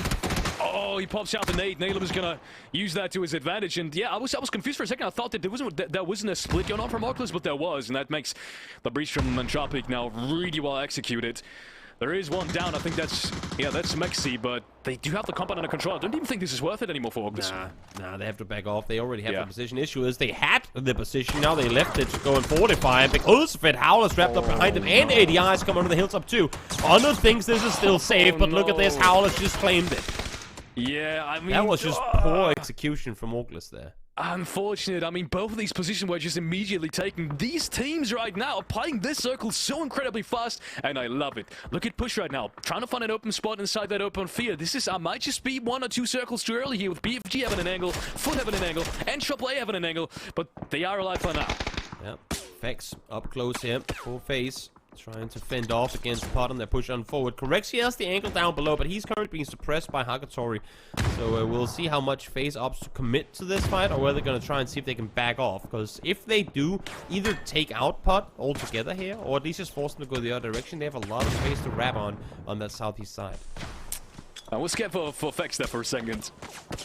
Oh, he pops out the nade. Naylor was gonna use that to his advantage, and yeah, I was confused for a second. I thought that there wasn't a split going on from Oculus, but there was, and that makes the breach from Entropic now really well executed. There is one down. I think that's Mexi, but they do have the compound under control. I don't even think this is worth it anymore for Oculus. Nah, they have to back off. They already have the position. Issue is they had the position. Now they left it to go and fortify. And because of it, Howler's wrapped up behind them, and ADI's come under the hilltop too. Honor thinks this is still safe, but look at this. Howler's just claimed it. Yeah, I mean, that was just poor execution from Oculus there. Unfortunate. I mean, both of these positions were just immediately taken. These teams right now are playing this circle so incredibly fast, and I love it. Look at Push right now, trying to find an open spot inside that open field. This is, I might just be 1 or 2 circles too early here, with pubg having an angle, Foot having an angle, and AAA having an angle, but they are alive for now. Yep, Fex up close here, full face. Trying to fend off against Pot on their push on forward. Correct, he has the angle down below, but he's currently being suppressed by Hagatori. So we'll see how much FaZe opts to commit to this fight, or whether they're going to try and see if they can back off. Because if they do, either take out Pot altogether here, or at least just force them to go the other direction, they have a lot of space to wrap on that southeast side. I was scared for Fex there for a second.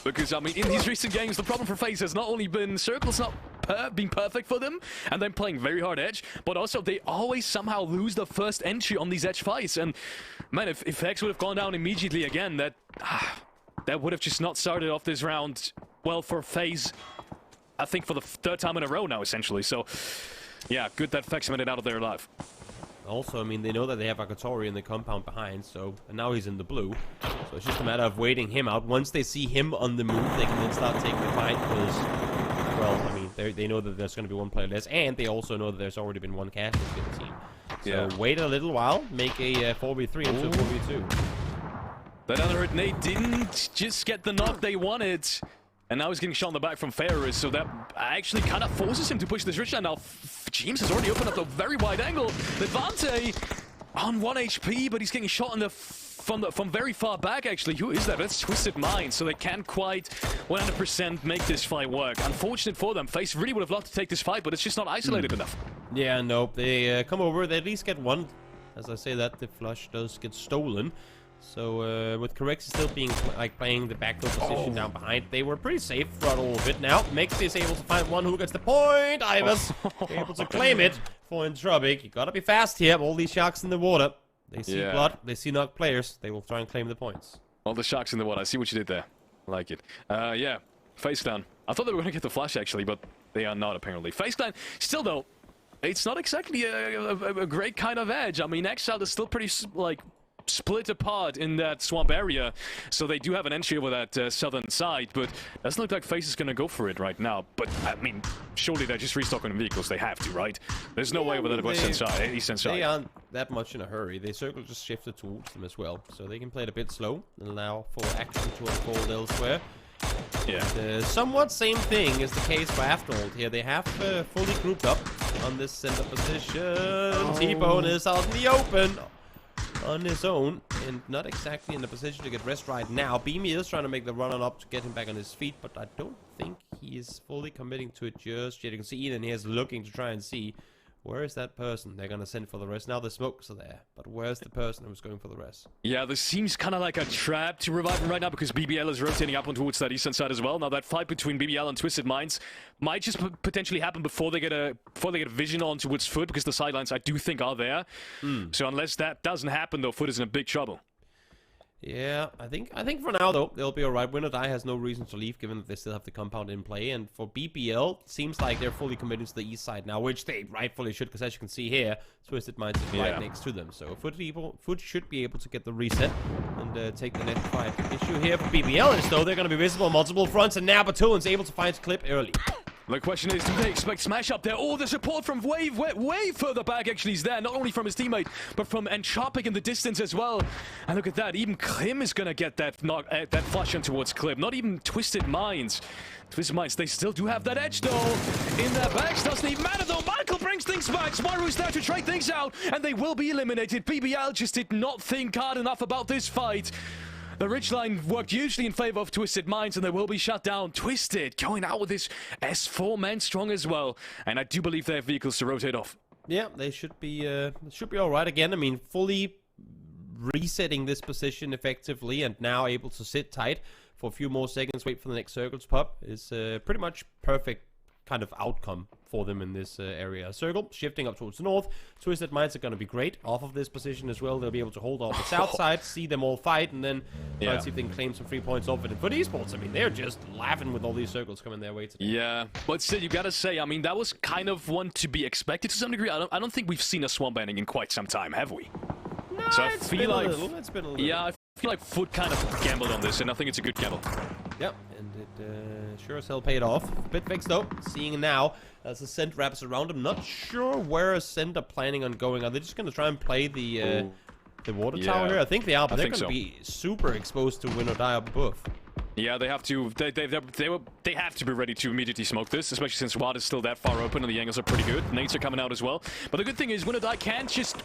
Because, I mean, in these recent games, the problem for FaZe has not only been circles not being perfect for them, and then playing very hard edge, but also they always somehow lose the first entry on these edge fights. And, man, if Fex would have gone down immediately again, that would have just not started off this round well for FaZe, I think, for the third time in a row now, essentially. So, yeah, good that Fex made it out of there alive. Also, I mean, they know that they have Hagatori in the compound behind, so... And now he's in the blue. So it's just a matter of waiting him out. Once they see him on the move, they can then start taking the fight, because... Well, I mean, they know that there's going to be one player less, and they also know that there's already been one casualty in the team. So wait a little while, make a 4v3 into a 4v2. That other nade didn't just get the knock they wanted. And now he's getting shot in the back from Ferris, so that actually kind of forces him to push this rich line. Now, James has already opened up a very wide angle. Levante on 1 HP, but he's getting shot in the from very far back, actually. Who is that? That's Twisted Minds, so they can't quite 100% make this fight work. Unfortunate for them. FaZe really would have loved to take this fight, but it's just not isolated enough. Yeah, nope. They come over, they at least get one. As I say that, the flush does get stolen. So, with Correx still being, playing the backdoor position down behind, they were pretty safe throughout all of it. Now, Mix is able to find one who gets the point. Ivers able to claim it for Entropic. You gotta be fast here. All these sharks in the water. They see blood. They see knocked players. They will try and claim the points. All the sharks in the water. I see what you did there. I like it. Yeah. Face down. I thought they were gonna get the flash, actually, but they are not, apparently. Face down. Still, though, it's not exactly a great kind of edge. I mean, Exile is still pretty, split apart in that swamp area, so they do have an entry over that southern side, but doesn't look like FaZe is gonna go for it right now. But I mean, surely they're just restocking vehicles. They have to, right? There's no way over the western side, eastern side. They aren't that much in a hurry. They circle just shifted towards them as well, so they can play it a bit slow and allow for action to unfold elsewhere. Yeah. And, somewhat same thing is the case for Afterhold here. They have fully grouped up on this center position. T-Bone is out in the open on his own, and not exactly in the position to get rest right now. Beamy is trying to make the run-on up to get him back on his feet, but I don't think he is fully committing to it just yet. You can see Eden here is looking to try and see where is that person they're gonna send for the rest. Now the smokes are there, but where's the person who's going for the rest? Yeah, this seems kind of like a trap to revive him right now, because BBL is rotating up on towards that eastern side as well. Now that fight between BBL and Twisted Minds might just potentially happen before they get a vision on towards Foot, because the sidelines I do think are there. So unless that doesn't happen, though, Foot is in a big trouble. Yeah, I think for now, though, they'll be alright. Win or Die has no reason to leave, given that they still have the compound in play. And for BPL, it seems like they're fully committed to the east side now, which they rightfully should, because as you can see here, Twisted Minds is right next to them. So Foot should be able to get the reset and take the next fight. Issue here for BPL is, though, they're going to be visible on multiple fronts, and now Batoon's able to find Clip early. The question is, do they expect Smash up there? Oh, the support from Wave way further back actually is there. Not only from his teammate, but from Entropic in the distance as well. And look at that. Even Klim is going to get that flash on towards Klim. Not even Twisted Minds. Twisted Minds, they still do have that edge, though. In their backs, doesn't even matter, though. Michael brings things back. Smaru's there to trade things out, and they will be eliminated. BBL just did not think hard enough about this fight. The ridgeline worked hugely in favor of Twisted Minds, and they will be shut down. Twisted going out with this S4 man strong as well, and I do believe they have vehicles to rotate off. Yeah, they should be all right again. I mean, fully resetting this position effectively, and now able to sit tight for a few more seconds, wait for the next circle to pop, is pretty much perfect kind of outcome for them in this area. Circle shifting up towards the north. Twisted Minds are going to be great off of this position as well. They'll be able to hold off the south side, see them all fight, and then try and see if they can claim some free points off it. And for esports, I mean, they're just laughing with all these circles coming their way today. Yeah, but still, you gotta say, I mean, that was kind of one to be expected to some degree. I don't think we've seen a swamp banding in quite some time, have we? No, so it's been a little. It's been a little. Yeah, I feel like Foot kind of gambled on this, and I think it's a good gamble. Yep, and it sure as hell paid off. Bitfix, though, seeing now as the scent wraps around him. Not sure where Ascent are planning on going. Are they just going to try and play the water tower here? I think they are, but they're going to be super exposed to Win or Die up above. Yeah, they have to. They have to be ready to immediately smoke this, especially since Watt is still that far open and the angles are pretty good. Nades are coming out as well. But the good thing is, Winnerdie can't just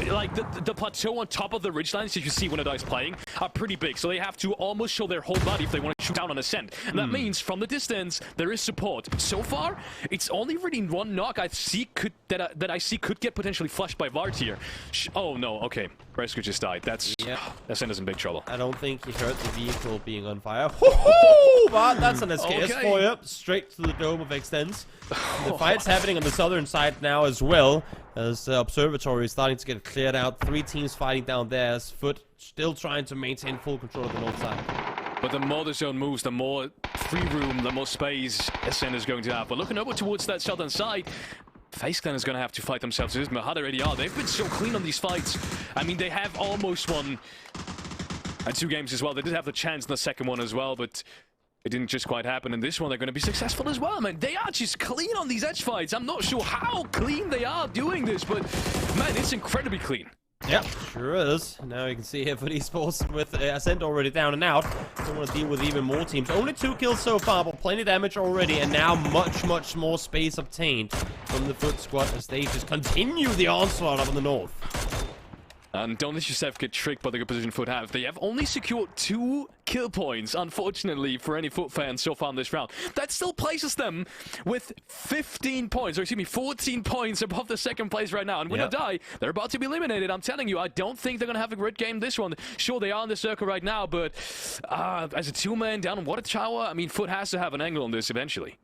like the plateau on top of the ridgelines that you see Winnerdie's playing are pretty big, so they have to almost show their whole body if they want to shoot down on ascent. And that means from the distance there is support. So far, it's only really one knock I see that I see could get potentially flushed by Vart here. Oh no, okay, Rescue just died. That's Ascent in big trouble. I don't think he heard the vehicle being on fire. But that's an SKS for you. Straight to the dome of Extends. The fight's happening on the southern side now as well, as the observatory is starting to get cleared out. 3 teams fighting down there, as Foot still trying to maintain full control of the north side. But the more the zone moves, the more free room, the more space Ascent is going to have. But looking over towards that southern side, FaZe Clan is going to have to fight themselves. How they already are. They've been so clean on these fights. I mean, they have almost won 2 games as well. They did have the chance in the second one as well, but it didn't just quite happen. In this one, they're going to be successful as well, man. They are just clean on these edge fights. I'm not sure how clean they are doing this, but man, it's incredibly clean. Yeah, sure is. Now you can see here for esports with Ascent already down and out. Don't want to deal with even more teams. Only 2 kills so far, but plenty of damage already, and now much more space obtained from the Foot squad as they just continue the onslaught up in the north. And don't let yourself get tricked by the good position Foot have. They have only secured 2 kill points, unfortunately, for any Foot fans so far in this round. That still places them with 15 points, or excuse me, 14 points above the second place right now. And Winnerdie, they're about to be eliminated. I'm telling you, I don't think they're going to have a great game this one. Sure, they are in the circle right now, but as a 2-man down in Water Tower, I mean, Foot has to have an angle on this eventually.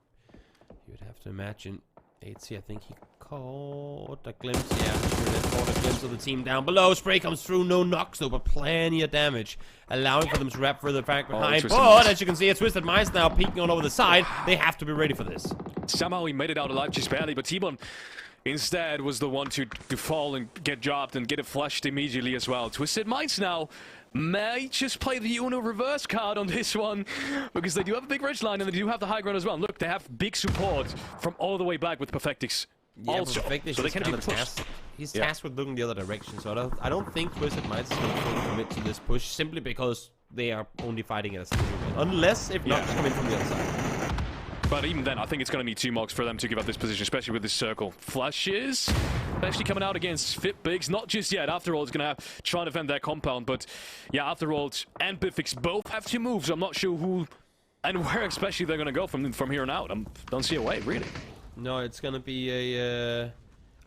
You'd have to imagine. 80, I think he caught a glimpse. Yeah, sure did. Caught a glimpse of the team down below. Spray comes through, no knocks though, but plenty of damage, allowing for them to wrap further back behind. But as you can see, it's Twisted Minds now peeking on over the side. They have to be ready for this. Somehow he made it out alive just barely, but T-Bone instead was the one to fall and get dropped and get it flushed immediately as well. Twisted Minds now may just play the Uno reverse card on this one, because they do have a big ridgeline and they do have the high ground as well. And look, they have big support from all the way back with Perfectix. Yeah, also, Perfectix so they can do the push. He's tasked with looking the other direction, so I don't think Twisted Minds is going to fully commit to this push, simply because they are only fighting at a single man. Unless, if not, come in from the other side. But even then, I think it's going to need 2 marks for them to give up this position, especially with this circle. Flashes, especially coming out against Fitbigs. Not just yet. After all, it's going to have to try and defend that compound. But yeah, After all, and Bitfix both have to move, so I'm not sure who and where especially they're going to go from here on out. I don't see a way, really. No, it's going to be a...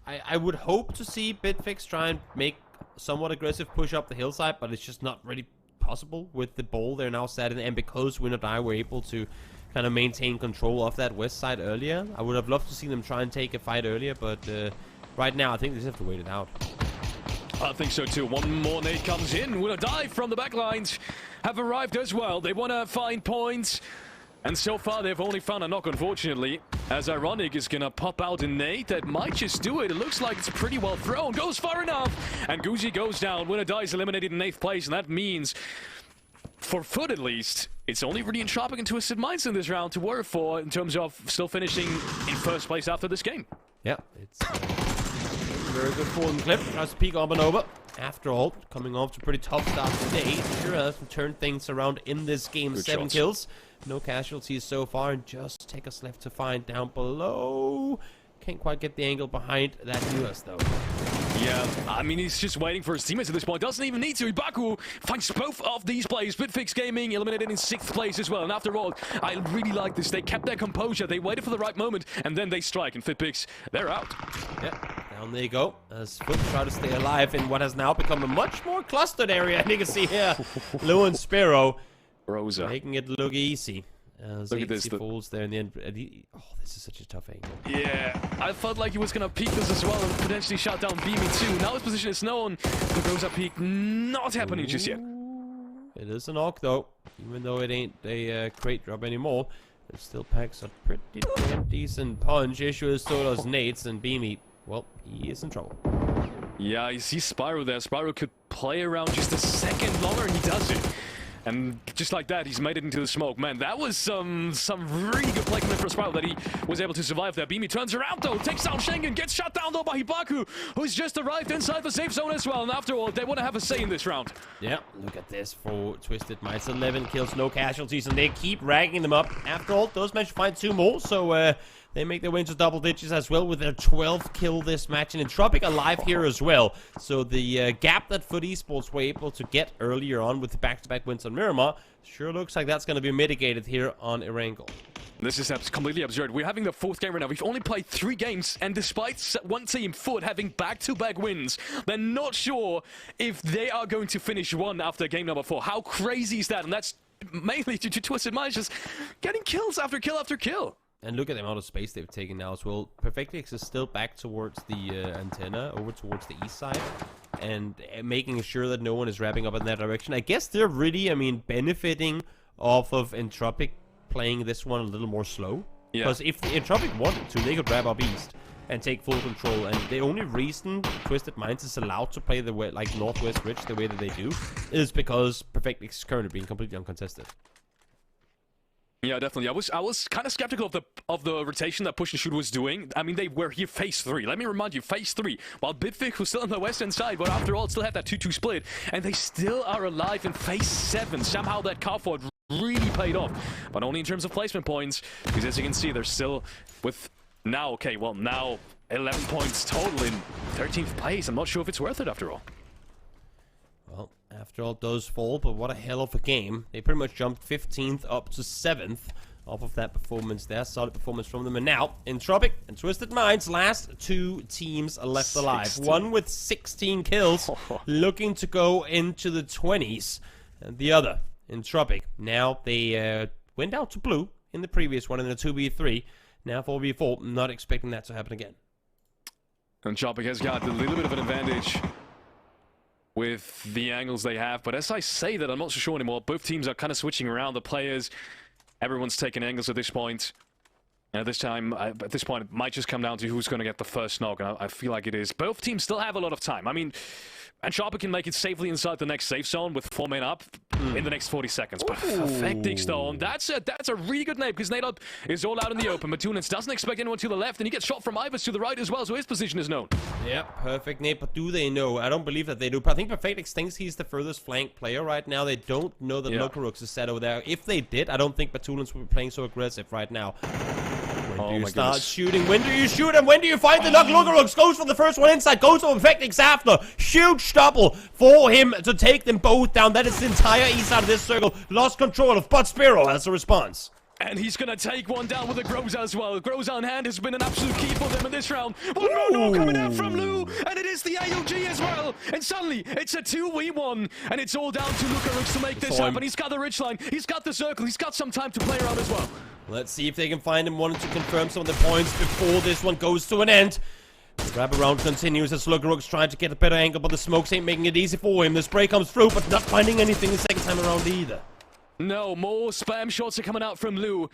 I would hope to see Bitfix try and make somewhat aggressive push up the hillside, but it's just not really possible with the ball they're now sat in, and because Winnerdie were able to kind of maintain control of that west side earlier. I would have loved to see them try and take a fight earlier, but right now I think they just have to wait it out. I think so too. One more nade comes in. Winnerdie from the back lines have arrived as well. They want to find points, and so far they've only found a knock, unfortunately, as Ironic is going to pop out a nade that might just do it. It looks like it's pretty well thrown. Goes far enough, and Gucci goes down. Winnerdie is eliminated in 8th place, and that means, for Foot at least, it's only really Entropic and Twisted Minds in this round to worry for in terms of still finishing in 1st place after this game. Yeah, it's very good for them. Clip tries to peek up and over. After all, coming off to a pretty tough start today. Sure has turned things around in this game. Good 7 kills. No casualties so far, and just take us left to find down below. Can't quite get the angle behind that US though. Yeah, I mean, he's just waiting for his teammates at this point. Doesn't even need to. Ibaku finds both of these players. Bitfix Gaming eliminated in 6th place as well. And after all, I really like this. They kept their composure. They waited for the right moment, and then they strike. And Fitpix, they're out. Yeah, down they go. As Foot try to stay alive in what has now become a much more clustered area. And you can see here, Lou and Sparrow Rosa making it look easy. Look at this. Falls there in the end. Oh, this is such a tough angle. Yeah, I felt like he was going to peek this as well and potentially shot down Beamy too. Now his position is known. The Rosa peek not happening just yet. It is an AWP though, even though it ain't a crate drop anymore. It still packs a pretty damn decent punch. Issue is so does Nates, and Beamy, well, he is in trouble. Yeah, you see Spyro there. Spyro could play around just a second longer, and he does it. And just like that, he's made it into the smoke. Man, that was some really good play coming from Spiral that he was able to survive there. Beamy turns around though, takes down Schengen, gets shot down though by Hibaku, who's just arrived inside the safe zone as well. And after all, they want to have a say in this round. Yeah, look at this for Twisted Minds. 11 kills, no casualties, and they keep ragging them up. After all, those managed to find 2 more, so they make their way into double digits as well with their 12th kill this match. And Entropic alive here as well. So the gap that Foot Esports were able to get earlier on with the back-to-back wins on Miramar sure looks like that's going to be mitigated here on Erangel. This is completely absurd. We're having the 4th game right now. We've only played 3 games, and despite one team, Foot, having back-to-back wins, they're not sure if they are going to finish one after game number 4. How crazy is that? And that's mainly due to Twisted Minds just getting kills after kill after kill. And look at the amount of space they've taken now as well. Perfectix is still back towards the antenna, over towards the east side, and making sure that no one is wrapping up in that direction. I guess they're really, benefiting off of Entropic playing this one a little more slow. Because if Entropic wanted to, they could wrap up east and take full control. And the only reason Twisted Minds is allowed to play the way, like Northwest Ridge the way that they do is because Perfectix is currently being completely uncontested. Yeah, definitely. I was kind of skeptical of the rotation that Push and Shoot was doing. I mean, they were here phase 3. Let me remind you, phase 3. While Bitfix was still on the western side, but after all, still had that 2-2 split, and they still are alive in phase 7. Somehow that car fort really paid off, but only in terms of placement points, because as you can see, they're still with now 11 points total in 13th place. I'm not sure if it's worth it after all. Well, after all, it does fall, but what a hell of a game. They pretty much jumped 15th up to 7th off of that performance there. Solid performance from them. And now, Entropic and Twisted Minds, last 2 teams are left alive. 16. One with 16 kills, looking to go into the 20s. And the other, Entropic. Now, they went out to blue in the previous one in the 2v3. Now 4v4. Not expecting that to happen again. Entropic has got a little bit of an advantage with the angles they have, but as I say that, I'm not so sure anymore. Both teams are kind of switching around the players. Everyone's taking angles at this point. And at this point, it might just come down to who's going to get the first knock, and I feel like it is. Both teams still have a lot of time. I mean, Entropic can make it safely inside the next safe zone with 4 men up in the next 40 seconds. But Perfectix, though, that's a really good nade, because Nadeup is all out in the open. Matunans doesn't expect anyone to the left, and he gets shot from Ivers to the right as well, so his position is known. Yeah, perfect nade, but do they know? I don't believe that they do. But I think Perfectix thinks he's the furthest flank player right now. They don't know that Lokarux is set over there. If they did, I don't think Batulans would be playing so aggressive right now. When do you start shooting? When do you shoot? And when do you find the knock? Lokarux goes for the first one inside, goes for Perfectix after. Huge stubble for him to take them both down. That is the entire east side of this circle. Lost control of Bud Spiro as a response. And he's going to take one down with a Groza as well. Groza on hand has been an absolute key for them in this round. One more knock coming out from Lou, and it is the AOG as well. And suddenly, it's a 2v1, and it's all down to Lokarux to make this happen. He's got the ridgeline, he's got the circle, he's got some time to play around as well. Let's see if they can find him. Wanted to confirm some of the points before this one goes to an end. The wraparound continues as Lokarux trying to get a better angle, but the smokes ain't making it easy for him. The spray comes through, but not finding anything the second time around either. No, more spam shots are coming out from Lou.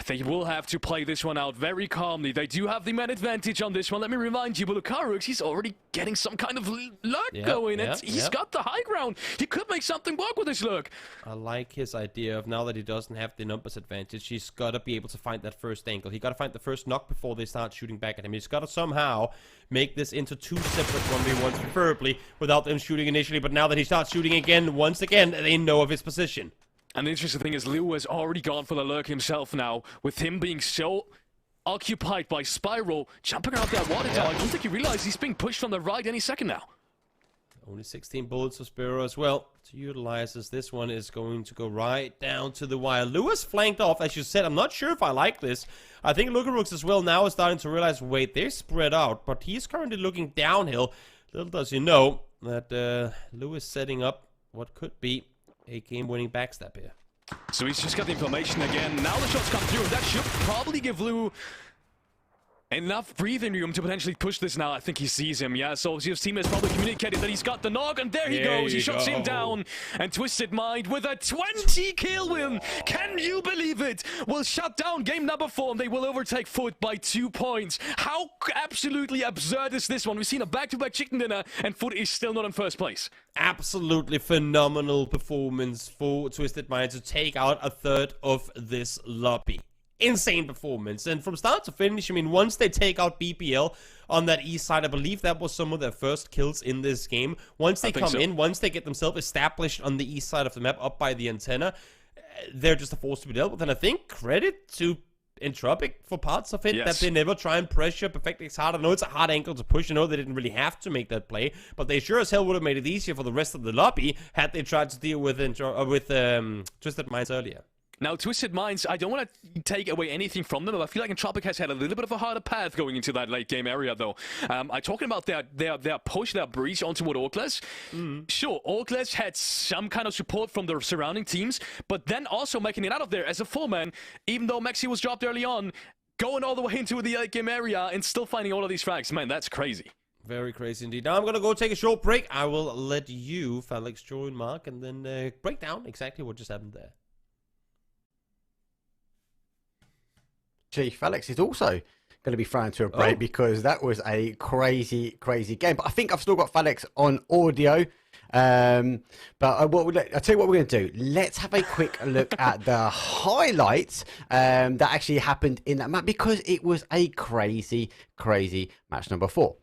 They will have to play this one out very calmly. They do have the man advantage on this one. Let me remind you, Lukarux, he's already getting some kind of lurk going. He's got the high ground. He could make something work with his lurk. I like his idea of now that he doesn't have the numbers advantage, he's got to be able to find that first angle. He got to find the first knock before they start shooting back at him. He's got to somehow make this into 2 separate 1v1s, preferably without them shooting initially. But now that he starts shooting again, once again, they know of his position. And the interesting thing is Liu has already gone for the lurk himself now, with him being so occupied by Spiral, jumping around that water tower. I don't think he realizes he's being pushed from the right any second now. Only 16 bullets for Spiro as well to utilize, as this one is going to go right down to the wire. Lewis flanked off, as you said. I'm not sure if I like this. I think Lokarux as well now is starting to realize, wait, they're spread out, but he's currently looking downhill. Little does he know that Lewis setting up what could be a game-winning backstab here. So he's just got the information again. Now the shots come through, and that should probably give Lou Enough breathing room to potentially push this now. I think he sees him, yeah. So his team has probably communicated that he's got the knock, and there he goes. He shuts him down. And Twisted Mind with a 20 kill win. Can you believe it? Will shut down game number 4, and they will overtake Foot by 2 points. How absolutely absurd is this one? We've seen a back-to-back chicken dinner, and Foot is still not in first place. Absolutely phenomenal performance for Twisted Mind to take out a third of this lobby. Insane performance, and from start to finish, I mean, once they take out BBL on that east side, I believe that was some of their first kills in this game. Once they come in, once they get themselves established on the east side of the map, up by the antenna, they're just a force to be dealt with. And I think credit to Entropic for parts of it, that they never try and pressure Perfect X hard. I know it's a hard angle to push. I know they didn't really have to make that play, but they sure as hell would have made it easier for the rest of the lobby had they tried to deal with Twisted Minds earlier. Now, Twisted Minds, I don't want to take away anything from them, but I feel like Entropic has had a little bit of a harder path going into that late game area, though. I'm talking about their push, their breach onto Orcles. Sure, Orcles had some kind of support from the surrounding teams, but then also making it out of there as a 4-man, even though Maxi was dropped early on, going all the way into the late game area and still finding all of these frags. Man, that's crazy. Very crazy indeed. Now I'm going to go take a short break. I will let you, Felix, join Mark, and then break down exactly what just happened there. Chief Alex is also going to be thrown to a break because that was a crazy game. But I think I've still got Felix on audio. But I'll tell you what we're going to do. Let's have a quick look at the highlights that actually happened in that map, because it was a crazy match number 4.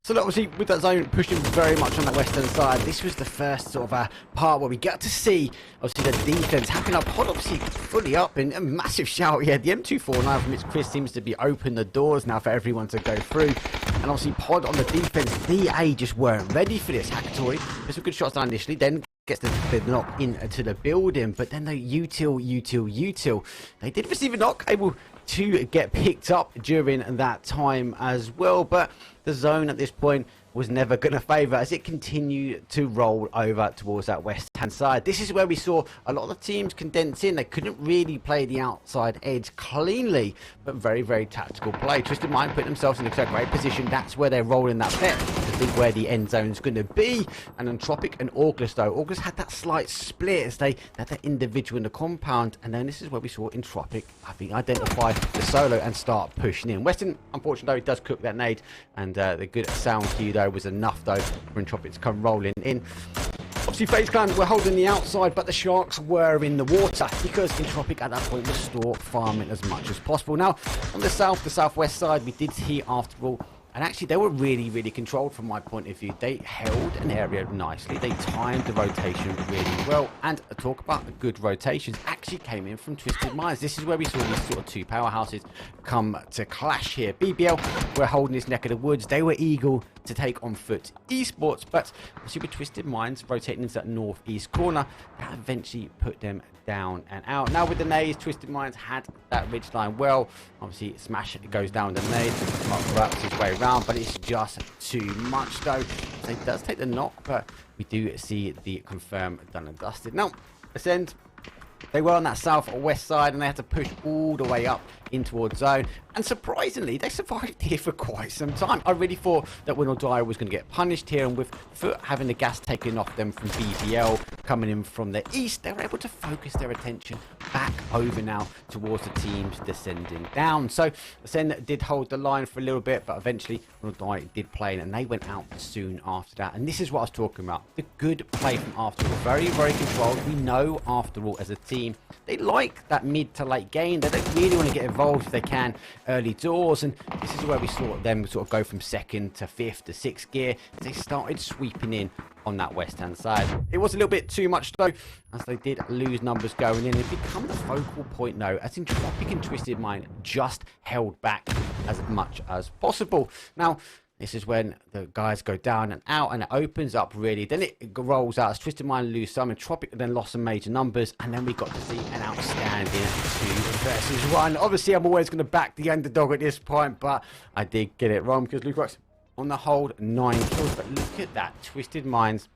So obviously with that zone pushing very much on that western side, this was the first sort of part where we got to see obviously the defense happening up. Pod obviously fully up, and a massive shout. Yeah, the M249 from its Chris seems to be open the doors now for everyone to go through. And obviously Pod on the defense, DA just weren't ready for this. Hackatory, there's some good shots down initially, then gets the knock into the building, but then the util. They did receive a knock, able to get picked up during that time as well, but the zone at this point was never going to favour as it continued to roll over towards that west hand side. This is where we saw a lot of the teams condense in. They couldn't really play the outside edge cleanly, but very tactical play. Twisted Mind put themselves in a great position. That's where they're rolling that bet to think where the end zone's going to be. And Entropic and August, though, August had that slight split as they had that individual in the compound, and then this is where we saw Entropic, I think, identify the solo and start pushing in. Weston, unfortunately, does cook that nade, and the good sound cue though was enough though for Entropic to come rolling in. Obviously FaZe Clan were holding the outside, but the Sharks were in the water because Entropic at that point was store farming as much as possible. Now on the southwest side, we did see after all, and actually they were really controlled from my point of view. They held an area nicely, they timed the rotation really well, and talk about the good rotations actually came in from Twisted Minds. This is where we saw these sort of two powerhouses come to clash here. BBL were holding this neck of the woods, they were eager to take on Foot Esports, but obviously with Twisted Minds rotating into that northeast corner, that eventually put them down and out. Now with the nades, Twisted Minds had that ridge line well. Obviously Smash goes down the nade, wraps his way around, but it's just too much though. So he does take the knock, but we do see the confirm done and dusted. Now Ascend, they were on that southwest side and they had to push all the way up in towards zone, and surprisingly they survived here for quite some time. I really thought that Winnow Dyer was going to get punished here, and with Foot having the gas taken off them from BBL coming in from the east, they were able to focus their attention back over now towards the teams descending down. So Ascend did hold the line for a little bit, but eventually Winnow Dyer did play and they went out soon after that. And this is what I was talking about, the good play from After All. Very controlled. We know After All as a team, they like that mid to late game. They don't really want to get involved if they can early doors, and this is where we saw them sort of go from 2nd to 5th to 6th gear as they started sweeping in on that west hand side. It was a little bit too much though, as they did lose numbers going in. It become the focal point though, as Entropic and Twisted Mind just held back as much as possible. Now this is when the guys go down and out, and it opens up really. Then it rolls out as Twisted Mind lose some, and Tropic then lost some major numbers, and then we got to see an outstanding 2 versus 1. Obviously, I'm always going to back the underdog at this point, but I did get it wrong because Luke Rocks on the hold 9 kills. But look at that, Twisted Minds.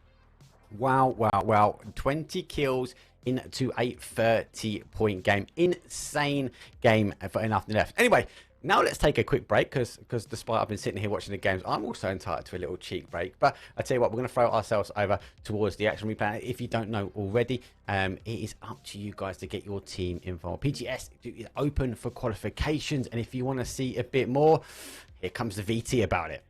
Wow. 20 kills into a 30-point game. Insane game for nothing left. Anyway, now let's take a quick break because despite I've been sitting here watching the games, I'm also entitled to a little cheek break. But I tell you what, we're going to throw ourselves over towards the action replay. If you don't know already, it is up to you guys to get your team involved. PGS is open for qualifications, and if you want to see a bit more, here comes the VT about it.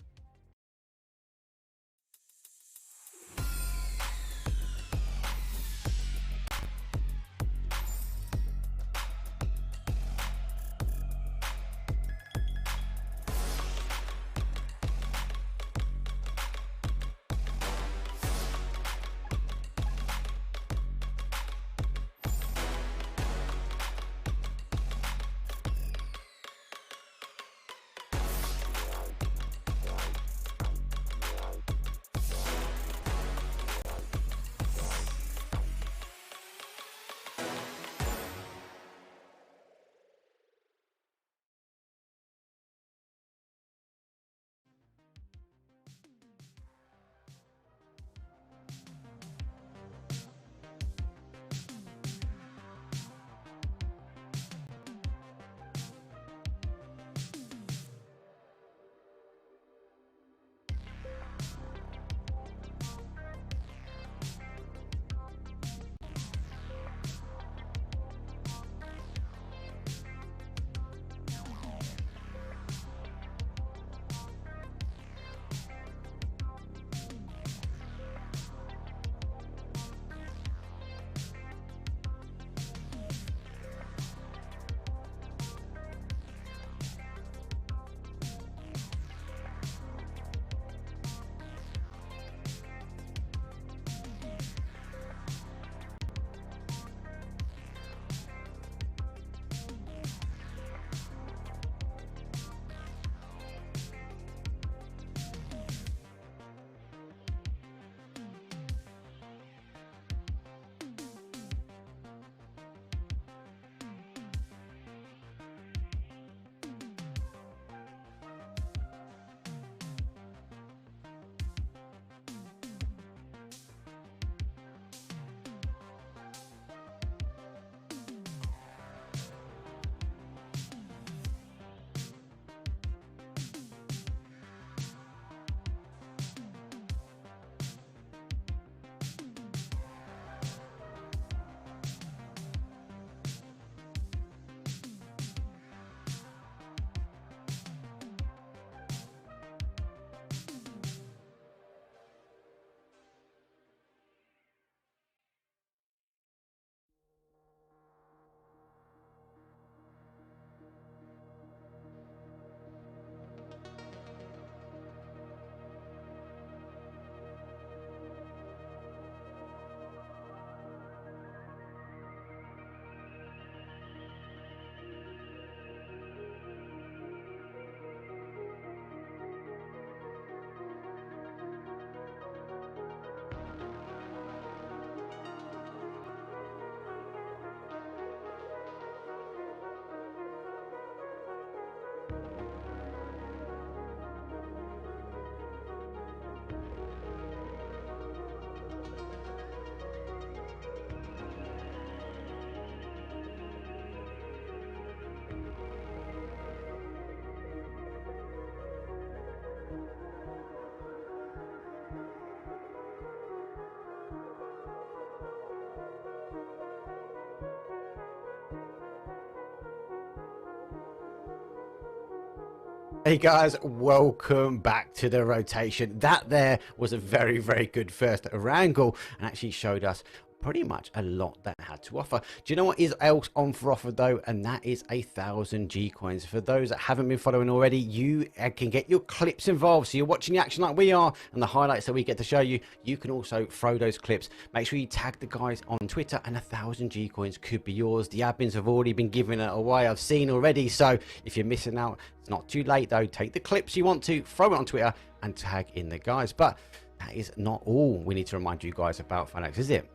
Hey guys, welcome back to the rotation. That there was a very, very good first wrangle and actually showed us pretty much a lot that had to offer. Do you know what is else on for offer though? And that is 1,000 G coins. For those that haven't been following already, you can get your clips involved. So you're watching the action like we are and the highlights that we get to show you. You can also throw those clips. Make sure you tag the guys on Twitter and 1,000 G coins could be yours. The admins have already been giving it away. I've seen already. So if you're missing out, it's not too late though. Take the clips you want to, throw it on Twitter and tag in the guys. But that is not all we need to remind you guys about Phalanx, is it?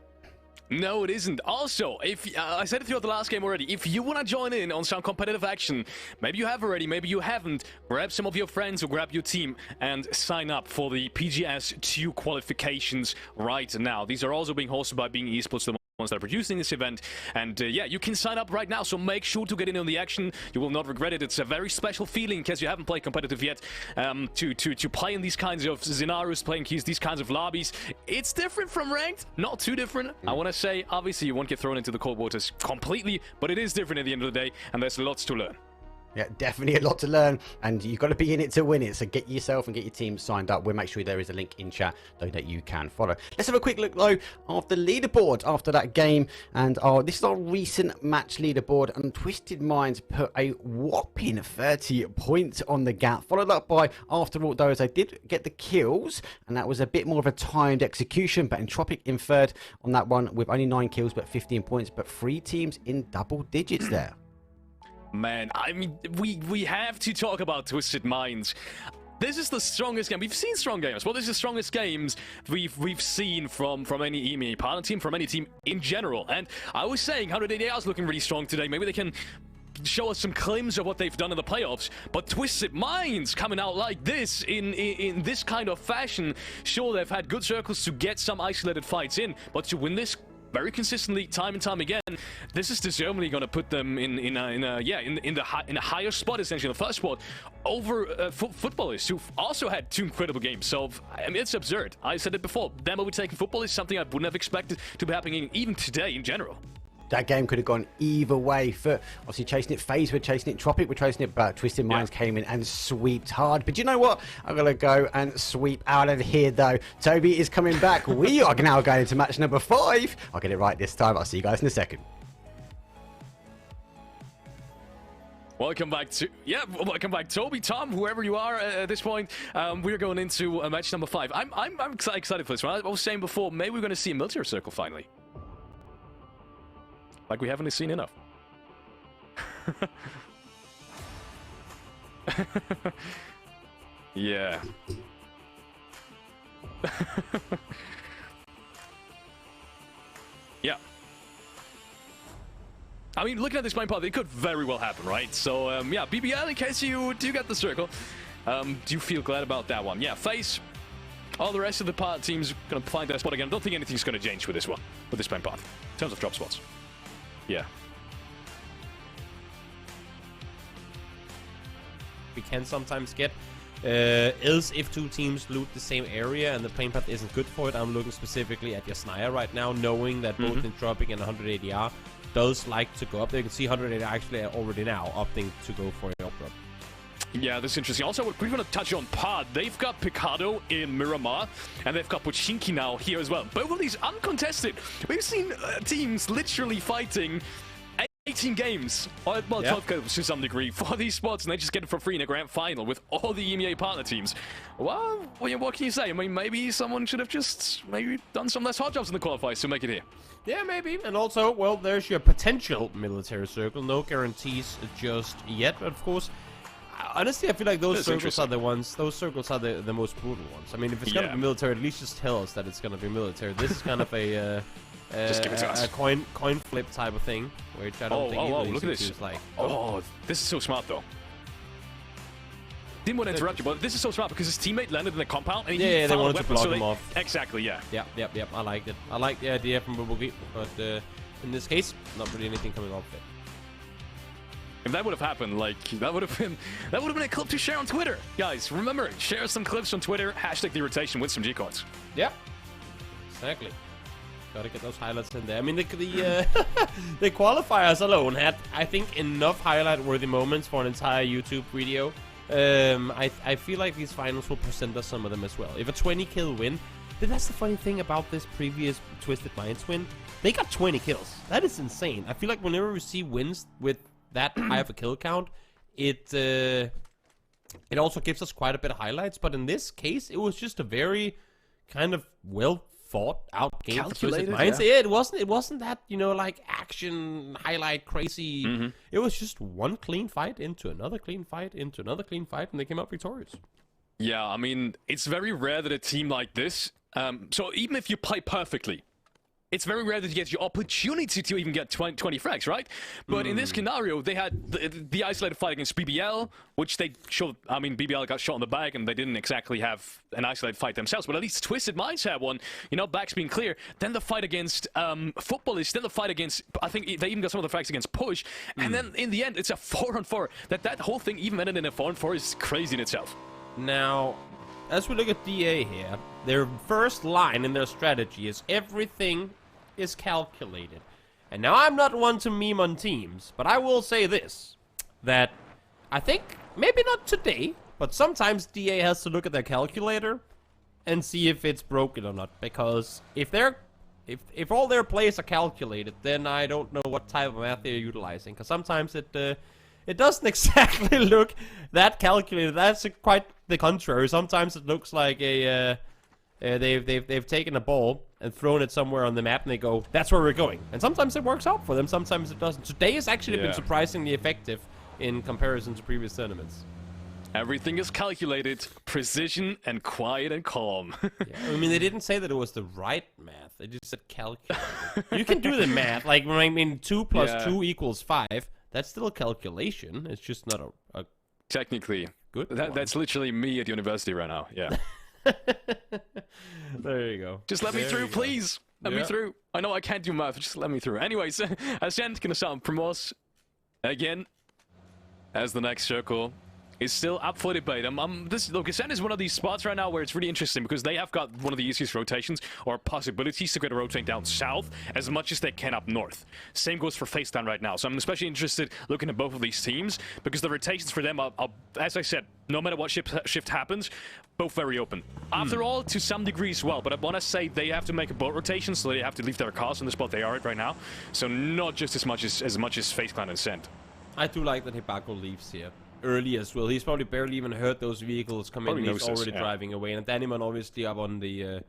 No, it isn't. Also, if I said it throughout the last game already, if you want to join in on some competitive action, maybe you have already, maybe you haven't, grab some of your friends or grab your team and sign up for the PGS 2 qualifications right now. These are also being hosted by Being Esports. ones that are producing this event. And yeah, you can sign up right now, so make sure to get in on the action. You will not regret it. It's a very special feeling, in case you haven't played competitive yet, to play in these kinds of scenarios, playing these kinds of lobbies. It's different from ranked, not too different. I want to say, obviously, you won't get thrown into the cold waters completely, but it is different at the end of the day, and there's lots to learn. Yeah, definitely a lot to learn, and you've got to be in it to win it. So get yourself and get your team signed up. We'll make sure there is a link in chat though that you can follow. Let's have a quick look though of the leaderboard after that game, and this is our recent match leaderboard. And Twisted Minds put a whopping 30 points on the gap, followed up by After All those. They did get the kills, and that was a bit more of a timed execution. But Entropic in third on that one with only 9 kills but 15 points. But 3 teams in double digits there. Man, I mean, we have to talk about Twisted Minds. This is the strongest game. We've seen strong games. Well, this is the strongest games we've seen from any EMEA partner team, from any team in general. And I was saying 180 hours looking really strong today. Maybe they can show us some glimpse of what they've done in the playoffs. But Twisted Minds coming out like this in this kind of fashion. Sure, they've had good circles to get some isolated fights in, but to win this very consistently, time and time again, this is deservedly going to put them in a higher spot, essentially, in the first spot, over footballers who've also had 2 incredible games. So, I mean, it's absurd. I said it before. Them overtaking football is something I wouldn't have expected to be happening even today in general. That game could have gone either way. For obviously chasing it, FaZe were chasing it, Tropic were chasing it, but Twisted Minds came in and sweeped hard. But you know what? I'm going to go and sweep out of here, though. Toby is coming back. We are now going into match number 5. I'll get it right this time. I'll see you guys in a second. Welcome back, Toby, Tom, whoever you are at this point. We're going into match number 5. I'm excited for this one. I was saying before, maybe we're going to see a military circle finally. Like we haven't seen enough. Yeah. Yeah. I mean, looking at this main path, it could very well happen, right? So, yeah, BBL, in case you do get the circle, do you feel glad about that one? Yeah, FaZe, all the rest of the part teams going to find their spot again. I don't think anything's going to change with this one, with this main path, in terms of drop spots. Yeah. We can sometimes get is if 2 teams loot the same area and the plane path isn't good for it. I'm looking specifically at Yasnaya right now, knowing that both Entropic and 180R does like to go up there. You can see 180R actually already now opting to go for a up drop. Yeah, this is interesting. Also, we're going to touch on Pod. They've got Picado in Miramar, and they've got Pochinki now here as well. Both of these uncontested. We've seen teams literally fighting 18 games, or, well, 12 games to some degree, for these spots, and they just get it for free in a grand final with all the EMEA partner teams. Well, what can you say? I mean, maybe someone should have just maybe done some less hot jobs in the qualifiers to make it here. Yeah, maybe. And also, well, there's your potential military circle. No guarantees just yet, but of course, honestly, I feel like those circles are the ones. Those circles are the most brutal ones. I mean, if it's gonna be military, at least just tell us that it's gonna be military. This is kind of a just give it to us. A coin flip type of thing, which I don't think look at this. Like, this is so smart though. Didn't want to interrupt you, but this is so smart because his teammate landed in the compound and he they wanted a weapon, to block him off. Exactly, yeah. Yep. I liked it. I like the idea from pubg, but in this case, not really anything coming off it. If that would have happened, like, that would have been a clip to share on Twitter. Guys, remember, share some clips on Twitter, hashtag the rotation, win some G cards. Yeah, exactly. Gotta get those highlights in there. I mean, the the qualifiers alone had, I think, enough highlight-worthy moments for an entire YouTube video. I feel like these finals will present us some of them as well. If a 20-kill win, but that's the funny thing about this previous Twisted Minds win. They got 20 kills. That is insane. I feel like whenever we see wins with that high of a kill count, it also gives us quite a bit of highlights. But in this case, it was just a very kind of well thought out game. Calculated, yeah, it wasn't that, you know, like action highlight crazy. It was just one clean fight into another clean fight into another clean fight, and they came out victorious. Yeah, I mean, it's very rare that a team like this, so even if you play perfectly, it's very rare that you get your opportunity to even get 20 frags, right? But in this scenario, they had the isolated fight against BBL, which they showed. I mean, BBL got shot in the back, and they didn't exactly have an isolated fight themselves. But at least Twisted Minds had one. You know, backs being clear. Then the fight against Footballist. Then the fight against. I think they even got some of the frags against Push. And then in the end, it's a 4-on-4. That whole thing even ended in a 4-on-4 is crazy in itself. Now, as we look at DA here, their first line in their strategy is everything is calculated. And now I'm not one to meme on teams, but I will say this, that I think, maybe not today, but sometimes DA has to look at their calculator and see if it's broken or not. Because if all their plays are calculated, then I don't know what type of math they're utilizing. Because sometimes it doesn't exactly look that calculated. That's quite the contrary. Sometimes it looks like they've taken a ball and thrown it somewhere on the map, and they go, "That's where we're going." And sometimes it works out for them. Sometimes it doesn't. Today has actually been surprisingly effective in comparison to previous tournaments. Everything is calculated, precision, and quiet and calm. I mean, they didn't say that it was the right math. They just said calculated. You can do the math. Like, I mean, 2 + 2 = 5. That's still a calculation. It's just not a technically good that's literally me at university right now. Yeah. There you go. Just let me through, please. Let me through. I know I can't do math. Just let me through. Anyways, Ascent gonna start Primos again as the next circle is still up for debate. Look, Ascent is one of these spots right now where it's really interesting because they have got one of the easiest rotations or possibilities to get a rotate down south as much as they can up north. Same goes for FaceTime right now. So I'm especially interested looking at both of these teams because the rotations for them are as I said, no matter what shift happens, both very open. After all, to some degree as well, but I want to say they have to make a boat rotation, so they have to leave their cars in the spot they are at right now. So not just as much as FaceClan and Ascent. I do like that Hibako leaves here early as well. He's probably barely even heard those vehicles come in. He's already driving away. And Daniman obviously up on the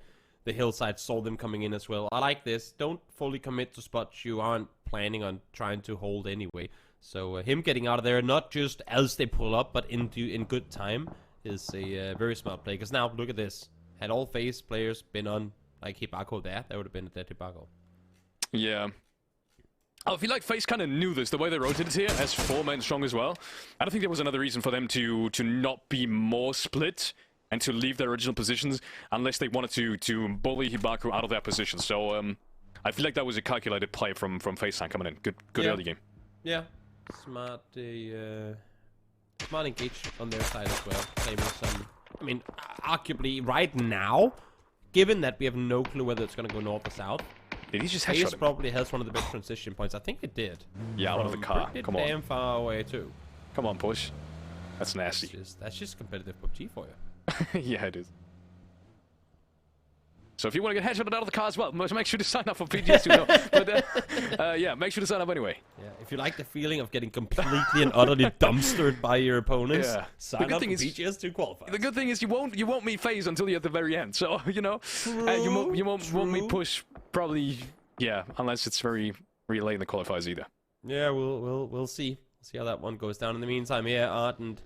hillside saw them coming in as well. I like this. Don't fully commit to spots you aren't planning on trying to hold anyway. So him getting out of there, not just as they pull up, but in good time, is a very smart play. Because now, look at this. Had all FaZe players been on like Hibako there, that would have been a dead Hibako. Yeah. I feel like FaZe kind of knew this, the way they rotated here, as 4 men strong as well. I don't think there was another reason for them to not be more split and to leave their original positions unless they wanted to bully Hibako out of their position. So I feel like that was a calculated play from FaZe coming in. Good early game. Yeah. Smart engage on their side as well. Claiming some, I mean, arguably right now, given that we have no clue whether it's going to go north or south, did he just FaZe probably has one of the best transition points. I think it did. Yeah, out of the car. Come on. Damn far away too. Come on, Push. That's nasty. That's just competitive PUBG for you. Yeah, it is. So if you want to get headshotted out of the car as well, make sure to sign up for PGS2. But yeah, make sure to sign up anyway. Yeah, if you like the feeling of getting completely and utterly dumpstered by your opponents, sign up for PGS2 qualifiers. The good thing is you won't meet FaZe until you're at the very end. So you know, you won't meet Push probably. Yeah, unless it's very late in the qualifiers either. Yeah, we'll see. See how that one goes down. In the meantime, yeah, Art and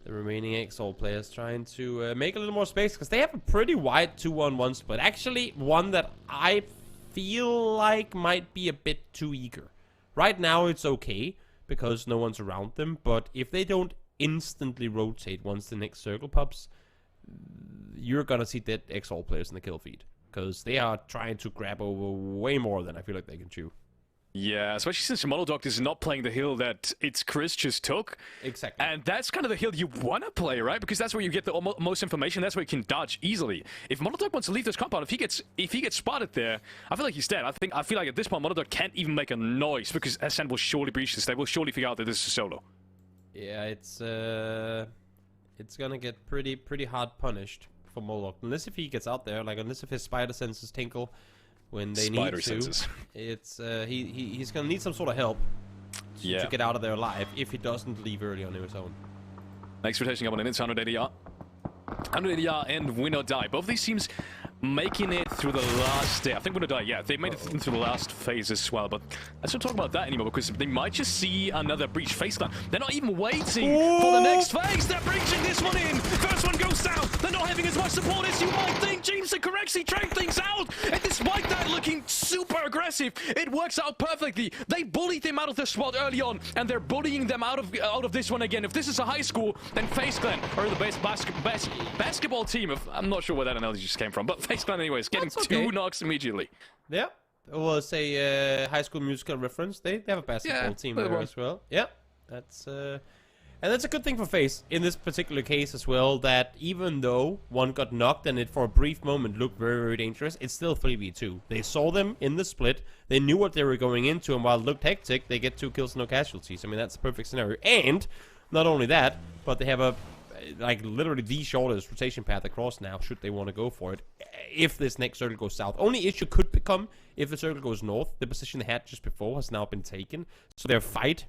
the remaining Exalt players trying to make a little more space because they have a pretty wide 2-on-1 split. Actually, one that I feel like might be a bit too eager. Right now, it's okay because no one's around them, but if they don't instantly rotate once the next circle pops, you're gonna see dead Exalt players in the kill feed because they are trying to grab over way more than I feel like they can chew. Yeah, especially since Monodoctor is not playing the hill that it's Chris just took. Exactly. And that's kind of the hill you want to play, right? Because that's where you get the most information. That's where you can dodge easily. If Monodoctor wants to leave this compound, if he gets spotted there, I feel like he's dead. I feel like at this point Monodoctor can't even make a noise because Ascent will surely breach this. They will surely figure out that this is solo. Yeah, it's gonna get pretty hard punished for Monodoctor. Unless if he gets out there, like unless if his spider senses tinkle when they Spider need to, senses. it's he's gonna need some sort of help to get out of there alive if he doesn't leave early on his own. Next rotation up on an inside 180R. 180R and win or die. Both these teams making it through the last day. I think we're gonna die. Yeah, they made it into the last phase as well, but let's not talk about that anymore because they might just see another breach face clan. They're not even waiting for the next phase. They're breaching this one in. First one goes down. They're not having as much support as you might think. James correctly trained things out, and despite that looking super aggressive, it works out perfectly. They bullied them out of the spot early on, and they're bullying them out of this one again. If this is a high school, then FaZe Clan are the best basketball team. I'm not sure where that analogy just came from, but FaZe Clan anyways, getting two knocks immediately. Yeah. Well, say High School Musical reference. They have a basketball team there as well. Yeah. That's and that's a good thing for FaZe in this particular case as well, that even though one got knocked and it for a brief moment looked very, very dangerous, it's still 3v2. They saw them in the split, they knew what they were going into, and while it looked hectic, they get 2 kills, no casualties. I mean, that's the perfect scenario. And not only that, but they have a, like, literally the shortest rotation path across now, should they want to go for it, if this next circle goes south. Only issue could become if the circle goes north. The position they had just before has now been taken, so their fight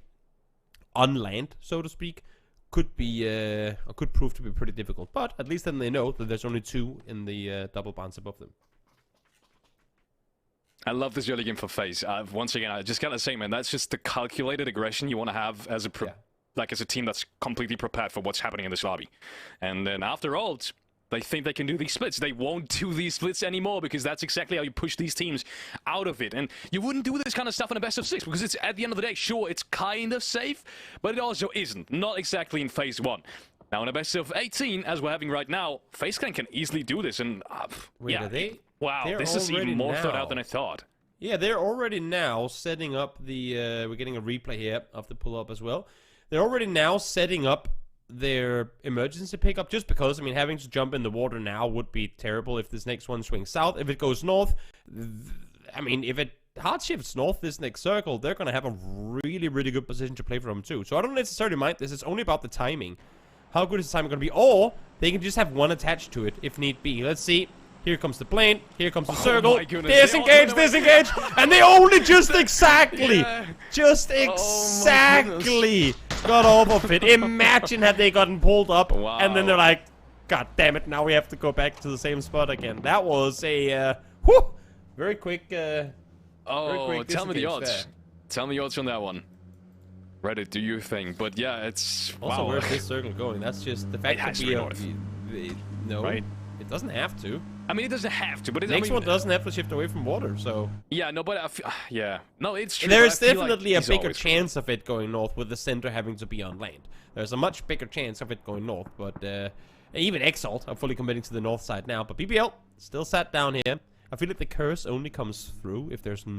on land, so to speak, could be could prove to be pretty difficult. But at least then they know that there's only 2 in the double bounce above them. I love this early game for FaZe. Once again, I just gotta say, man, that's just the calculated aggression you want to have as a as a team that's completely prepared for what's happening in this lobby. And then after all, they think they can do these splits. They won't do these splits anymore because that's exactly how you push these teams out of it. And you wouldn't do this kind of stuff in a best of 6 because it's, at the end of the day, sure, it's kind of safe, but it also isn't. Not exactly in phase 1. Now, in a best of 18, as we're having right now, FaZe Clan can easily do this. And wait, are they? Wow, this is even more thought out than I thought. Yeah, they're already now setting up the... we're getting a replay here of the pull-up as well. They're already now setting up their emergency pickup, just because, I mean, having to jump in the water now would be terrible if this next one swings south. If it goes north, I mean, if it hard shifts north this next circle, they're going to have a really, really good position to play from too. So I don't necessarily mind this. It's only about the timing. How good is the timing going to be? Or they can just have one attached to it if need be. Let's see. Here comes the plane. Here comes the circle. Disengage, disengage. And they only just exactly got off of it. Imagine had they gotten pulled up. Wow. And then they're like, God damn it, now we have to go back to the same spot again. That was a very quick tell me the odds. There. Tell me the odds on that one. Reddit, do your thing. But yeah, it's also, where's this circle going? That's just the fact that no, right? It doesn't have to. I mean, it doesn't have to, but the next one doesn't have to shift away from water, so... Yeah, no, but yeah. No, it's true. There's definitely a bigger chance of it going north with the center having to be on land. There's a much bigger chance of it going north, but even Exalt are fully committing to the north side now. But BBL still sat down here. I feel like the curse only comes through if there's no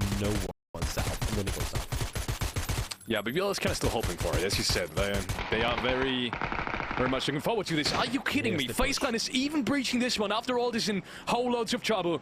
one south, and then it goes south. Yeah, BBL is kind of still hoping for it, as you said. They are very much looking forward to this. Are you kidding me? FaZe Clan is even breaching this one after all this in whole loads of trouble.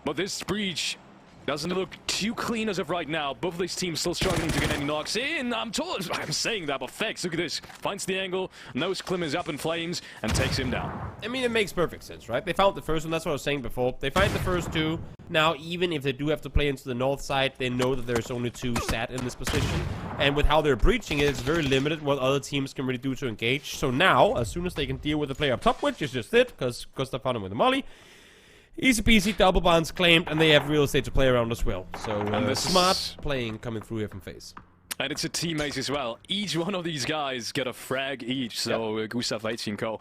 But this breach doesn't look too clean as of right now. Both of these teams still struggling to get any knocks in. I'm saying that, but Fex, look at this. Finds the angle, knows Klim is up in flames, and takes him down. I mean, it makes perfect sense, right? They found the first one, that's what I was saying before. They find the first 2. Now, even if they do have to play into the north side, they know that there's only 2 sat in this position. And with how they're breaching it, it's very limited what other teams can really do to engage. So now, as soon as they can deal with the player up top, which is just it, because Gustav found him with a molly, easy peasy, double bonds claimed, and they have real estate to play around as well. So, smart playing coming through here from FaZe. And it's a teammate as well. Each one of these guys get a frag each. So Gustav, HC, and Co.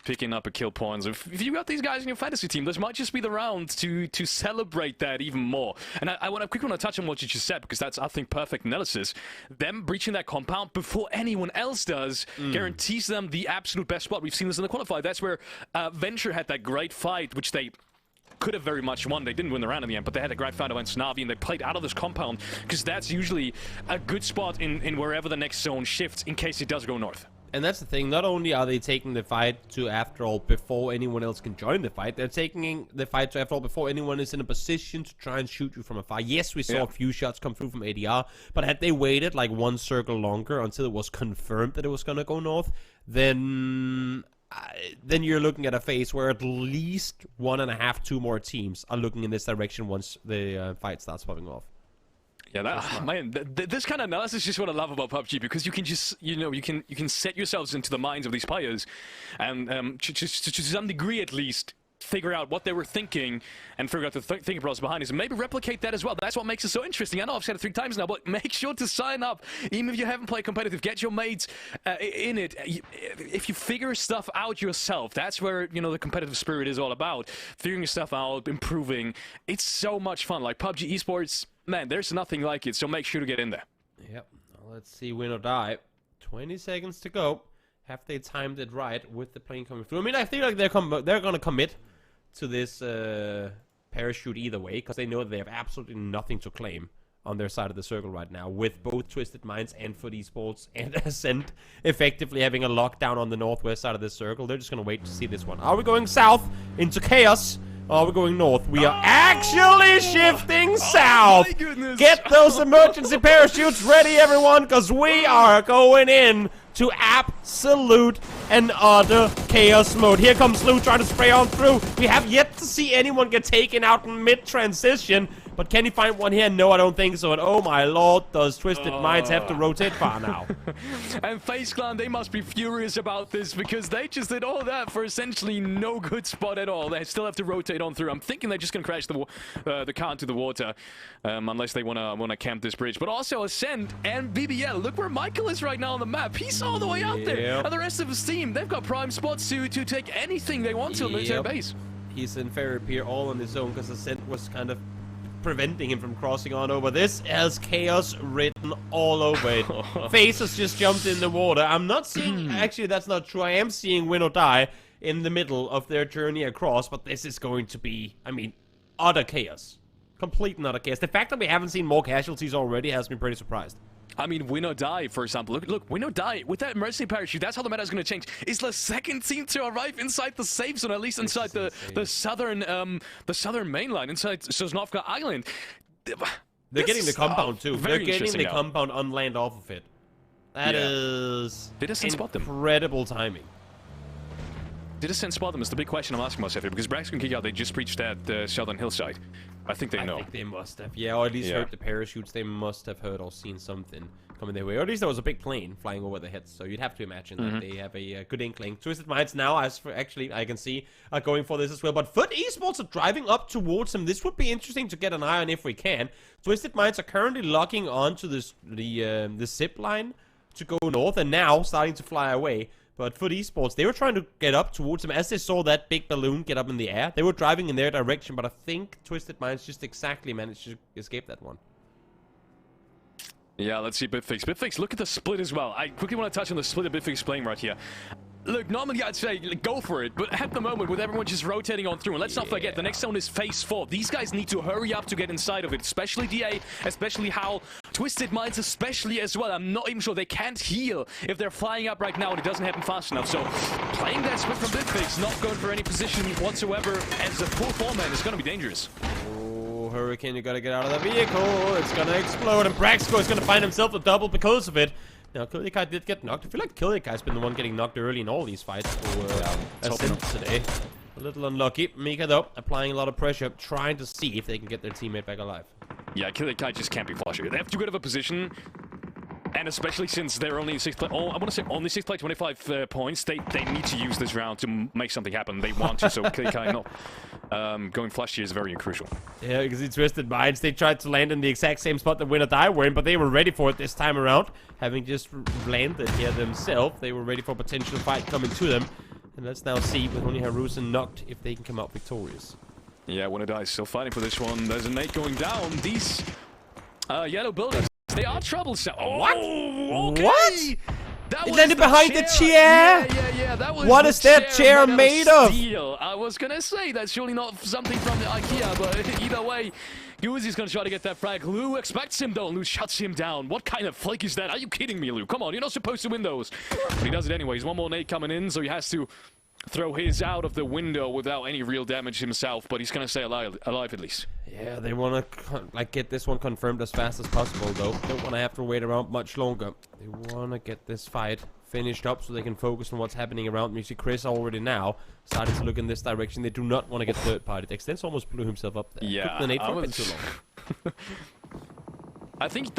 picking up a kill points. If you got these guys in your fantasy team, this might just be the round to celebrate that even more. And I want to touch on what you just said, because that's, I think, perfect analysis. Them breaching that compound before anyone else does guarantees them the absolute best spot. We've seen this in the qualifier. That's where Venture had that great fight, which they could have very much won. They didn't win the round in the end, but they had a great fight against Navi, and they played out of this compound, because that's usually a good spot in wherever the next zone shifts in case it does go north. And that's the thing, not only are they taking the fight to After All before anyone else can join the fight, they're taking the fight to After All before anyone is in a position to try and shoot you from afar. Yes, we saw a few shots come through from ADR, but had they waited like 1 circle longer until it was confirmed that it was going to go north, then you're looking at a phase where at least 1.5, 2 more teams are looking in this direction once the fight starts popping off. Yeah, man, this kind of analysis is just what I love about PUBG, because you can just, you can set yourselves into the minds of these players, and to some degree at least, figure out what they were thinking and figure out the thinking process behind it. And maybe replicate that as well. That's what makes it so interesting. I know I've said it 3 times now, but make sure to sign up. Even if you haven't played competitive, get your mates in it. If you figure stuff out yourself, that's where, you know, the competitive spirit is all about. Figuring stuff out, improving. It's so much fun. Like PUBG Esports, man, there's nothing like it. So make sure to get in there. Yep. Well, let's see, win or die. 20 seconds to go. Have they timed it right with the plane coming through? I mean, I feel like they're going to commit to this parachute either way, because they know they have absolutely nothing to claim on their side of the circle right now, with both Twisted Minds and Foot Esports and Ascent effectively having a lockdown on the northwest side of this circle. They're just going to wait to see this one. Are we going south into chaos? Or are we going north? We are actually shifting south. My goodness. Get those emergency parachutes ready, everyone, because we are going in to absolute and utter chaos mode. Here comes Lou trying to spray on through. We have yet to see anyone get taken out in mid-transition. But can he find one here? No, I don't think so. And oh my lord, does Twisted Minds have to rotate far now? And FaZe Clan, they must be furious about this, because they just did all that for essentially no good spot at all. They still have to rotate on through. I'm thinking they're just gonna crash the car into the water, unless they wanna camp this bridge. But also Ascent and BBL. Look where Michael is right now on the map. He's all the way out there. And the rest of his team, they've got prime spots to take anything they want to on their base. He's in Ferry Pier all on his own, because Ascent was kind of preventing him from crossing on over. This has chaos written all over it. FaZe has just jumped in the water. I'm not seeing, actually that's not true, I am seeing win or die in the middle of their journey across, but this is going to be, I mean, utter chaos. Complete and utter chaos. The fact that we haven't seen more casualties already has me pretty surprised. I mean, win or die, for example. Look, win or die. With that emergency parachute, that's how the meta is going to change. It's the second team to arrive inside the safe zone, at least inside the southern mainline, inside Sosnovka Island. They're getting the compound too. They're getting the now. compound on land off of it. That is Did Ascent spot them? Incredible timing. Did Ascent spot them? Is the big question I'm asking myself here, because Brax can kick out. They just breached that southern hillside. I think they know. I think they must have. Yeah, or at least heard the parachutes. They must have heard or seen something coming their way. Or at least there was a big plane flying over their heads. So you'd have to imagine that they have a good inkling. Twisted Minds now, as for actually I can see, are going for this as well. But Foot Esports are driving up towards them. This would be interesting to get an eye on if we can. Twisted Minds are currently locking onto the zip line to go north, and now starting to fly away. But Foot Esports, they were trying to get up towards them as they saw that big balloon get up in the air. They were driving in their direction, but I think Twisted Minds just exactly managed to escape that one. Yeah, let's see Bitfix. Bitfix, look at the split as well. I quickly want to touch on the split that Bitfix playing right here. Look, normally I'd say go for it, but at the moment with everyone just rotating on through, and let's not forget, the next zone is phase 4. These guys need to hurry up to get inside of it, especially DA, especially Howl, Twisted Minds especially as well. I'm not even sure they can't heal if they're flying up right now and it doesn't happen fast enough. So playing that split from Bitfix, not going for any position whatsoever as a full foreman is going to be dangerous. Oh, Hurricane, you gotta get out of the vehicle. It's gonna explode, and Braxco is gonna find himself a double because of it. Now, Killikai did get knocked. I feel like Killikai's been the one getting knocked early in all these fights for Ascent today. A little unlucky. Mika, though, applying a lot of pressure, trying to see if they can get their teammate back alive. Yeah, Killikai just can't be flushing. They have too good of a position. And especially since they're only in 6th place, I want to say only 6th place, 25 points, they need to use this round to make something happen. They want to, so Killikai not going flash here is very crucial. Yeah, because he Twisted Minds. They tried to land in the exact same spot that Win or Die were in, but they were ready for it this time around. Having just landed here themselves, they were ready for a potential fight coming to them. And let's now see, with only Harusen knocked, if they can come out victorious. Yeah, Win or Die still fighting for this one. There's a nade going down. These yellow buildings, they are troublesome. Oh, what? Okay. What? That was landed behind the chair? Yeah, that was what is that chair made of? Steel. I was gonna say that's surely not something from the IKEA, but either way, Uzi's gonna try to get that frag. Lou expects him though. Lou shuts him down. What kind of flake is that? Are you kidding me, Lou? Come on, you're not supposed to win those. But he does it anyways. One more nade coming in, so he has to throw his out of the window without any real damage himself, but he's gonna stay alive at least. Yeah, they want to get this one confirmed as fast as possible, though. Don't want to have to wait around much longer. They want to get this fight finished up so they can focus on what's happening around them. You see Chris already now starting to look in this direction. They do not want to get third party. Extens almost blew himself up there. Yeah, took the nade for a bit too long. I think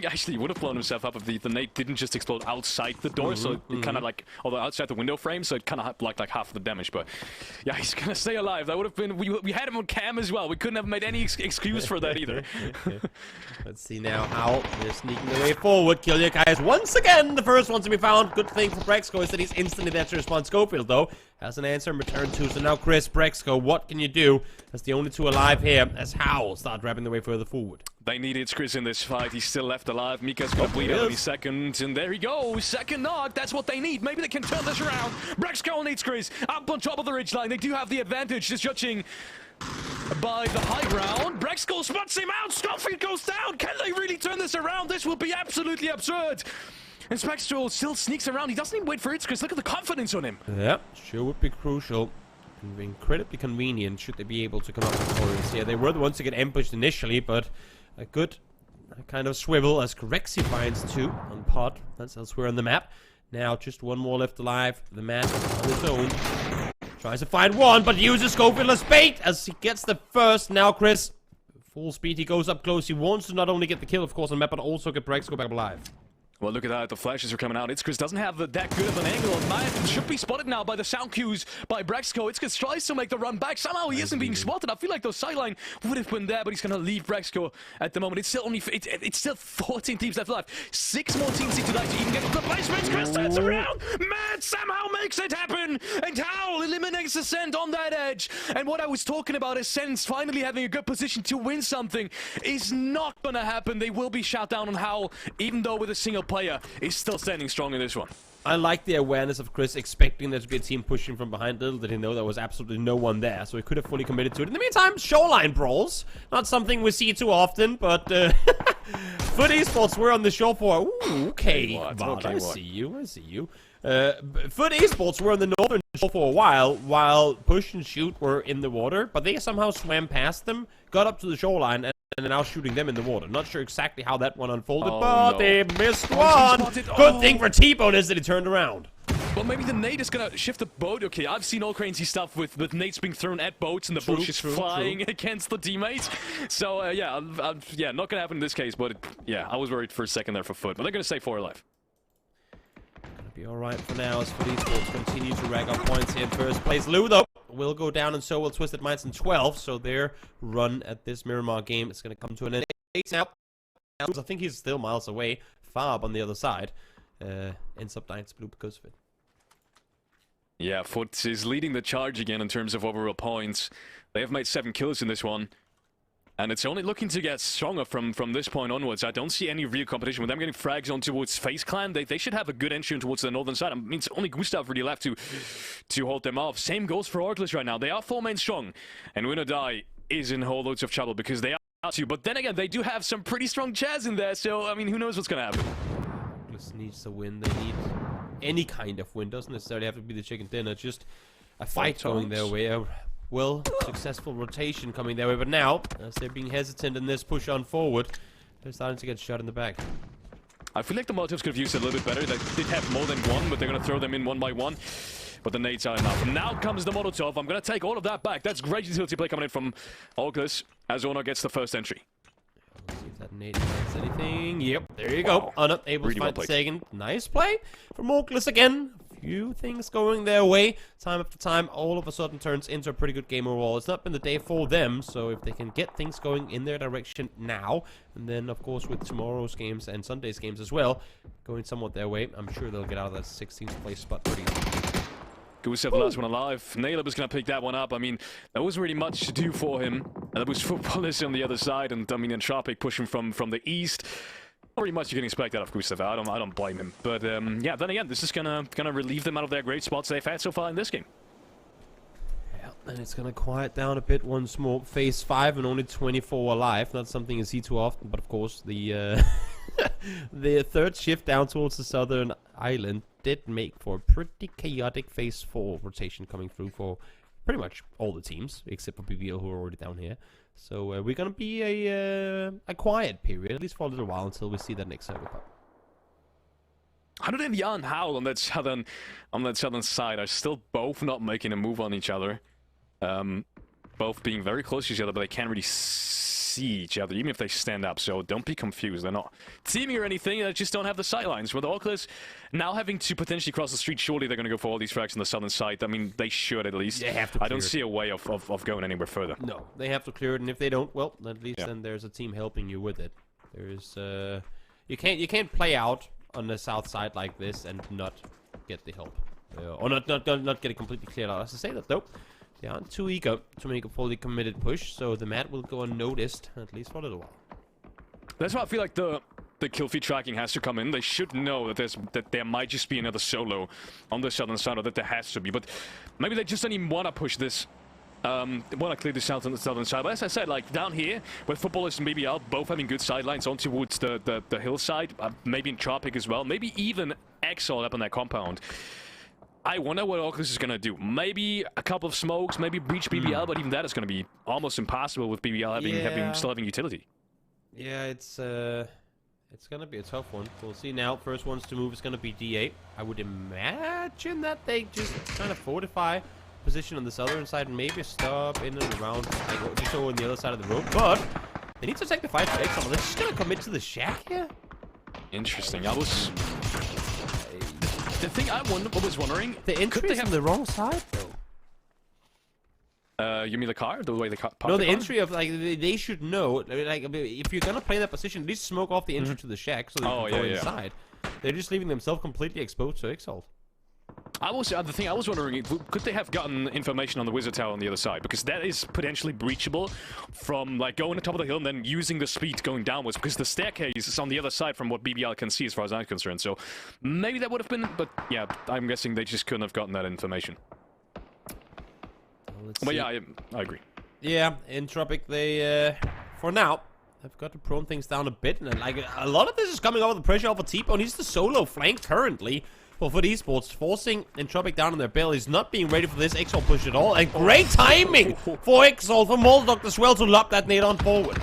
actually would have blown himself up if the nade didn't just explode outside the door, so it kind of like, although outside the window frame, so it kind of blocked like half of the damage. But yeah, he's gonna stay alive. That would have been, we had him on cam as well. We couldn't have made any excuse for that either. Let's see now how they're sneaking their way forward. Killiak is once again the first one to be found. Good thing for Brexco is that he's instantly there to respond. Schofield, though, has an answer in return too. So now Chris, Brexco, what can you do? As the only two alive here, as Howl start grabbing their way further forward. They needed Chris in this fight. He's still left alive. Mika's gonna bleed out any second. And there he goes. Second knock. That's what they need. Maybe they can turn this around. Brexco needs Chris up on top of the ridgeline. They do have the advantage. Just judging by the high ground. Brexco spots him out. Schofield goes down. Can they really turn this around? This will be absolutely absurd. And Spectral still sneaks around. He doesn't even wait for it, Chris. Look at the confidence on him. Yep, sure would be crucial. Incredibly convenient should they be able to come up with points. Yeah, they were the ones to get ambushed initially, but a good kind of swivel as Corexi finds two on Pod. That's elsewhere on the map. Now just one more left alive. The man on his own tries to find one, but uses Schofield as bait as he gets the first. Now Chris, full speed, he goes up close. He wants to not only get the kill, of course, on the map, but also get Brexco back alive. Well, look at that. The flashes are coming out. Itzkris doesn't have that good of an angle on Matt. Should be spotted now by the sound cues by Brexco. Itzkris tries to make the run back. Somehow he isn't being spotted. I feel like those sideline would have been there, but he's going to leave Brexco at the moment. It's still only it's still 14 teams left alive. 6 more teams need to die to even get the replacements. Chris turns around. Matt somehow makes it happen. And Howl eliminates Ascent on that edge. And what I was talking about, Ascent finally having a good position to win something, is not going to happen. They will be shot down on Howl, even though with a single player is still standing strong in this one. I like the awareness of Chris expecting there to be a team pushing from behind. Little did he know there was absolutely no one there, so he could have fully committed to it. In the meantime, shoreline brawls. Not something we see too often, but Foot Esports, we're on the shore for... Ooh, okay, I see you. Foot Esports were on the northern shore for a while Push and Shoot were in the water, but they somehow swam past them, got up to the shoreline, and are now shooting them in the water. Not sure exactly how that one unfolded, but they missed one. Good thing for T-Bone is that he turned around. Well, maybe the nade is gonna shift the boat. Okay, I've seen all crazy stuff with nades being thrown at boats and the boat just flying against the teammates. So, yeah, not gonna happen in this case, but yeah, I was worried for a second there for Foot, but they're gonna stay 4 alive. Gonna be alright for now as Foot Esports continue to rack up points here in first place. Lou, though, will go down, and so will Twisted Minds in 12, so their run at this Miramar game is gonna come to an end. Now, I think he's still miles away. Farb on the other side ends up dying to blue because of it. Yeah, Foot is leading the charge again in terms of overall points. They have made 7 kills in this one. And it's only looking to get stronger from this point onwards. I don't see any real competition. With them getting frags on towards FaZe Clan, they should have a good entry towards the northern side. I mean, it's only Gustav really left to hold them off. Same goes for Orclus right now. They are 4 men strong. And Win or Die is in whole loads of trouble because they are too. But then again, they do have some pretty strong Chaz in there. So, I mean, who knows what's going to happen. Orclus needs a win. They need any kind of win. Doesn't necessarily have to be the chicken dinner. Just a fight going their way. A successful rotation coming their way. But now, as they're being hesitant in this push on forward, they're starting to get shot in the back. I feel like the Molotovs could have used it a little bit better. They did have more than one, but they're going to throw them in one by one. But the nades are enough. Now comes the Molotov. I'm going to take all of that back. That's great utility play coming in from Orclus as Honor gets the first entry. Let's see if that nade finds anything. Yep, there you go. Unable to find the second. Nice play from Orclus again. Few things going their way. Time after time, all of a sudden turns into a pretty good game overall. It's not been the day for them, so if they can get things going in their direction now, and then, of course, with tomorrow's games and Sunday's games as well, going somewhat their way, I'm sure they'll get out of that 16th place spot pretty easily. Gustav, the last one alive. Naylor was going to pick that one up. I mean, there wasn't really much to do for him. And there was footballers on the other side, and I mean, Entropic pushing from the east. Not really much you can expect out of Gustav. I don't blame him. But yeah, then again, this is gonna relieve them out of their great spots they've had so far in this game. Yeah, and it's gonna quiet down a bit once more. Phase 5 and only 24 alive. Not something you see too often, but of course the the third shift down towards the southern island did make for a pretty chaotic Phase 4 rotation coming through for pretty much all the teams, except for BBL who are already down here. So we're gonna be a quiet period, at least for a little while, until we see that next server pop. 100 and Jan Howl on that southern side are still both not making a move on each other. Both being very close to each other, but they can't really see each other, even if they stand up. So don't be confused. They're not teaming or anything. They just don't have the sightlines. With the Oculus now having to potentially cross the street, surely they're going to go for all these frags on the southern side. I mean, they should at least. They have to. I don't see a way of going anywhere further. No, they have to clear it, and if they don't, well, at least then there's a team helping you with it. There's you can't play out on the south side like this and not get the help, or not get it completely cleared out. As I say that though, they aren't too eager to make a fully committed push, so the mat will go unnoticed at least for a little while. That's why I feel like the kill feed tracking has to come in. They should know that there might just be another solo on the southern side, or that there has to be. But maybe they just don't even want to push this. Want to clear the southern side. But as I said, like down here, with Footballers and BBL both having good sidelines on towards the hillside, maybe in Tropic as well, maybe even Exile up on that compound. I wonder what Oculus is going to do. Maybe a couple of smokes, maybe breach BBL, but even that is going to be almost impossible with BBL still having utility. Yeah, it's going to be a tough one. We'll see now. First ones to move is going to be D8. I would imagine that they just kind of fortify position on the southern side and maybe stop in and around, like, just over on the other side of the road. But they need to take the fight for Exile. They're just going to commit to the shack here. Interesting. The thing I was wondering, the entry is on the wrong side, though. You mean the car? The way the car? No, the entry of, like, they should know. Like, if you're gonna play that position, at least smoke off the entry to the shack so they can go inside. They're just leaving themselves completely exposed to Exalt. The thing I was wondering, could they have gotten information on the Wizard Tower on the other side? Because that is potentially breachable from, like, going to the top of the hill and then using the speed going downwards, because the staircase is on the other side from what BBL can see as far as I'm concerned. So maybe that would have been, but yeah, I'm guessing they just couldn't have gotten that information. But yeah, I agree. Yeah, in Tropic, they, for now, have got to prone things down a bit. And, like, a lot of this is coming over the pressure of a T-Bone. He's the solo flank currently. For Foot Esports, forcing Entropic down on their bellies, not being ready for this Exalt push at all. And great timing for Exalt, for Moldog as well, to lob that nade on forward.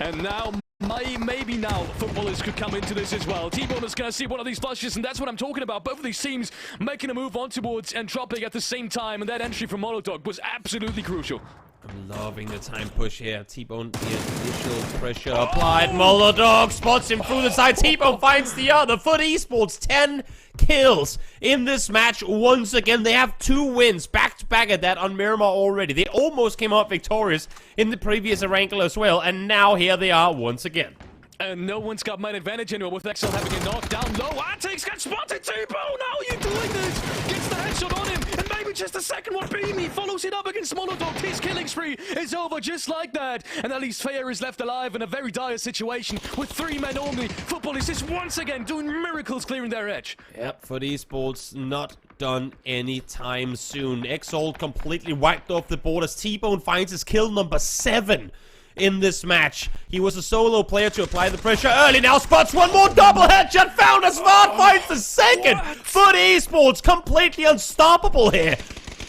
And now, maybe now, Footballers could come into this as well. T-Bone is going to see one of these flushes, and that's what I'm talking about. Both of these teams making a move on towards Entropic at the same time, and that entry from Molotov was absolutely crucial. I'm loving the time push here. T-Bone, the initial pressure applied. Molotov spots him through the side. T-Bone finds the other. Foot Esports, 10 kills in this match once again. They have 2 wins back-to-back at that on Miramar already. They almost came out victorious in the previous Arankle as well, and now here they are once again. And no one's got main advantage anymore with Exile having a knock down low. Atix gets spotted. T-Bone, how are you doing this? Gets the headshot on him, and maybe just a second one. Beamy follows it up against Molotov. His killing spree is over just like that. And at least Fair is left alive in a very dire situation with 3 men only. Football is just once again doing miracles clearing their edge. Yep, for Esports, not done anytime soon. Exalt completely wiped off the board as T-Bone finds his kill number 7. In this match. He was a solo player to apply the pressure early. Now spots one more double headshot. Found as Vard finds the second. Foot Esports completely unstoppable here.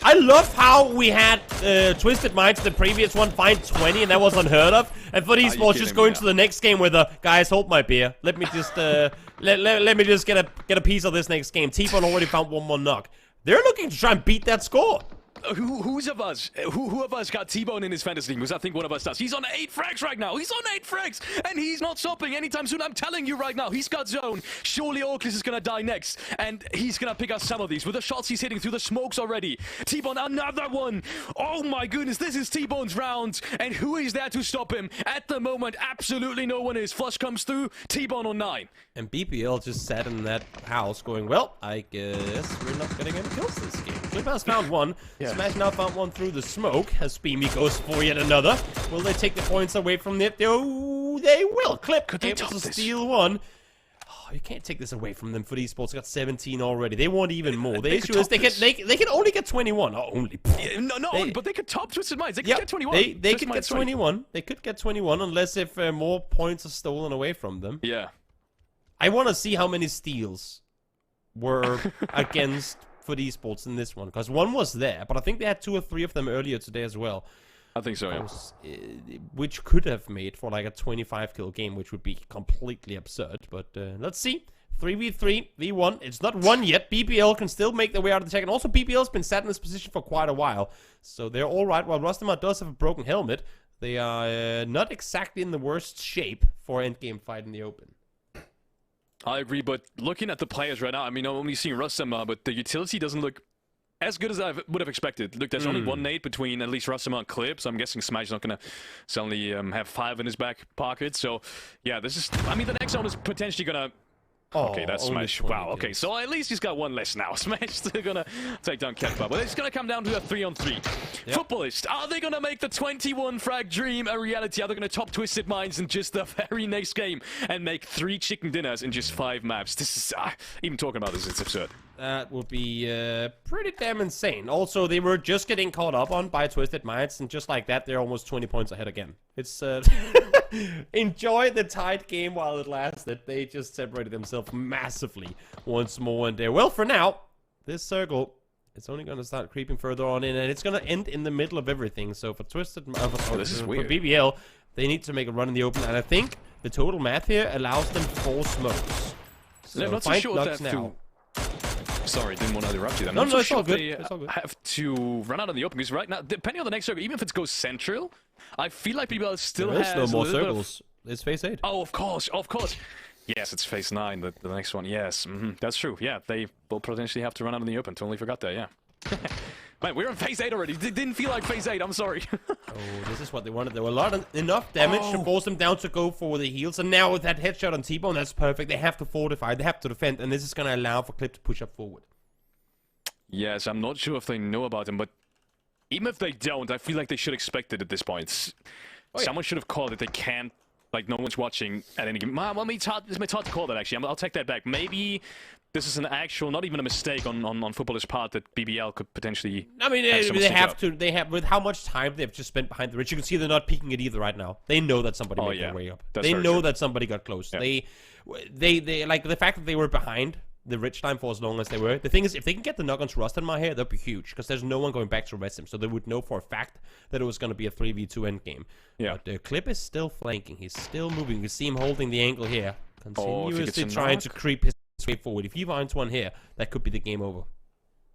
I love how we had Twisted Minds, the previous one, find 20, and that was unheard of. And Foot Esports just going to the next game with a, guys, hold my beer. Let me just let me just get a piece of this next game. T-Bone already found 1 more knock. They're looking to try and beat that score. Who of us got T-Bone in his fantasy team? Because I think one of us does. He's on 8 frags right now. He's on 8 frags, and he's not stopping anytime soon. I'm telling you right now, he's got zone. Surely Oculus is gonna die next, and he's gonna pick up some of these with the shots he's hitting through the smokes already. T-Bone, another one. Oh my goodness, this is T-Bone's round, and who is there to stop him? At the moment, absolutely no one is. Flush comes through. T-Bone on 9. And BPL just sat in that house going, well, I guess we're not gonna get kills this game. Clip has found 1. Yeah. Smash now found 1 through the smoke as Beamy goes for yet another. Will they take the points away from it? Oh, they will. Clip could able to steal 1. Oh, you can't take this away from them. Foot Esports got 17 already. They want even more. The issue is they can only get 21. Oh, only. But they could top Twisted Minds. They could get 21. They could get 21. They could get 21 unless if more points are stolen away from them. Yeah. I want to see how many steals were against Foot Esports in this one, because 1 was there, but I think they had 2 or 3 of them earlier today as well. I think so, yeah. Which could have made for like a 25 kill game, which would be completely absurd. But let's see. 3v3, v1. It's not 1 yet. BPL can still make their way out of the tech, and also BPL's been sat in this position for quite a while, so they're all right. While Rostamar does have a broken helmet, They are not exactly in the worst shape for endgame fight in the open. I agree, but looking at the players right now, I mean, I'm only seeing Rustama, but the utility doesn't look as good as I would have expected. Look, there's only one nade between at least Rustama and Clip, so I'm guessing Smash is not going to suddenly have 5 in his back pocket. So, yeah, this is... I mean, the next one is potentially going to... Okay, that's Smash. Wow, okay, so at least he's got one less now. Smash still gonna take down Kempa, but it's gonna come down to a 3-on-3. Yep. Footballist, are they gonna make the 21 frag dream a reality? Are they gonna top Twisted Minds in just the very next game and make 3 chicken dinners in just 5 maps? This is... even talking about this, it's absurd. That would be pretty damn insane. Also, they were just getting caught up on by Twisted Minds, and just like that, they're almost 20 points ahead again. It's... enjoy the tight game while it lasted. They just separated themselves massively once more, and well, for now, this circle, it's only going to start creeping further on in, and it's going to end in the middle of everything. So for Twisted... this is weird. For BBL, they need to make a run in the open, and I think the total math here allows them 4 smokes. So I'm not so sure if they have to... Sorry, didn't want to interrupt you. I'm not so sure if they have to run out in the open, because right now, depending on the next circle, even if it goes central, I feel like BBL still has no more circles. It's phase 8. Oh, of course, of course. Yes, it's phase 9, the next one. Yes, that's true. Yeah, they will potentially have to run out in the open. Totally forgot that, yeah. Man, we're in phase 8 already. It didn't feel like phase 8, I'm sorry. Oh, this is what they wanted. There were enough damage to force them down to go for the heals. And now with that headshot on T-Bone, that's perfect. They have to fortify, they have to defend, and this is going to allow for Clip to push up forward. Yes, I'm not sure if they know about him, but even if they don't, I feel like they should expect it at this point. Someone should have called it. They can't, like, no one's watching at any game. Well, it's hard to call that, actually. I'll take that back. Maybe this is an actual, not even a mistake on Footballer's part that BBL could potentially... I mean, they have, with how much time they've just spent behind the ridge, you can see they're not peeking it either right now. They know that somebody made their way up. They know that somebody got close. Yeah. They, like, the fact that they were behind the ridge line for as long as they were. The thing is, if they can get the knock on Rustenmar here, that'd be huge, because there's no one going back to rest him, so they would know for a fact that it was going to be a 3v2 endgame. Yeah. But the Clip is still flanking. He's still moving. You see him holding the angle here. Continuously trying to creep his way forward. If he finds one here, that could be the game over.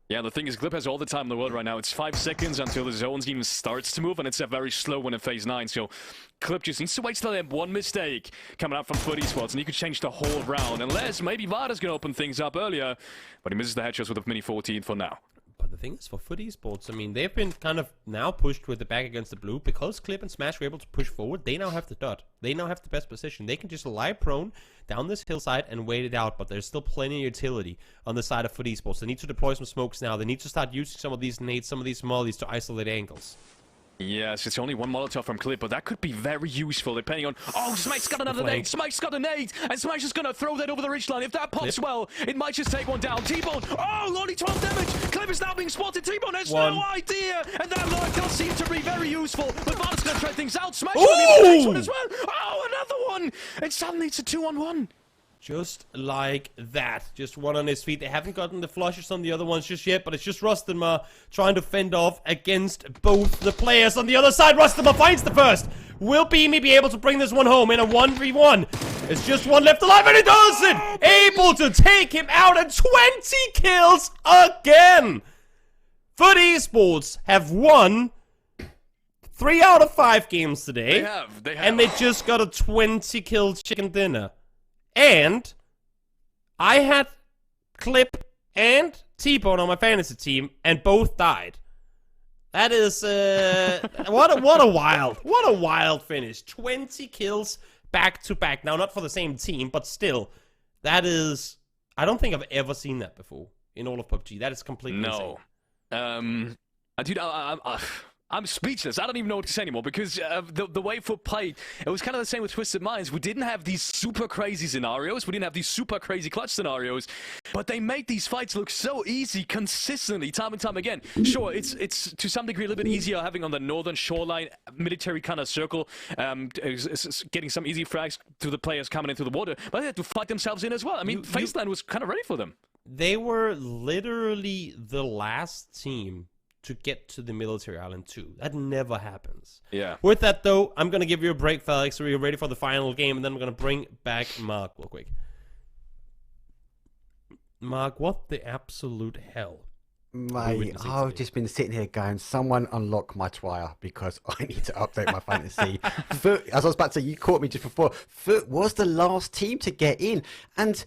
Yeah, the thing is, Clip has all the time in the world right now. It's 5 seconds until the zones even starts to move, and it's a very slow one in phase 9. So Clip just needs to wait till they have one mistake coming out from Foot Esports, and he could change the whole round. Unless maybe Vada's going to open things up earlier, but he misses the headshots with a mini 14 for now. But the thing is, for Foot Esports, I mean, they've been kind of now pushed with the back against the blue. Because Clip and Smash were able to push forward, they now have the dot. They now have the best position. They can just lie prone down this hillside and wait it out, but there's still plenty of utility on the side of Foot Esports. They need to deploy some smokes now. They need to start using some of these nades, some of these mollies to isolate angles. Yes, it's only one Molotov from Clip, but that could be very useful depending on... Oh, Smash's got another nade! Smash's got a nade! And Smash is going to throw that over the ridgeline. If that pops well, it might just take one down. T-Bone! Oh, only 12 damage! Clip is now being spotted. T-Bone has no idea! And that lock does seem to be very useful. But Vada's going to try things out. Smash will be the next one as well! Oh, another one! And suddenly it's a 2-on-1. Just like that. Just one on his feet. They haven't gotten the flushes on the other ones just yet, but it's just Rustenmar trying to fend off against both the players. On the other side, Rustenmar finds the first. Will Beamy be able to bring this one home in a 1v1? There's just one left alive, and he does it! Able to take him out, and 20 kills again! Foot Esports have won 3 out of 5 games today. They have. And they just got a 20-kill chicken dinner. And I had Clip and T-Bone on my fantasy team, and both died. That is what a wild finish. 20 kills back to back. Now, not for the same team, but still, that is... I don't think I've ever seen that before in all of PUBG. That is completely insane. Dude, I'm speechless. I don't even know what to say anymore, because the way Foot played, it was kind of the same with Twisted Minds. We didn't have these super crazy scenarios. We didn't have these super crazy clutch scenarios, but they made these fights look so easy consistently, time and time again. Sure, it's to some degree a little bit easier having on the northern shoreline military kind of circle, getting some easy frags to the players coming into the water, but they had to fight themselves in as well. I mean, Faceline was kind of ready for them. They were literally the last team to get to the military island too. That never happens. Yeah. With that though, I'm gonna give you a break, Felix, so we're ready for the final game, and then I'm gonna bring back Mark real quick. Mark, what the absolute hell Mate, I've just been sitting here going, someone unlock my Twire because I need to update my fantasy. Foot, as I was about to say, you caught me just before. Foot was the last team to get in. And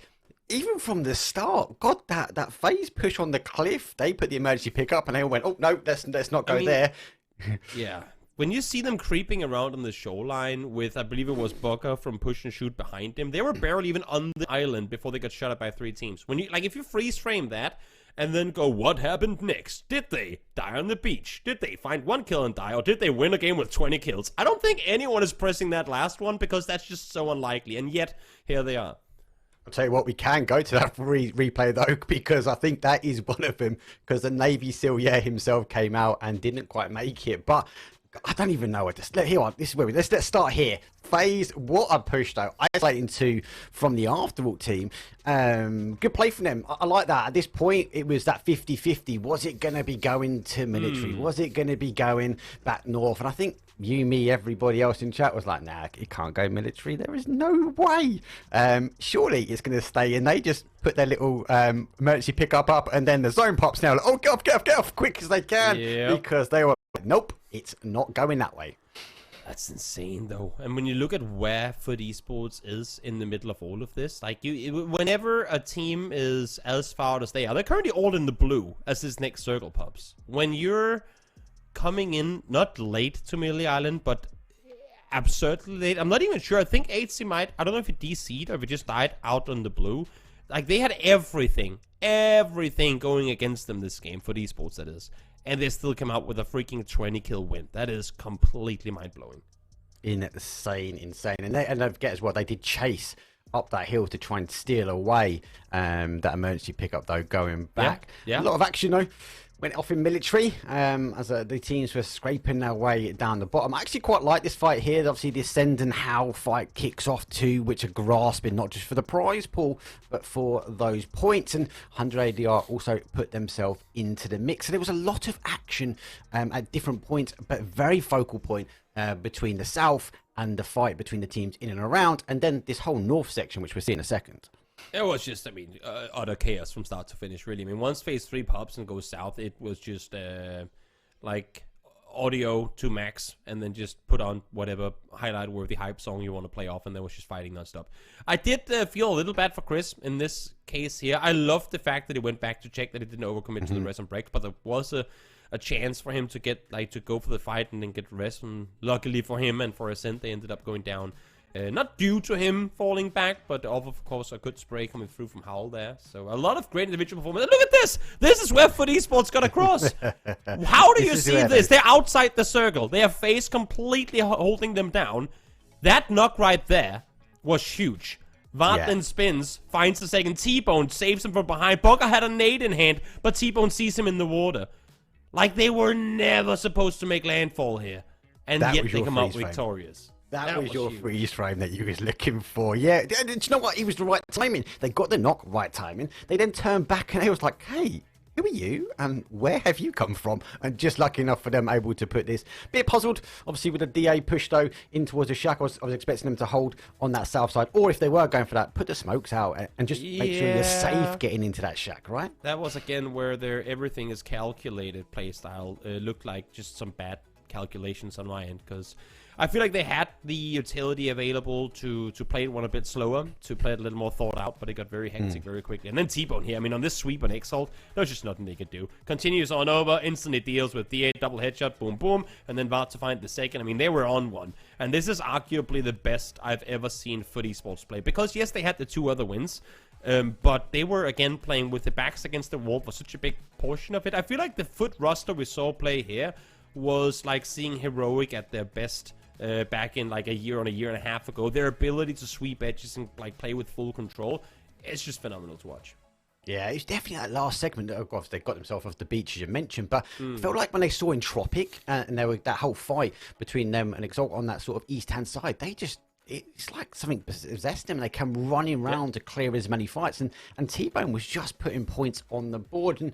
even from the start, God, that phase push on the cliff, they put the emergency pick up and they all went, oh, no, let's not go there. Yeah. When you see them creeping around on the shoreline with, I believe it was Booker from Push and Shoot behind him, they were barely even on the island before they got shot at by 3 teams. When you, like, if you freeze frame that and then go, what happened next? Did they die on the beach? Did they find 1 kill and die? Or did they win a game with 20 kills? I don't think anyone is pressing that last one because that's just so unlikely. And yet, here they are. I'll tell you what, we can go to that replay though, because I think that is one of them. Because the Navy SEAL, himself came out and didn't quite make it. But I don't even know what to. Here on, this is where let's start here. FaZe, what a push though. Isolating 2 from the Afterwalk team. Good play from them. I like that. At this point, it was that 50-50. Was it going to be going to military? Was it going to be going back north? And I think you, me, everybody else in chat was like, nah, it can't go military. There is no way. Surely it's going to stay. And they just put their little emergency pickup up, and then the zone pops now. Like, oh, get off, quick as they can. Yep. Because they were like, nope, it's not going that way. That's insane, though. And when you look at where Foot Esports is in the middle of all of this, like, whenever a team is as far as they are, they're currently all in the blue as this next circle pops. When you're coming in, not late to Melee Island, but absurdly late. I'm not even sure. I think HC might, I don't know if it DC'd or if it just died out on the blue. Like, they had everything going against them this game, for esports that is. And they still come out with a freaking 20-kill win. That is completely mind-blowing. Insane. And don't forget as well, they did chase up that hill to try and steal away that emergency pickup, though, going back. Yeah. A lot of action, though. Went off in military as the teams were scraping their way down the bottom. I actually quite like this fight here. Obviously, the Ascend and Howl fight kicks off too, which are grasping not just for the prize pool, but for those points. And 100 ADR also put themselves into the mix. So there was a lot of action at different points, but very focal point between the south and the fight between the teams in and around. And then this whole north section, which we'll see in a second. It was just, I mean, utter chaos from start to finish, really. I mean, once phase 3 pops and goes south, it was just, like, audio to max, and then just put on whatever highlight-worthy hype song you want to play off, and then was just fighting nonstop. I did feel a little bad for Chris in this case here. I love the fact that he went back to check that he didn't overcommit to the rest and break, but there was a chance for him to get, like, to go for the fight and then get rest, and luckily for him and for Ascent, they ended up going down. Not due to him falling back, but of course a good spray coming through from Howl there. So a lot of great individual performance. And look at this! This is where Foot Esports got across. How do you see this? They're outside the circle. They have FaZe completely holding them down. That knock right there was huge. Vart then spins, finds the second. T-Bone saves him from behind. Booker had a nade in hand, but T-Bone sees him in the water. Like, they were never supposed to make landfall here. And yet they come out victorious. That was your freeze frame that you was looking for. Yeah, do you know what? It was the right timing. They got the knock, right timing. They then turned back and they was like, hey, who are you? And where have you come from? And just lucky enough for them able to put this. Bit puzzled, obviously, with the DA push, though, in towards the shack. I was expecting them to hold on that south side. Or if they were going for that, put the smokes out and just make sure you're safe getting into that shack, right? That was, again, where everything is calculated playstyle. Looked like just some bad calculations on my end, because I feel like they had the utility available to play one a bit slower, to play it a little more thought out, but it got very hectic very quickly. And then T-Bone here, I mean, on this sweep on Exalt, there's just nothing they could do. Continues on over, instantly deals with D8, double headshot, boom, boom, and then Vart to find the second. I mean, they were on one. And this is arguably the best I've ever seen Foot Esports play. Because, yes, they had the 2 other wins, but they were, again, playing with the backs against the wall for such a big portion of it. I feel like the Foot roster we saw play here was like seeing Heroic at their best back in like a year and a half ago. Their ability to sweep edges and like play with full control, it's just phenomenal to watch. Yeah, it's definitely that last segment. Of course, they got themselves off the beach, as you mentioned, but it felt like when they saw Entropic and there was that whole fight between them and Exalt on that sort of east-hand side, it's like something possessed them. They come running around to clear as many fights, and T-Bone was just putting points on the board. And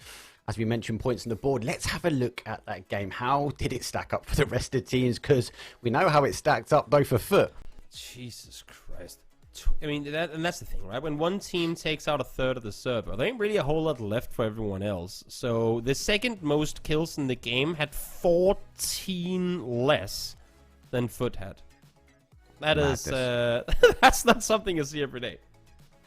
as we mentioned, points on the board, let's have a look at that game. How did it stack up for the rest of the teams? Because we know how it stacked up, though, for Foot. Jesus Christ. I mean, that's the thing, right? When one team takes out a third of the server, there ain't really a whole lot left for everyone else. So the second most kills in the game had 14 less than Foot had. That is, that's not something you see every day.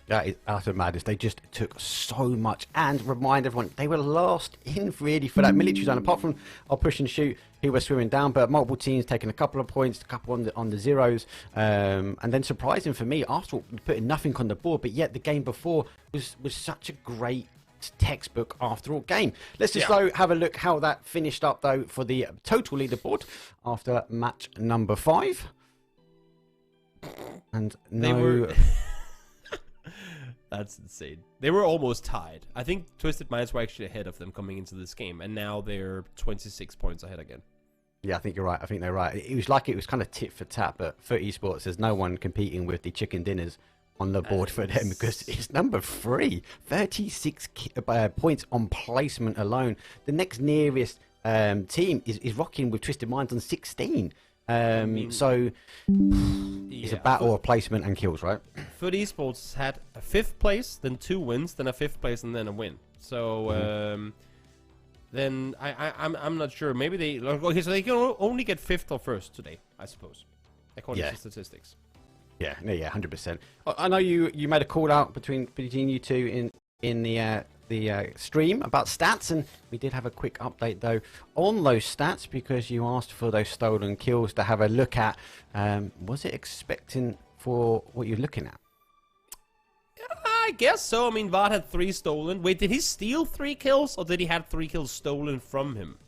That is utter madness. They just took so much. And remind everyone, they were last in really for that military zone. Apart from our push and shoot, who were swimming down, but multiple teams taking a couple of points, a couple on the zeros. And then surprising for me, after all, putting nothing on the board, but yet the game before was such a great textbook after all game. Let's just though have a look how that finished up though for the total leaderboard after match number 5. And They were... That's insane. They were almost tied. I think Twisted Minds were actually ahead of them coming into this game, and now they're 26 points ahead again. Yeah, I think you're right. I think they're right. It was kind of tit for tat, but for esports, there's no one competing with the chicken dinners on the board for them because it's number 3. 36 points on placement alone. The next nearest team is rocking with Twisted Minds on 16. So it's a battle of placement and kills, right? Foot Esports had a 5th place, then 2 wins, then a 5th place, and then a win. So then I'm not sure. Maybe they okay, so they can only get 5th or 1st today, I suppose, according to statistics. Yeah, no, yeah, 100%. I know you made a call out between you two in the stream about stats, and we did have a quick update though on those stats because you asked for those stolen kills to have a look at. Was it expecting for what you're looking at? I guess so. I mean, Vard had 3 stolen. Wait, did he steal 3 kills, or did he have 3 kills stolen from him?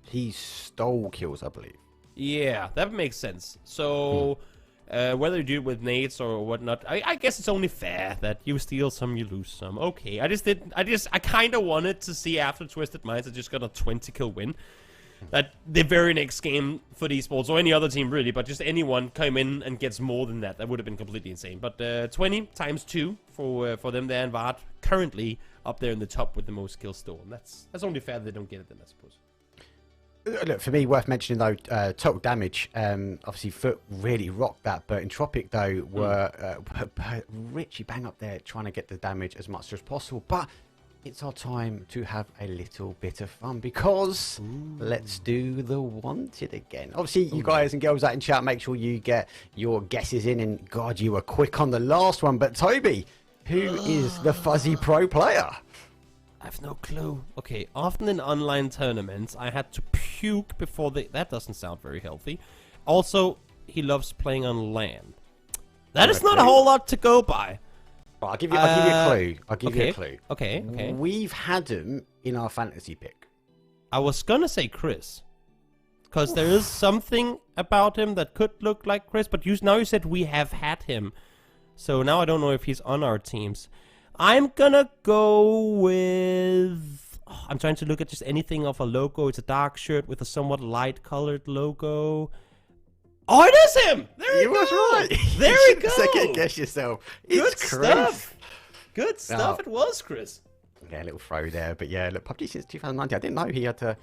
He stole kills, I believe. Yeah, that makes sense. So whether you do it with nades or whatnot, I guess it's only fair that you steal some, you lose some. Okay, I kind of wanted to see after Twisted Minds that just got a 20 kill win, that the very next game for the esports, or any other team really, but just anyone come in and gets more than that, that would have been completely insane. But 20 times 2 for them there, and Vard currently up there in the top with the most kills stolen. That's only fair that they don't get it then, I suppose. Look, for me, worth mentioning though, total damage. Obviously, Foot really rocked that, but Entropic though were Richie bang up there trying to get the damage as much as possible. But it's our time to have a little bit of fun because let's do the wanted again. Obviously, you guys and girls out in chat, make sure you get your guesses in. And God, you were quick on the last one. But Toby, who is the fuzzy pro player? I have no clue. Okay, often in online tournaments, I had to puke before that doesn't sound very healthy. Also, he loves playing on LAN. That is not a whole lot to go by. Well, I'll give you a clue. I'll give you a clue. Okay. We've had him in our fantasy pick. I was gonna say Chris, because there is something about him that could look like Chris, but now you said we have had him. So now I don't know if he's on our teams. I'm gonna go with... I'm trying to look at just anything of a logo. It's a dark shirt with a somewhat light-colored logo. Oh, it is him! There you go! was right! There we go! Second guess yourself. It's Good Chris. stuff! Good stuff, it was Chris. Yeah, a little throw there. But yeah, look, PUBG since 2019. I didn't know he had to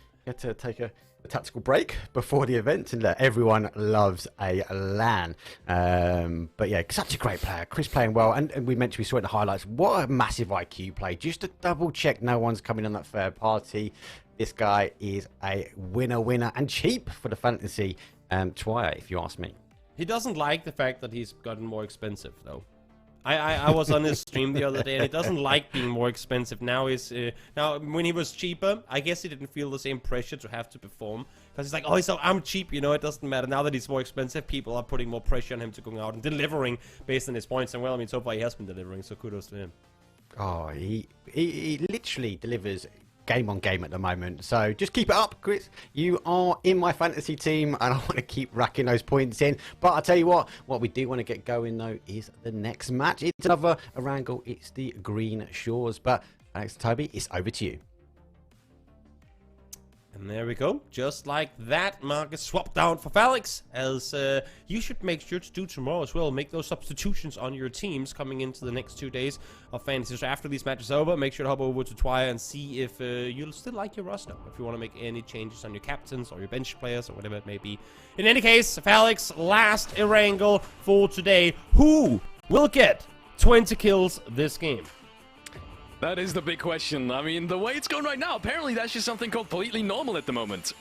take a tactical break before the event, and everyone loves a LAN. But yeah, such a great player. Chris playing well, and we mentioned, we saw it in the highlights, what a massive IQ play. Just to double check no one's coming on that third party. This guy is a winner, and cheap for the fantasy Twire, if you ask me. He doesn't like the fact that he's gotten more expensive, though. I was on his stream the other day, and he doesn't like being more expensive. Now when he was cheaper, I guess he didn't feel the same pressure to have to perform, because he's like, oh, so I'm cheap, you know, it doesn't matter. Now that he's more expensive, people are putting more pressure on him to go out and delivering based on his points. And well, I mean, so far he has been delivering, so kudos to him. Oh, he literally delivers game on game at the moment. So just keep it up, Chris. You are in my fantasy team, and I want to keep racking those points in. But I'll tell you what we do want to get going though is the next match. It's another Erangel. It's the Green Shores. But thanks, Toby. It's over to you. And there we go. Just like that, Marcus swapped down for Felix, as you should make sure to do tomorrow as well. Make those substitutions on your teams coming into the next 2 days of fantasy. So after these matches over, make sure to hop over to Twire and see if you'll still like your roster, if you want to make any changes on your captains or your bench players or whatever it may be. In any case, Felix, last Erangel for today. Who will get 20 kills this game? That is the big question. I mean, the way it's going right now, apparently that's just something completely normal at the moment.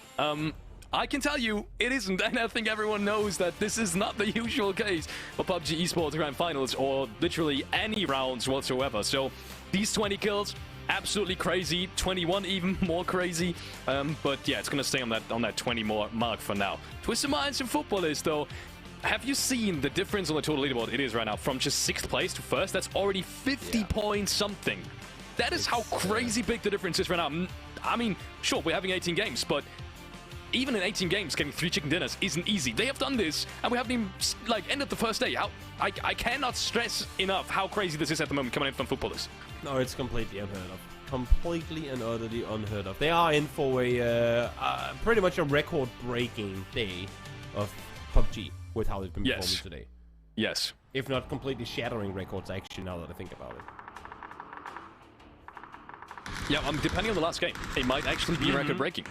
I can tell you, it isn't, and I think everyone knows that this is not the usual case for PUBG Esports Grand Finals, or literally any rounds whatsoever. So, these 20 kills, absolutely crazy. 21 even more crazy. But yeah, it's gonna stay on that 20 mark for now. Twisted Minds and Footballers, though. Have you seen the difference on the total leaderboard it is right now? From just 6th place to 1st, that's already 50 points something. That is how crazy big the difference is right now. I mean, sure, we're having 18 games, but even in 18 games, getting 3 chicken dinners isn't easy. They have done this, and we haven't even, like, ended the first day. I cannot stress enough how crazy this is at the moment coming in from Footballers. No, it's completely unheard of. Completely and utterly unheard of. They are in for a pretty much a record-breaking day of PUBG with how they've been performing today. Yes. If not completely shattering records, actually, now that I think about it. Yeah, depending on the last game, it might actually be record-breaking.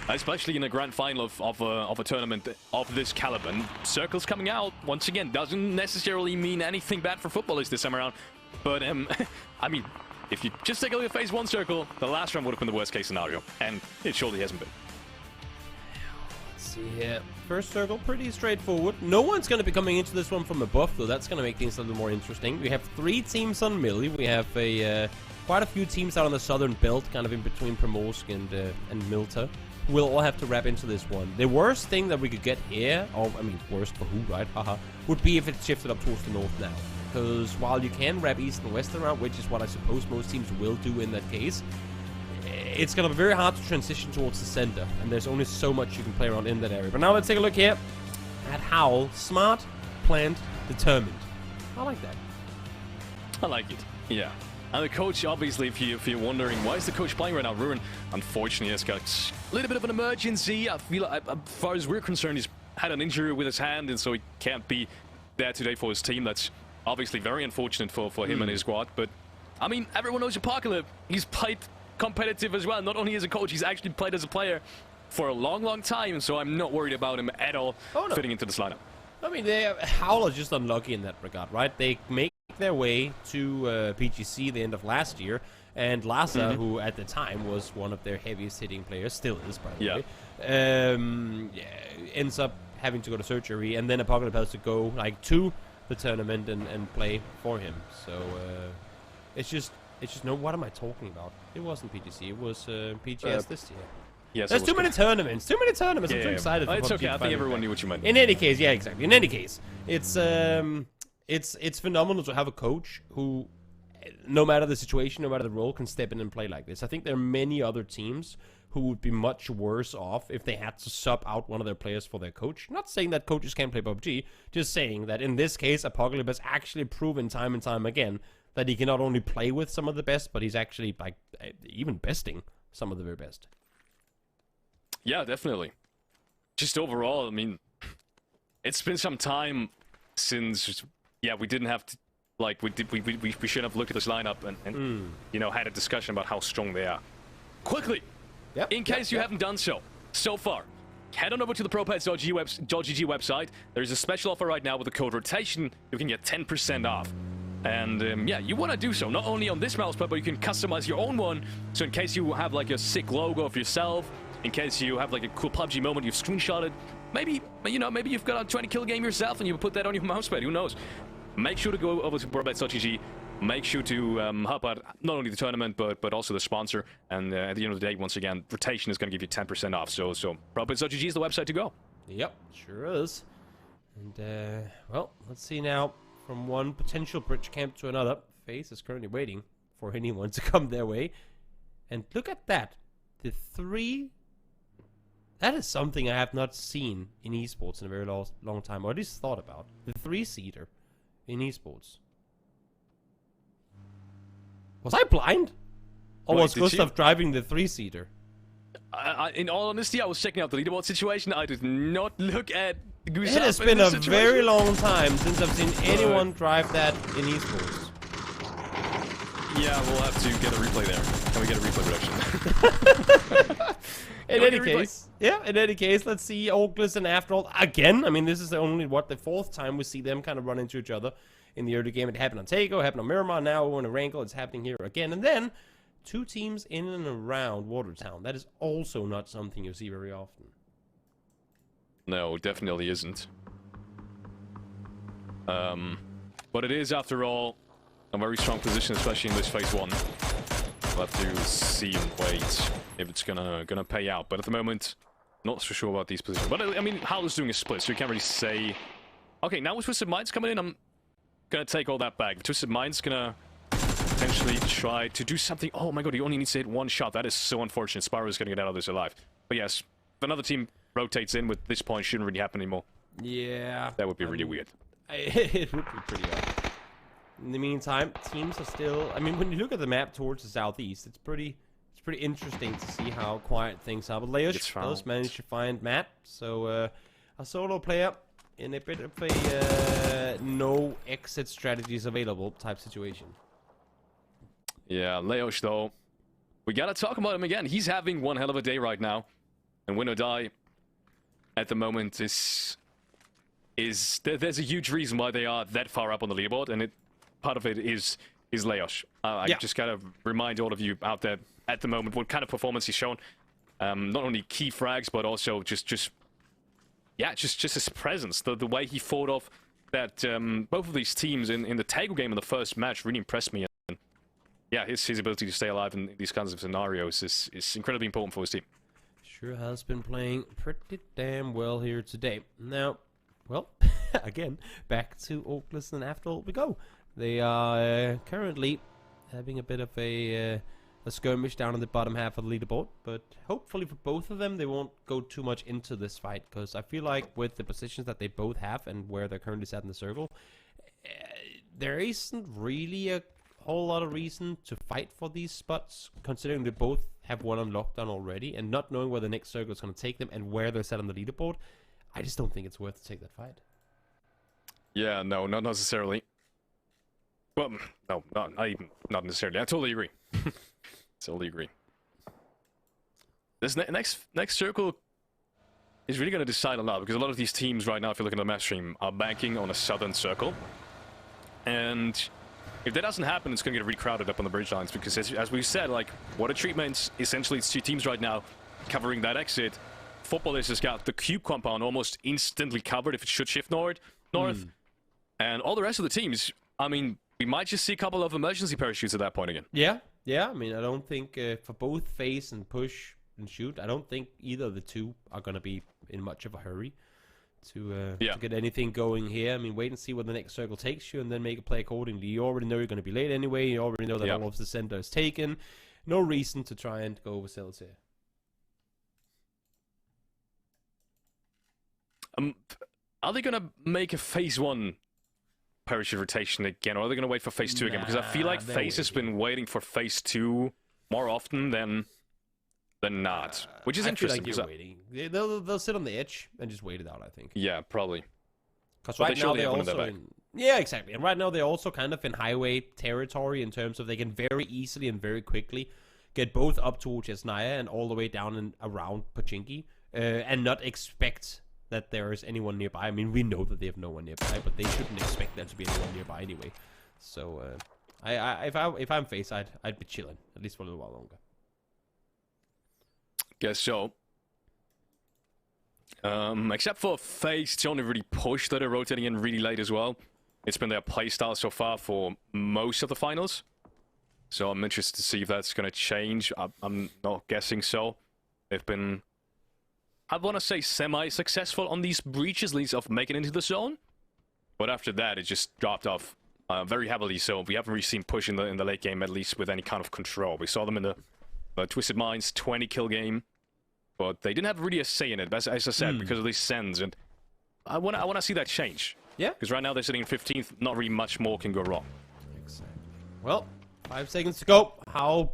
Especially in a grand final of a tournament of this caliber. And Circles coming out, once again, doesn't necessarily mean anything bad for Footballers this time around. But, I mean, if you just take a look at Phase 1 Circle, the last round would have been the worst-case scenario. And it surely hasn't been. Let's see here. First Circle, pretty straightforward. No one's going to be coming into this one from above, though. That's going to make things a little more interesting. We have 3 teams on Millie. We have quite a few teams out on the southern belt, kind of in between Primorsk and Milta. We'll all have to wrap into this one. The worst thing that we could get here, or I mean, worst for who, right? Haha, would be if it shifted up towards the north now. Because while you can wrap east and west around, which is what I suppose most teams will do in that case, it's gonna be very hard to transition towards the center, and there's only so much you can play around in that area. But now let's take a look here at Howl. Smart, planned, determined. I like that. I like it. Yeah. And the coach, obviously, if you're wondering, why is the coach playing right now? Ruin, unfortunately, has got a little bit of an emergency. I feel like, as far as we're concerned, he's had an injury with his hand, and so he can't be there today for his team. That's obviously very unfortunate for him and his squad. But, I mean, everyone knows Apocalypse. He's played competitive as well. Not only as a coach, he's actually played as a player for a long, long time, so I'm not worried about him at all fitting into this lineup. I mean, Howl are just unlucky in that regard, right? They make their way to PGC the end of last year, and Lhasa, who at the time was one of their heaviest hitting players, still is, by the way, ends up having to go to surgery, and then Apocalypse has to go like to the tournament and play for him. So it's just no. What am I talking about? It wasn't PGC. It was PGS this year. Yes, there's too many tournaments. Too many tournaments. I'm too excited. It's okay. I think everyone knew what you meant. In any case, yeah, exactly. In any case, it's phenomenal to have a coach who, no matter the situation, no matter the role, can step in and play like this. I think there are many other teams who would be much worse off if they had to sub out one of their players for their coach. Not saying that coaches can't play PUBG, just saying that in this case, Apocalypse has actually proven time and time again that he can not only play with some of the best, but he's actually like even besting some of the very best. Yeah, definitely. Just overall, I mean, it's been some time since, yeah, we didn't have to, like, we should have looked at this lineup and you know, had a discussion about how strong they are. Quickly, in case you haven't done so far, head on over to the propets.gg website. There's a special offer right now with the code ROTATION. You can get 10% off. And yeah, you want to do so, not only on this mousepad, but you can customize your own one. So in case you have like a sick logo of yourself, in case you have like a cool PUBG moment you've screenshotted, maybe, you know, maybe you've got a 20 kill game yourself and you put that on your mousepad, who knows. Make sure to go over to propets.gg. Make sure to help out not only the tournament, but also the sponsor. And at the end of the day, once again, rotation is going to give you 10% off. So propets.gg is the website to go. Yep, sure is. And, well, let's see now. From one potential bridge camp to another, FaZe is currently waiting for anyone to come their way. And look at that. The 3... That is something I have not seen in esports in a very long time, or at least thought about. The 3-seater in esports. Was I blind? Or was Gustav driving the 3-seater? In all honesty, I was checking out the leaderboard situation. I did not look at Gustav. It has been a very long time since I've seen anyone drive that in esports. Yeah, we'll have to get a replay there. Can we get a replay production? In any case, let's see Oakless and After All again. I mean, this is only, the 4th time we see them kind of run into each other in the early game. It happened on Tago, it happened on Miramar, now on Erangel, it's happening here again. And then 2 teams in and around Watertown. That is also not something you see very often. No, definitely isn't. But it is, after all, a very strong position, especially in this phase 1. We'll have to see and wait if it's gonna pay out. But at the moment, not so sure about these positions. But I mean, Howler's doing a split, so you can't really say. Okay, now with Twisted Mind's coming in, I'm gonna take all that back. Twisted Mind's gonna potentially try to do something. Oh my god, he only needs to hit 1 shot. That is so unfortunate. Spyro's gonna get out of this alive. But yes, if another team rotates in with this point, shouldn't really happen anymore. Yeah. That would be really weird. It would be pretty odd. In the meantime, teams are still... I mean, when you look at the map towards the southeast, it's pretty interesting to see how quiet things are. But Leosh does manage to find Matt, so a solo player in a bit of a no exit strategies available type situation. Yeah, Leosh, though, we gotta talk about him again. He's having one hell of a day right now. And win or die at the moment there's a huge reason why they are that far up on the leaderboard, and part of it is Leosh. I just gotta remind all of you out there at the moment what kind of performance he's shown. Not only key frags, but also just his presence. The way he fought off that both of these teams in the Tago game in the first match really impressed me. And yeah, his ability to stay alive in these kinds of scenarios is incredibly important for his team. Sure has been playing pretty damn well here today. Now, well, again, back to Oakless, and after all we go. They are currently having a bit of a skirmish down in the bottom half of the leaderboard, but hopefully for both of them they won't go too much into this fight, because I feel like with the positions that they both have and where they're currently sat in the circle, there isn't really a whole lot of reason to fight for these spots, considering they both have one on lockdown already, and not knowing where the next circle is going to take them and where they're set on the leaderboard. I just don't think it's worth to take that fight. Yeah, no, not necessarily. Well, no, not necessarily. I totally agree. Totally agree. This next circle is really going to decide a lot, because a lot of these teams right now, if you look at the match stream, are banking on a southern circle. And if that doesn't happen, it's going to get really crowded up on the bridge lines, because as we said, like, Water Treatment, essentially it's 2 teams right now covering that exit. Footballers has got the cube compound almost instantly covered if it should shift north. And all the rest of the teams, I mean, we might just see a couple of emergency parachutes at that point again. Yeah. I mean, I don't think for both phase and push and shoot, I don't think either of the two are going to be in much of a hurry to get anything going here. I mean, wait and see where the next circle takes you, and then make a play accordingly. You already know you're going to be late anyway. You already know that all of the center is taken. No reason to try and go overzealous here. Are they going to make a phase 1 parachute rotation again, or are they going to wait for phase 2 again? Because I feel like phase has been waiting for phase 2 more often than not, which is interesting. I feel like you're waiting. They'll sit on the edge and just wait it out, I think. Yeah, probably. Because right now they're also yeah, exactly. And right now they're also kind of in highway territory in terms of they can very easily and very quickly get both up towards Chesnaya and all the way down and around Pachinki, and not expect that there is anyone nearby. I mean, we know that they have no one nearby, but they shouldn't expect there to be anyone nearby anyway. So, if I'm FaZe, I'd be chilling at least for a little while longer. Guess so. Except for FaZe, it's only really pushed that are rotating in really late as well. It's been their playstyle so far for most of the finals. So I'm interested to see if that's going to change. I'm not guessing so. They've been, I want to say, semi-successful on these breaches, at least of making it into the zone. But after that, it just dropped off very heavily. So we haven't really seen push in the late game, at least with any kind of control. We saw them in the Twisted Minds 20 kill game, but they didn't have really a say in it, as I said, because of these sends. And I want to see that change. Yeah. Because right now they're sitting in 15th. Not really much more can go wrong. Exactly. Well, 5 seconds to go. How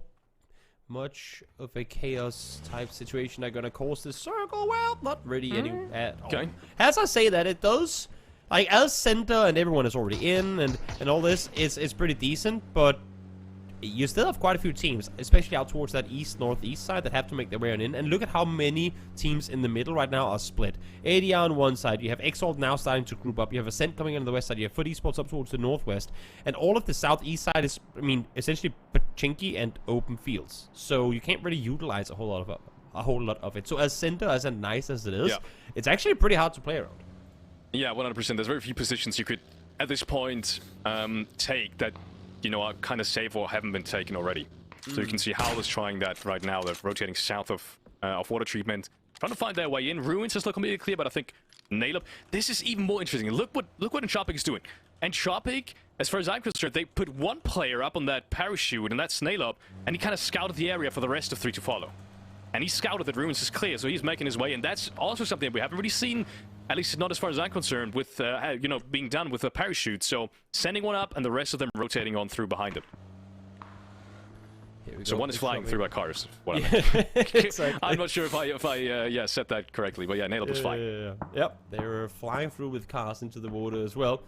much of a chaos type situation are going to cause this circle? Well, not really any at all. Okay. As I say that, it does, like, as center and everyone is already in and all this is pretty decent, but you still have quite a few teams, especially out towards that east-northeast side, that have to make their way on in. And look at how many teams in the middle right now are split. ADR on one side, you have Exalt now starting to group up, you have Ascent coming in on the west side, you have Foot Esports up towards the northwest, and all of the southeast side is, I mean, essentially pachinki and open fields. So you can't really utilize a whole lot of it. So as center, as nice as it is, it's actually pretty hard to play around. Yeah, 100%. There's very few positions you could, at this point, take that, you know, are kind of safe or haven't been taken already. So you can see Howl is trying that right now. They're rotating south of water treatment, trying to find their way in. Ruins is not completely clear, but I think Nail-Up. This is even more interesting. Look what Entropic is doing. Entropic, as far as I'm concerned, they put one player up on that parachute, and that's Nail-Up, and he kind of scouted the area for the rest of 3 to follow. And he scouted that Ruins is clear, so he's making his way, and that's also something we haven't really seen, at least not as far as I'm concerned, with, you know, being done with a parachute. So sending one up, and the rest of them rotating on through behind him. So one is flying through by cars. Exactly. I'm not sure if I said that correctly, but yeah, Nail-Up was flying. Yep, they were flying through with cars into the water as well.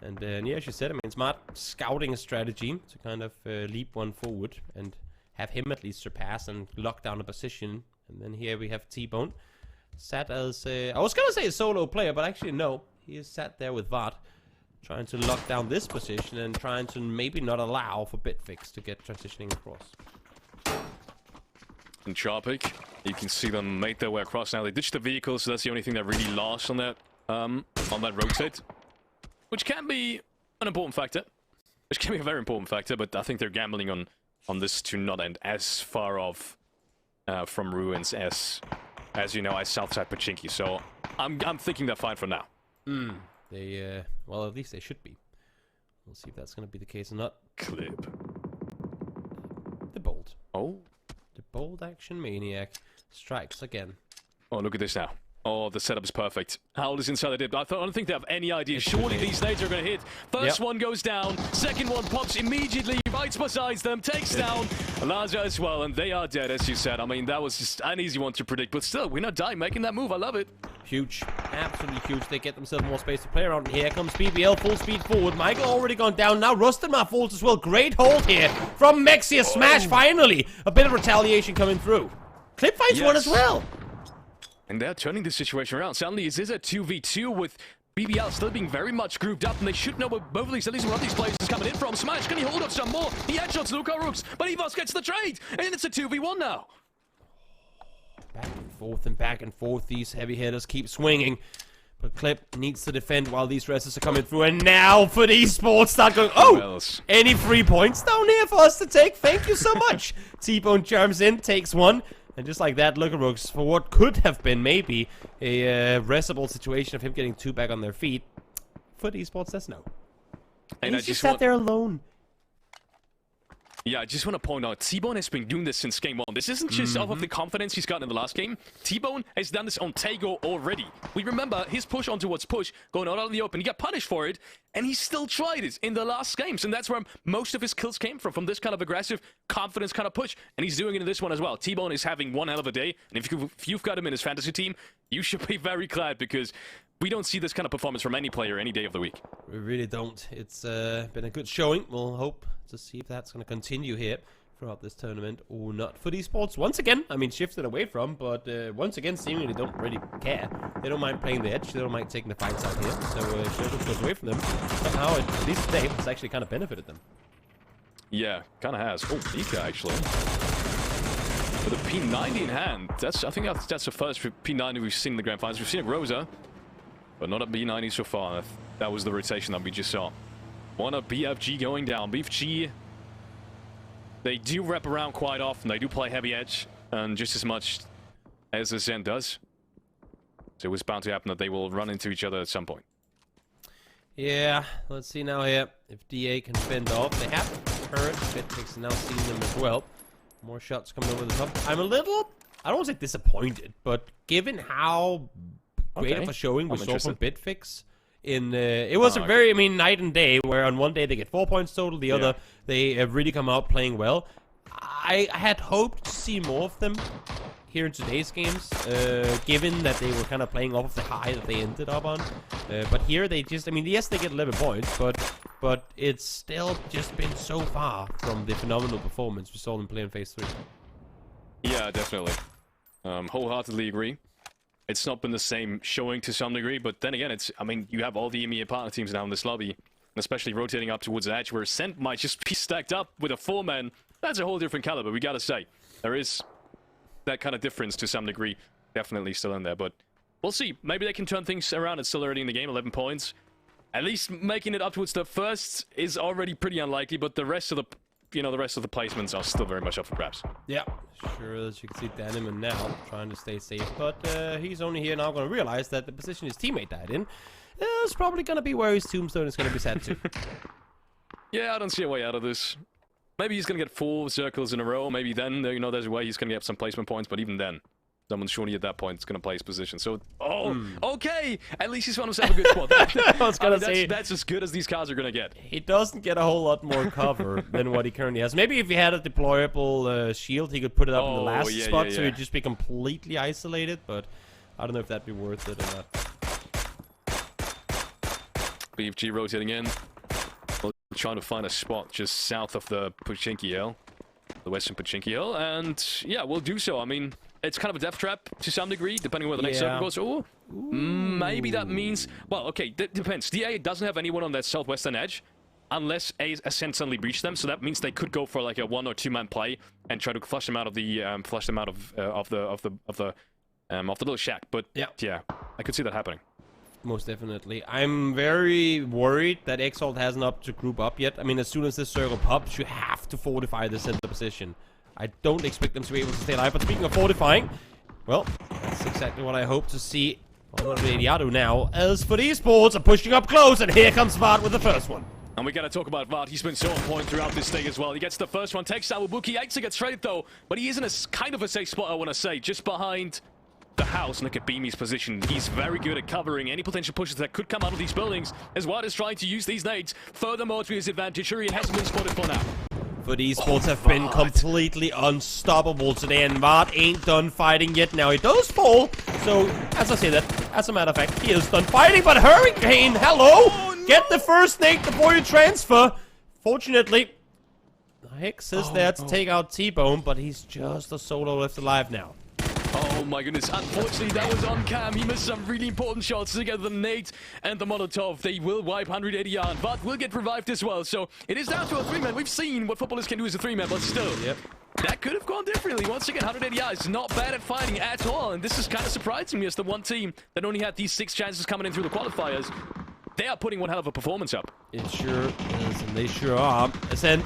And yeah, as you said, I mean, smart scouting strategy to kind of leap one forward and have him at least surpass and lock down a position. And then here we have T-Bone. Sat as I was gonna say a solo player, but actually no. He is sat there with Vart, trying to lock down this position and trying to maybe not allow for Bitfix to get transitioning across. And Entropic, you can see them make their way across now. They ditched the vehicle, so that's the only thing that really lost on that rotate, which can be an important factor. Which can be a very important factor, but I think they're gambling on this to not end as far off from Ruins as you know, as Southside Pachinki. So I'm thinking they're fine for now. They well, at least they should be. We'll see if that's going to be the case or not. Clip. The bold. Oh. The bold action maniac strikes again. Oh, look at this now. Oh, the setup is perfect. Howl is inside the dip. I don't think they have any idea. Surely these nades are going to hit. First one goes down. Second one pops immediately right beside them. Takes down Laza as well. And they are dead, as you said. I mean, that was just an easy one to predict. But still, we're not dying making that move. I love it. Huge. Absolutely huge. They get themselves more space to play around. And here comes BBL. Full speed forward. Michael already gone down. Now Rustenmar falls as well. Great hold here from Mexia. Smash, finally. A bit of retaliation coming through. Clip finds one as well. And they're turning this situation around. Suddenly, is this a 2v2 with BBL still being very much grouped up, and they should know where both of these, at least one of these players is coming in from. Smash, can he hold up some more? He headshots Luca Rooks, but Evos gets the trade, and it's a 2v1 now. Back and forth, these heavy hitters keep swinging. But Clip needs to defend while these reses are coming through, and now for esports start going, oh! Any 3 points down here for us to take? Thank you so much! T-Bone charms in, takes one. And just like that, Lookarooks, for what could have been maybe a resible situation of him getting 2 back on their feet, Foot Esports says no. And he's just sat there alone. Yeah, I just want to point out, T-Bone has been doing this since game 1. This isn't just off of the confidence he's gotten in the last game. T-Bone has done this on Tego already. We remember his push on towards push, going out of the open. He got punished for it, and he still tried it in the last games. And that's where most of his kills came from this kind of aggressive, confidence kind of push. And he's doing it in this one as well. T-Bone is having one hell of a day. And if you've got him in his fantasy team, you should be very glad, because we don't see this kind of performance from any player any day of the week. We really don't. It's been a good showing. We'll hope to see if that's going to continue here throughout this tournament or not. Foot Esports, once again, I mean, shifted away from, but once again, seemingly don't really care. They don't mind playing the edge. They don't mind taking the fights out here. So Sherwood goes away from them. Somehow, at least today, it's actually kind of benefited them. Yeah, kind of has. Oh, Mika, actually. With a P90 in hand. I think that's the first P90 we've seen in the Grand Finals. We've seen a Rosa, but not a B90 so far. That was the rotation that we just saw. One of BFG going down. BFG, they do wrap around quite often. They do play heavy edge, and just as much as the Zen does. So it was bound to happen that they will run into each other at some point. Yeah, let's see now here if DA can fend off. They have Turret. Bitfix now seeing them as well. More shots coming over the top. I'm a little, I don't want to say disappointed, but given how great of a showing we saw from Bitfix, it was a very, I mean, night and day, where on one day they get 4 points total, the other they have really come out playing well. I had hoped to see more of them here in today's games, given that they were kind of playing off of the high that they ended up on. But here they just, I mean, yes, they get 11 points, but but it's still just been so far from the phenomenal performance we saw them play in Phase 3. Yeah, definitely. Wholeheartedly agree. It's not been the same showing to some degree, but then again, I mean, you have all the EMEA partner teams now in this lobby, especially rotating up towards the edge, where Ascent might just be stacked up with a 4-man. That's a whole different caliber, we gotta say. There is that kind of difference to some degree, definitely still in there, but we'll see. Maybe they can turn things around. It's still early in the game, 11 points. At least making it up towards the first is already pretty unlikely, but the rest of the, the rest of the placements are still very much up for grabs. Yeah, sure, as you can see, Daneman now trying to stay safe, but he's only here now going to realize that the position his teammate died in is probably going to be where his tombstone is going to be set to. Yeah, I don't see a way out of this. Maybe he's going to get 4 circles in a row. Maybe then, there's a way he's going to get some placement points, but even then, someone surely at that point is going to play his position. So, okay! At least he's found himself a good spot. I was going to say... That's as good as these cards are going to get. He doesn't get a whole lot more cover than what he currently has. Maybe if he had a deployable shield, he could put it up in the last spot, so he'd just be completely isolated, but I don't know if that'd be worth it or not. pubg rotating in. Trying to find a spot just south of the Pochinki Hill. The western Pochinki Hill, and yeah, we'll do so. I mean, it's kind of a death trap to some degree, depending on where the next circle goes. Oh, maybe that means... Well, okay, depends. DA doesn't have anyone on that southwestern edge, unless Ascent suddenly breach them, so that means they could go for like a 1 or 2 man play and try to flush them out of the the little shack. But yeah, I could see that happening. Most definitely. I'm very worried that Exalt hasn't up to group up yet. I mean, as soon as this circle pops, you have to fortify the center position. I don't expect them to be able to stay alive, but speaking of fortifying, well, that's exactly what I hope to see on Radiado now. As for esports, are pushing up close, and here comes Vard with the first one. And we gotta talk about Vard. He's been so on point throughout this thing as well. He gets the first one, takes out Wubuki, Aixa gets traded though, but he is in a kind of a safe spot, I want to say, just behind the house. Look at Beamy's position. He's very good at covering any potential pushes that could come out of these buildings, as Vard is trying to use these nades furthermore to his advantage. Shuri hasn't been spotted for now. But esports have been completely unstoppable today, and Vard ain't done fighting yet. Now he does fall, so as I say that, as a matter of fact, he is done fighting, but Hurricane, hello! Oh, no. Get the first nade before you transfer. Fortunately, Hex is there to take out T-Bone, but he's just a solo left alive now. Oh my goodness, unfortunately that was on cam. He missed some really important shots together, the nade and the Molotov. They will wipe 180 on, but will get revived as well. So it is down to a 3-man. We've seen what footballers can do as a 3-man, but still, that could have gone differently. Once again, 180 is not bad at fighting at all, and this is kind of surprising me as the one team that only had these 6 chances coming in through the qualifiers. They are putting one hell of a performance up. It sure is, and they sure are. Ascent,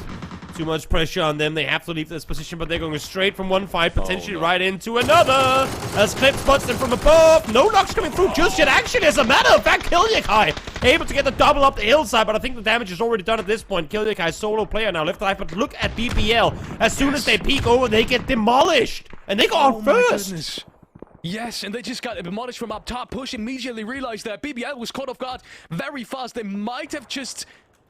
too much pressure on them. They have to leave this position, but they're going straight from one fight, potentially right into another. As Clip spots them from above. No knocks coming through just yet. Actually, as a matter of fact, Kilyakai able to get the double up the hillside, but I think the damage is already done at this point. Kilyakai solo player now left alive, but look at BBL. As soon as they peek over, they get demolished, and they go on first. Yes, and they just got demolished from up top. Push immediately realized that BBL was caught off guard very fast. They might have just...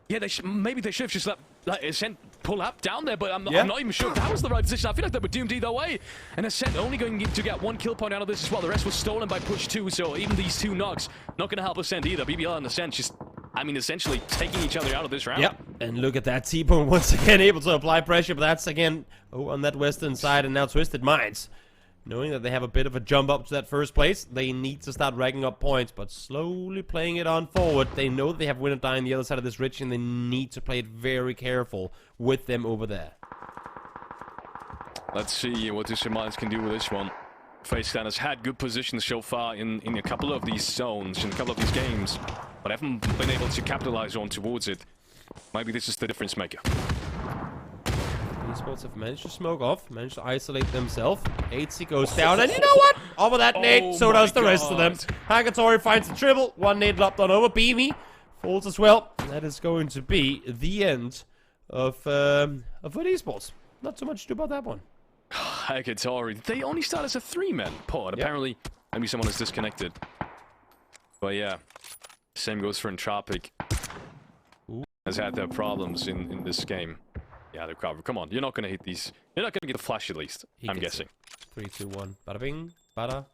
Yeah, maybe they should have just let Ascent pull up down there, but I'm not even sure if that was the right position. I feel like they were doomed either way. And Ascent only going to get 1 kill point out of this as well. The rest was stolen by Push 2, so even these 2 knocks not going to help Ascent either. BBL and Ascent just, I mean, essentially taking each other out of this round. Yep, and look at that. T-Bone once again able to apply pressure, but that's again on that western side, and now Twisted Minds. Knowing that they have a bit of a jump up to that first place, they need to start racking up points, but slowly playing it on forward. They know that they have win or die on the other side of this ridge, and they need to play it very careful with them over there. Let's see what Twisted Minds can do with this one. FaZe has had good positions so far in a couple of these zones, in a couple of these games, but haven't been able to capitalize on towards it. Maybe this is the difference maker. Esports have managed to smoke off, managed to isolate themselves. 8C goes down, and you know what? Over that nade, so does the rest of them. Hagatori finds the triple, 1 nade lopped on over. Beamy falls as well. That is going to be the end of Foot Esports. Not so much to do about that one. Hagatori, they only start as a 3-man pod. Apparently, maybe someone is disconnected. But yeah, same goes for Entropic. Has had their problems in this game. Yeah, they're covered. Come on, you're not gonna hit these. You're not gonna get a flash at least. I'm guessing. 3, 2, 1. Bada bing, bada.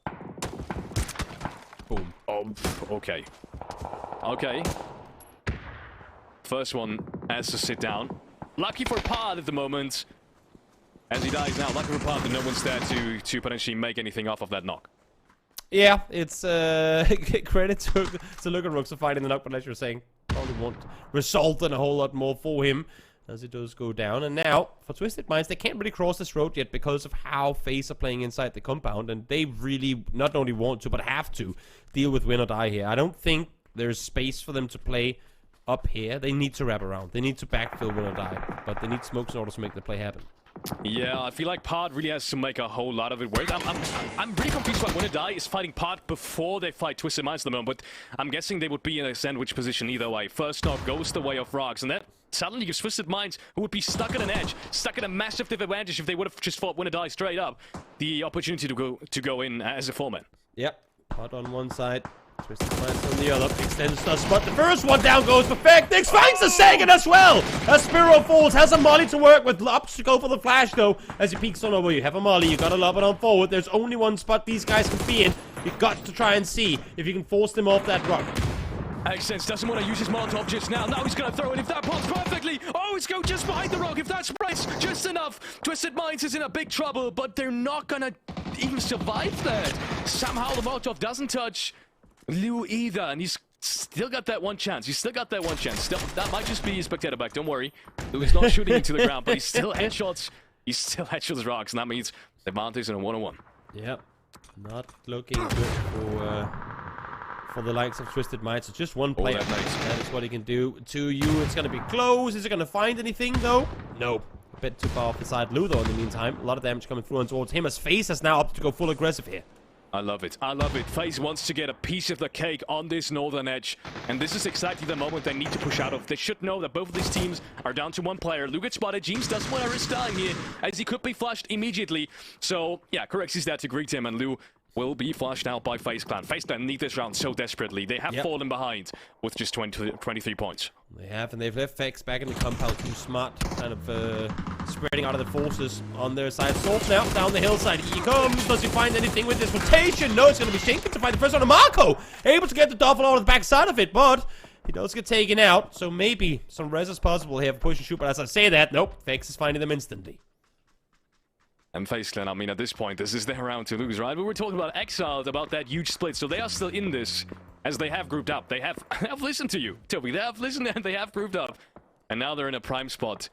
Boom. Oh, okay. Okay. first one has to sit down. Lucky for Pod at the moment. As he dies now, lucky for Pod that no one's there to potentially make anything off of that knock. Yeah, it's credit to Lugarook for finding the knock, but as you're saying, probably won't result in a whole lot more for him as it does go down. And now, for Twisted Minds, they can't really cross this road yet because of how FaZe are playing inside the compound, and they really not only want to, but have to deal with win or die here. I don't think there's space for them to play up here. They need to wrap around. They need to backfill win or die, but they need smokes in order to make the play happen. Yeah, I feel like Pod really has to make a whole lot of it work. I'm really confused why Winner Die is fighting Pod before they fight Twisted Minds at the moment, but I'm guessing they would be in a sandwich position either way. First knock goes the way of Rocks, and that suddenly gives Twisted Minds, who would be stuck at an edge, stuck at a massive disadvantage if they would have just fought Winner Die straight up, the opportunity to go in as a foreman. Yep, Pod on one side. Twisted Minds on the other. Extends the spot. The first one down goes perfect. Nix finds the second as well. As Spiro falls, has a molly to work with. Ups to go for the flash though. As he peeks on over, you have a molly. You gotta lob it on forward. There's only one spot these guys can be in. You've got to try and see if you can force them off that rock. Accents doesn't want to use his Molotov just now. Now he's going to throw it if that pops perfectly. Oh, it's go just behind the rock. If that spreads just enough. Twisted Minds is in a big trouble, but they're not going to even survive that. Somehow the Molotov doesn't touch Liu either, and he's still got that one chance. He's still got that one chance. Still, that might just be his spectator back. Don't worry. Liu's not shooting into the ground, but he's still headshots. He's still headshots rocks, and that means the Montes in a 1-on-1. Yep. Not looking good for the likes of Twisted Minds. It's just one player. That is what he can do to you. It's going to be close. Is it going to find anything, though? No. A bit too far off the side. Lu, though, in the meantime. A lot of damage coming through and towards him as FaZe has now opted to go full aggressive here. I love it. I love it. FaZe wants to get a piece of the cake on this northern edge. And this is exactly the moment they need to push out of. They should know that both of these teams are down to one player. Lu gets spotted. Jeans doesn't want to risk dying here, as he could be flushed immediately. So, yeah, Correx is there to greet him, and Lu will be flushed out by FaZe Clan. FaZe Clan need this round so desperately. They have fallen behind with just 23 points. They have, and they've left FaZe back in the compound too smart, kind of spreading out of the forces on their side. Salt now down the hillside. He comes. Does he find anything with this rotation? No, it's going to be Shinken to find the first one. Marco able to get the duffel out of the back side of it, but he does get taken out. So maybe some res is possible here for push and shoot. But as I say that, nope, FaZe is finding them instantly. And FaZe Clan, I mean, at this point, this is their round to lose, right? We were talking about Exiled, about that huge split, so they are still in this, as they have grouped up. They have listened to you, Toby. They have listened and they have grouped up. And now they're in a prime spot.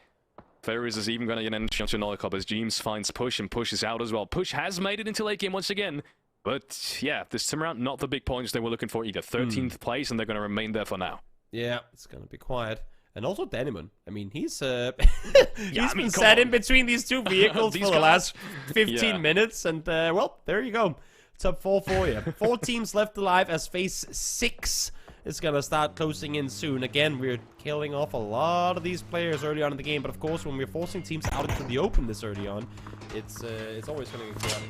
Ferris is even going to get an entry onto Nolikop as James finds Push, and Push is out as well. Push has made it into late game once again. But, yeah, this time around, not the big points they were looking for either. 13th place, and they're going to remain there for now. Yeah, it's going to be quiet. And also Danimon. I mean, he's been come sat on. in between these two vehicles for the last 15 minutes. And, well, there you go. Top 4 for you. 4 teams left alive as FaZe 6 is going to start closing in soon. Again, we're killing off a lot of these players early on in the game. But, of course, when we're forcing teams out into the open this early on, it's always going to get chaotic.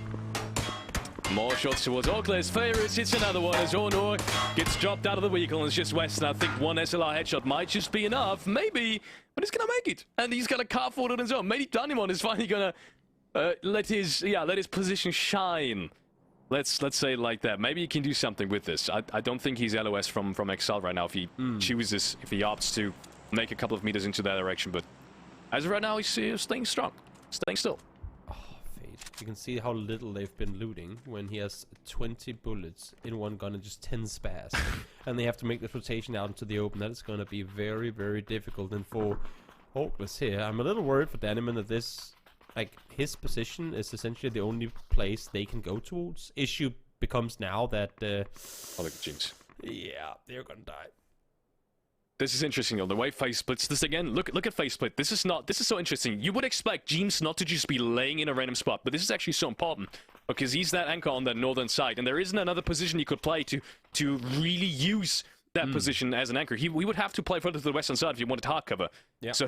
More shots towards Oculus. Ferris hits another one as Honor gets dropped out of the vehicle and it's just West. And I think one SLR headshot might just be enough. Maybe, but he's going to make it. And he's got a car forward on his own. Maybe Danimon is finally going to let his position shine. Let's say it like that. Maybe he can do something with this. I don't think he's LOS from Excel right now if he chooses, if he opts to make a couple of meters into that direction. But as of right now, he's staying strong, staying still. You can see how little they've been looting when he has 20 bullets in one gun and just 10 spares. And they have to make this rotation out into the open. That is going to be very, very difficult. And for Hawkless here, I'm a little worried for Danimon that this, like, his position is essentially the only place they can go towards. Issue becomes now that... oh, look at Jinx. Yeah, they're going to die. This is interesting though, the way FaZe splits this again. Look at FaZe split. This is so interesting. You would expect James not to just be laying in a random spot, but this is actually so important because he's that anchor on that northern side, and there isn't another position he could play to really use that position as an anchor. We would have to play further to the western side if you wanted hard cover. Yeah. So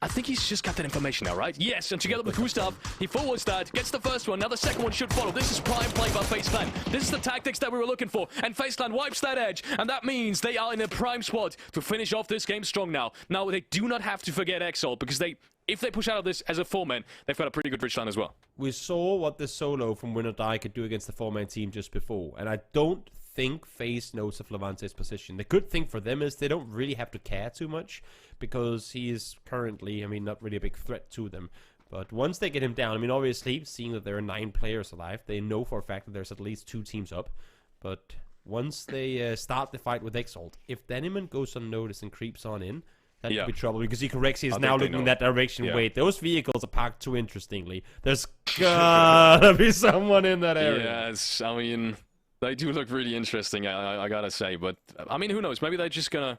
I think he's just got that information now, right? Yes, and together with Gustav, he forwards that, gets the first one, now the second one should follow. This is prime play by FaZe Clan. This is the tactics that we were looking for, and FaZe Clan wipes that edge, and that means they are in a prime spot to finish off this game strong now. Now, they do not have to forget Exalt, because they if they push out of this as a 4-man, they've got a pretty good ridgeline as well. We saw what the solo from Win or Die could do against the 4-man team just before, and I don't think FaZe knows of Levante's position. The good thing for them is they don't really have to care too much, because he is currently, I mean, not really a big threat to them. But once they get him down, I mean, obviously, seeing that there are 9 players alive, they know for a fact that there's at least 2 teams up. But once they start the fight with Exalt, if Deniman goes unnoticed and creeps on in, that could be trouble, because Ikorexi is now looking in that direction. Yeah. Wait, those vehicles are parked too interestingly. There's gotta be someone in that area. Yes, I mean, they do look really interesting, I gotta say. But, I mean, who knows? Maybe they're just gonna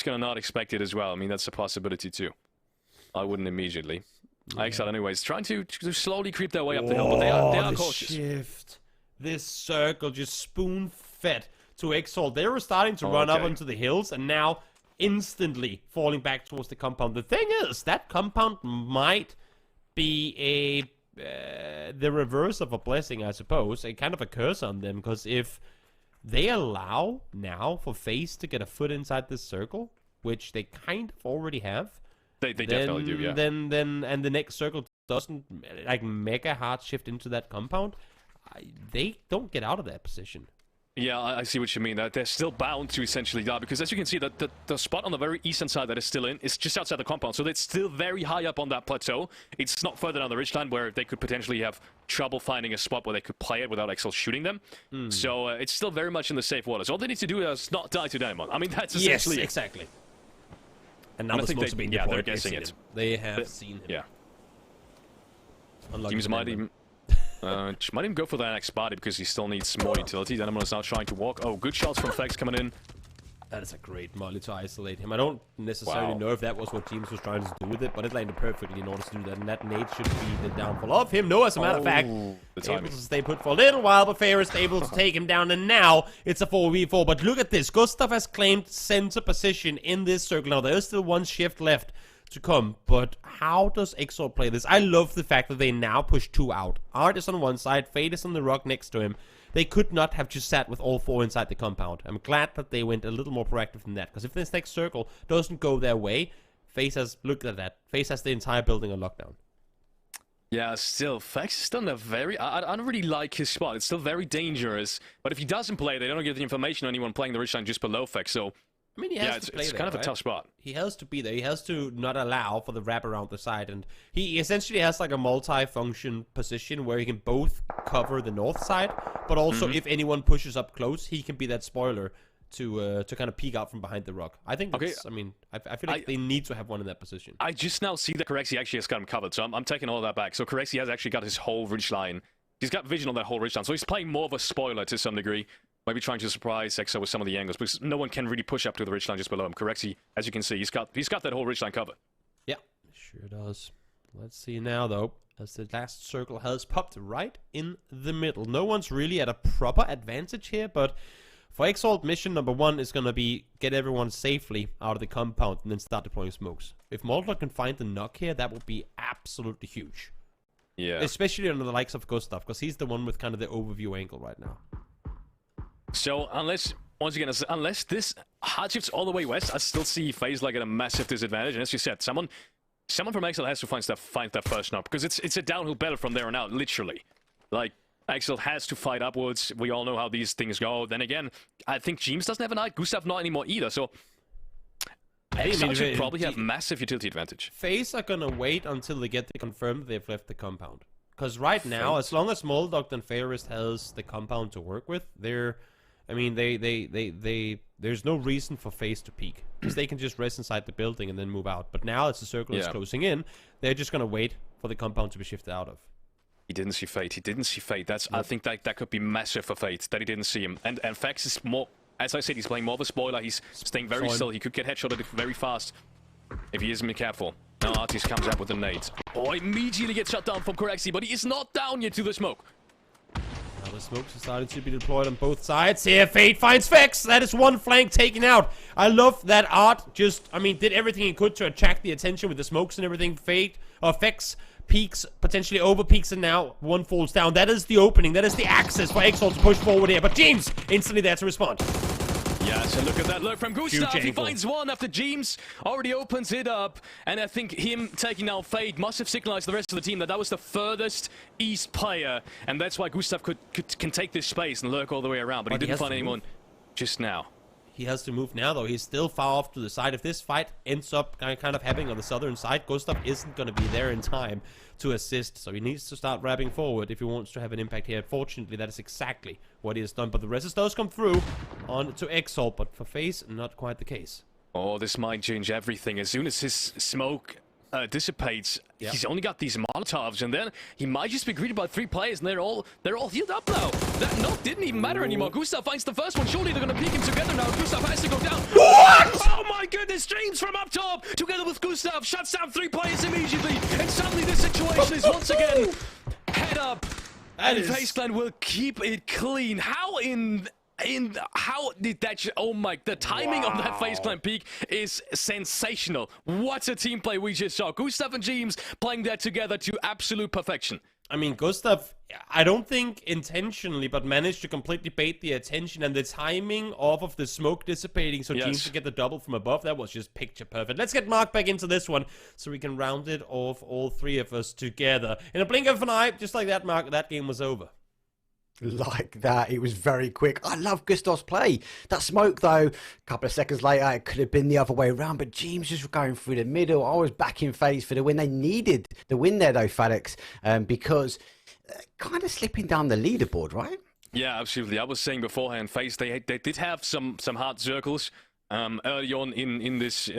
not expect it as well. I mean, that's a possibility too. I wouldn't immediately. Exalt, anyways, trying to slowly creep their way up the hill, but they are cautious. Shift. This circle just spoon-fed to Exalt. They were starting to run up onto the hills, and now instantly falling back towards the compound. The thing is, that compound might be the reverse of a blessing, I suppose, a kind of a curse on them, because if they allow now for FaZe to get a foot inside this circle, which they kind of already have, they definitely do, yeah. Then the next circle doesn't like mega hard shift into that compound, they don't get out of that position. Yeah, I see what you mean. They're still bound to essentially die, because as you can see, the spot on the very eastern side that is still in is just outside the compound, so it's still very high up on that plateau. It's not further down the ridgeline where they could potentially have trouble finding a spot where they could play it without Exalt shooting them. So it's still very much in the safe waters. All they need to do is not die to Dynamon. I mean, that's essentially exactly. And now the smokes are being deployed. They're guessing it. They have seen him. Yeah. Teams might even go for that next body, because he still needs more utility. Dynamon is now trying to walk. Oh, good shots from Fex coming in. That is a great molly to isolate him. I don't necessarily know if that was what James was trying to do with it, but it landed perfectly in order to do that, and that nade should be the downfall of him. No, as a matter of fact, able to stay put for a little while, but Fair able to take him down, and now it's a 4v4. But look at this. Gustav has claimed center position in this circle. Now, there is still one shift left to come, but how does Exalt play this? I love the fact that they now push 2 out. Art is on one side, Fade is on the rock next to him. They could not have just sat with all 4 inside the compound. I'm glad that they went a little more proactive than that, because if this next circle doesn't go their way, FaZe has looked at that. FaZe has the entire building on lockdown. Yeah, still, Fex is done a very... I don't really like his spot. It's still very dangerous, but if he doesn't play, they don't get the information on anyone playing the ridgeline just below Fex, so... I mean, he has to play it's there, kind of a tough spot. He has to be there. He has to not allow for the wrap around the side. And he essentially has like a multi-function position where he can both cover the north side, but also if anyone pushes up close, he can be that spoiler to kind of peek out from behind the rock. I think that's, I mean, I feel like they need to have one in that position. I just now see that Corexi actually has got him covered, so I'm taking all that back. So Corexi has actually got his whole ridgeline. He's got vision on that whole ridgeline, so he's playing more of a spoiler to some degree. Maybe trying to surprise Exo with some of the angles, because no one can really push up to the ridgeline just below him. Corexi, as you can see, he's got that whole ridgeline covered. Yeah, sure does. Let's see now, though, as the last circle has popped right in the middle. No one's really at a proper advantage here, but for Exalt, mission number 1 is going to be get everyone safely out of the compound and then start deploying smokes. If Molotov can find the knock here, that would be absolutely huge. Yeah. Especially under the likes of Gustav, because he's the one with kind of the overview angle right now. So, unless this hard shifts all the way west, I still see FaZe like at a massive disadvantage. And as you said, someone from Exalt has to find that first knock, because it's a downhill battle from there on out, literally. Like, Exalt has to fight upwards. We all know how these things go. Then again, I think James doesn't have an eye. Gustav not anymore either, so... Exalt should probably have massive utility advantage. FaZe are gonna wait until they get confirmed they've left the compound. Because right now, as long as Moldog and Fairest has the compound to work with, I mean, there's no reason for FaZe to peek, because they can just rest inside the building and then move out. But now, as the circle is closing in, they're just gonna wait for the compound to be shifted out of. He didn't see Fate. He didn't see Fate. I think that could be massive for Fate that he didn't see him. And Fax is more, as I said, he's playing more of a spoiler. He's staying very still. He could get headshotted very fast if he isn't careful. Now Artis comes up with a nade. Oh, immediately gets shut down from Corexi, but he is not down yet to the smoke. Now the smokes are starting to be deployed on both sides. Here, Fate finds Fex. That is one flank taken out. I love that Art just, I mean, did everything he could to attract the attention with the smokes and everything. Fex peaks, potentially over peaks, and now one falls down. That is the opening. That is the access for Exalt to push forward here. But James instantly there to respond. Yes, and look at that look from Gustav. He angle. finds one after James already opens it up. And I think him taking out Fade must have signalized the rest of the team that that was the furthest east player. And that's why Gustav can take this space and lurk all the way around. But he didn't find anyone just now. He has to move now, though. He's still far off to the side. If this fight ends up kind of happening on the southern side, Gustav isn't going to be there in time to assist. So he needs to start wrapping forward if he wants to have an impact here. Fortunately, that is exactly what he has done. But the resist does come through on to Exalt. But for FaZe, not quite the case. Oh, this might change everything. As soon as his smoke dissipates, he's only got these Molotovs, and then he might just be greeted by 3 players, and they're all healed up now. That knock didn't even matter anymore. Gustav finds the first one. Surely they're gonna peek him together now. Gustav has to go down. What? Oh my goodness! James from up top, together with Gustav, shuts down 3 players immediately, and suddenly this situation is once again head up. And FaZe Clan will keep it clean. How did that? Oh my! The timing of that FaZe Clan peak is sensational. What a team play we just saw. Gustav and James playing that together to absolute perfection. I mean, Gustav, I don't think intentionally, but managed to completely bait the attention and the timing off of the smoke dissipating so James could get the double from above. That was just picture perfect. Let's get Mark back into this one so we can round it off, all 3 of us together. In a blink of an eye, just like that, Mark, that game was over. Like that, it was very quick. I love Gustav's play. That smoke, though, a couple of seconds later, it could have been the other way around, but James was going through the middle. I was back in FaZe for the win. They needed the win there, though, Felix, because kind of slipping down the leaderboard, right? Yeah, absolutely. I was saying beforehand, FaZe, they did have some hard circles early on in this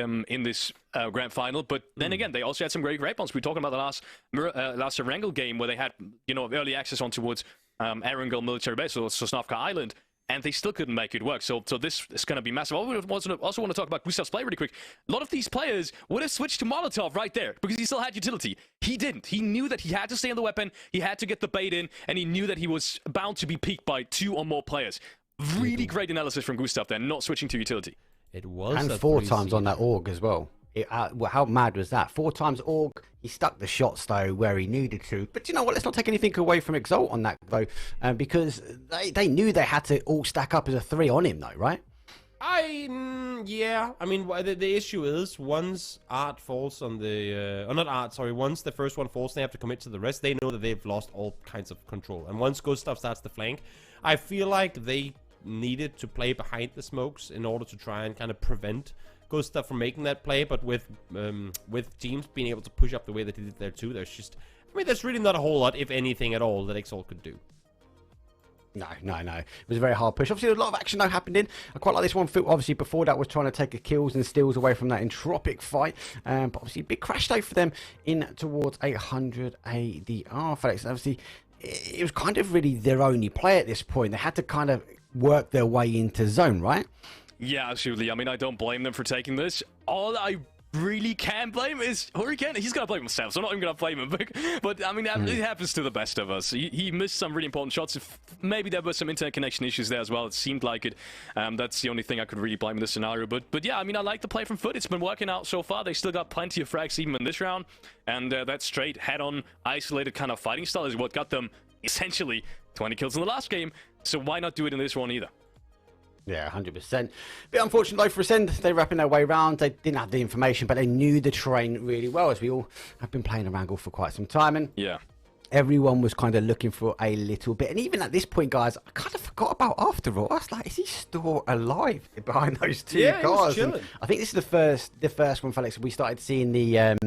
grand final, but then again, they also had some great ones. We're talking about the last Erangel game where they had early access on towards Erangel military base, or Sosnovka Island, and they still couldn't make it work. So this is going to be massive. I also want to talk about Gustav's play really quick. A lot of these players would have switched to Molotov right there because he still had utility. He didn't. He knew that he had to stay on the weapon, he had to get the bait in, and he knew that he was bound to be peaked by 2 or more players. Really great analysis from Gustav there, not switching to utility. It was and 4 times on that AUG as well. How mad was that? 4 times AUG. He stuck the shots, though, where he needed to. But you know what? Let's not take anything away from Exalt on that, though, because they knew they had to all stack up as a 3 on him, though, right? Yeah. I mean, the issue is once Art falls on the... or not Art, sorry. Once the first one falls, they have to commit to the rest. They know that they've lost all kinds of control. And once Gustav starts to flank, I feel like they needed to play behind the smokes in order to try and kind of prevent Gustav from making that play, but with James being able to push up the way that he did there too, there's really not a whole lot, if anything at all, that Exalt could do. No. It was a very hard push. Obviously, a lot of action though happened in. I quite like this one. Obviously, before that was trying to take the kills and steals away from that entropic fight. But obviously, big crash though for them in towards 800 ADR. Felix, obviously, it was kind of really their only play at this point. They had to kind of work their way into zone, right? Yeah, absolutely. I mean, I don't blame them for taking this. All I really can blame is Hurricane. He's going to blame himself, so I'm not even going to blame him. But I mean, it happens to the best of us. He missed some really important shots. Maybe there were some internet connection issues there as well. It seemed like it. That's the only thing I could really blame in this scenario. But yeah, I mean, I like the play from Foot. It's been working out so far. They still got plenty of frags even in this round. And that straight, head-on, isolated kind of fighting style is what got them essentially 20 kills in the last game. So why not do it in this one either? Yeah, 100%. Bit unfortunate though for Ascend. They're wrapping their way around. They didn't have the information, but they knew the terrain really well, as we all have been playing Erangel for quite some time. And yeah, everyone was kind of looking for a little bit. And even at this point, guys, I kind of forgot about After All. I was like, is he still alive behind those 2 cars? And I think this is the first one, Felix. We started seeing the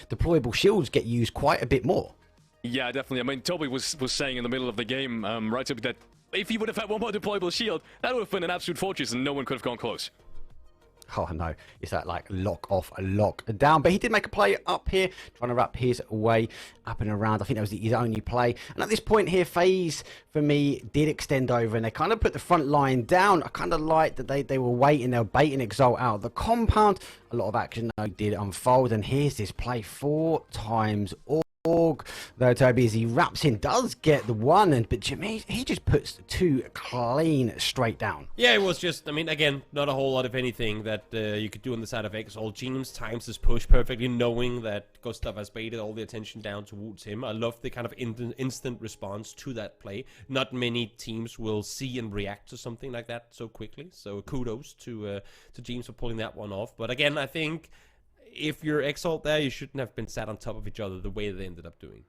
deployable shields get used quite a bit more. Yeah, definitely. I mean, Toby was saying in the middle of the game, right up that if he would have had one more deployable shield, that would have been an absolute fortress and no one could have gone close. Oh no, it's that like lock off, lock down. But he did make a play up here, trying to wrap his way up and around. I think that was his only play. And at this point here, FaZe, for me, did extend over and they kind of put the front line down. I kind of liked that they were waiting, they were baiting Exalt out of the compound. A lot of action though did unfold. And here's this play 4 times all. Borg, though Toby, as he wraps in, does get the one, but Jimmy, he just puts two clean straight down. Yeah, it was just, I mean, again, not a whole lot of anything that you could do on the side of Exalt. James times his push perfectly, knowing that Gustav has baited all the attention down towards him. I love the kind of instant response to that play. Not many teams will see and react to something like that so quickly, so kudos to James for pulling that one off. But again, I think if you're Exalt there, you shouldn't have been sat on top of each other the way they ended up doing.